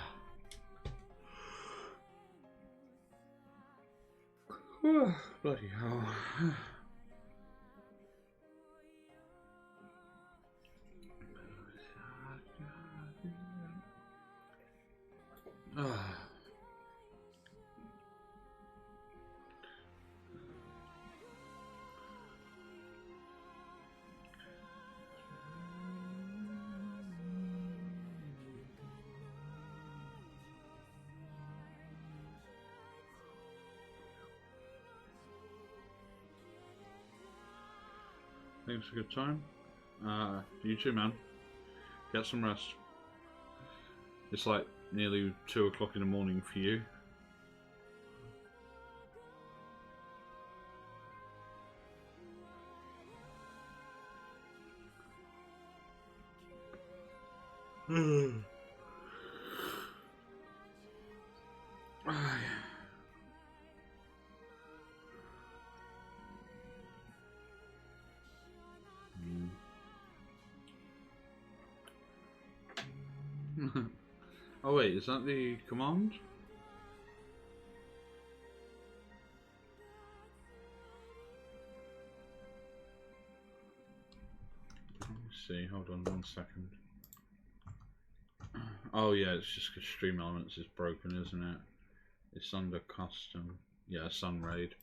bloody hell. Thanks for a good time. You too, man. Get some rest. It's like nearly 2 o'clock in the morning for you. Oh wait, is that the command? Let me see, hold on 1 second. Oh yeah, it's just because Stream Elements is broken, isn't it? It's under custom. Yeah, Sun Raid.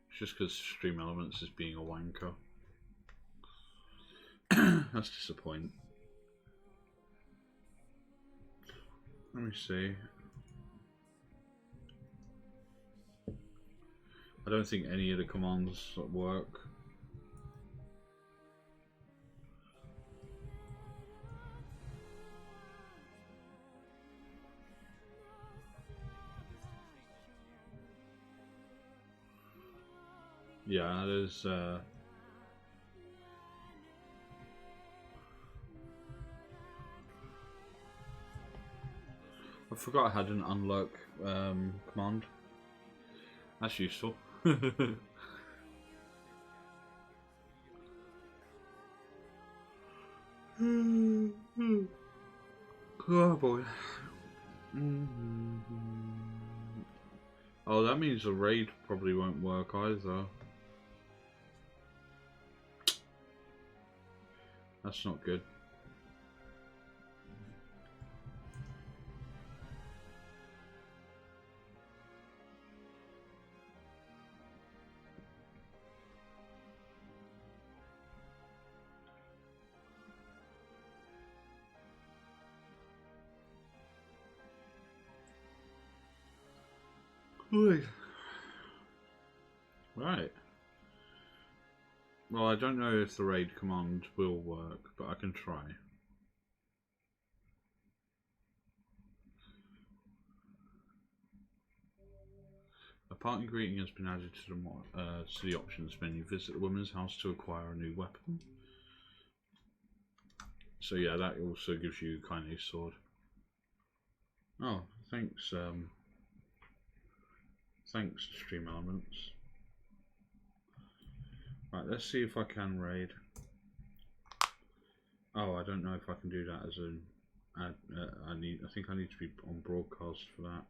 It's just because Stream Elements is being a wanker. That's disappointing. Let me see. I don't think any of the commands work. Yeah, there's I forgot I had an unlock command. That's useful. Oh boy. Oh, that means the raid probably won't work either. That's not good. Oi. Right. Well, I don't know if the raid command will work, but I can try. A party greeting has been added to the options menu. Visit the woman's house to acquire a new weapon. So yeah, that also gives you Kaine's sword. Oh, thanks. Thanks, Stream Elements. Right, let's see if I can raid. Oh, I don't know if I can do that as an ad. I think I need to be on broadcast for that.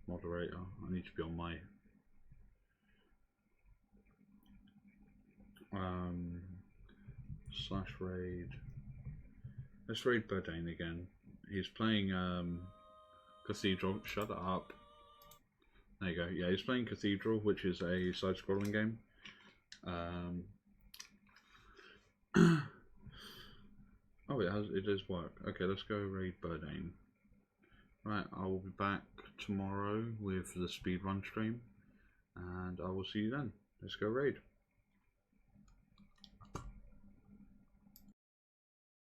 Moderator. I need to be on my / raid. Let's raid Burdane again. He's playing Cathedral. Shut up. There you go. Yeah, he's playing Cathedral, which is a side-scrolling game. Oh, it does work. Okay, let's go raid Burdane. Right, I will be back tomorrow with the speedrun stream, and I will see you then. Let's go raid.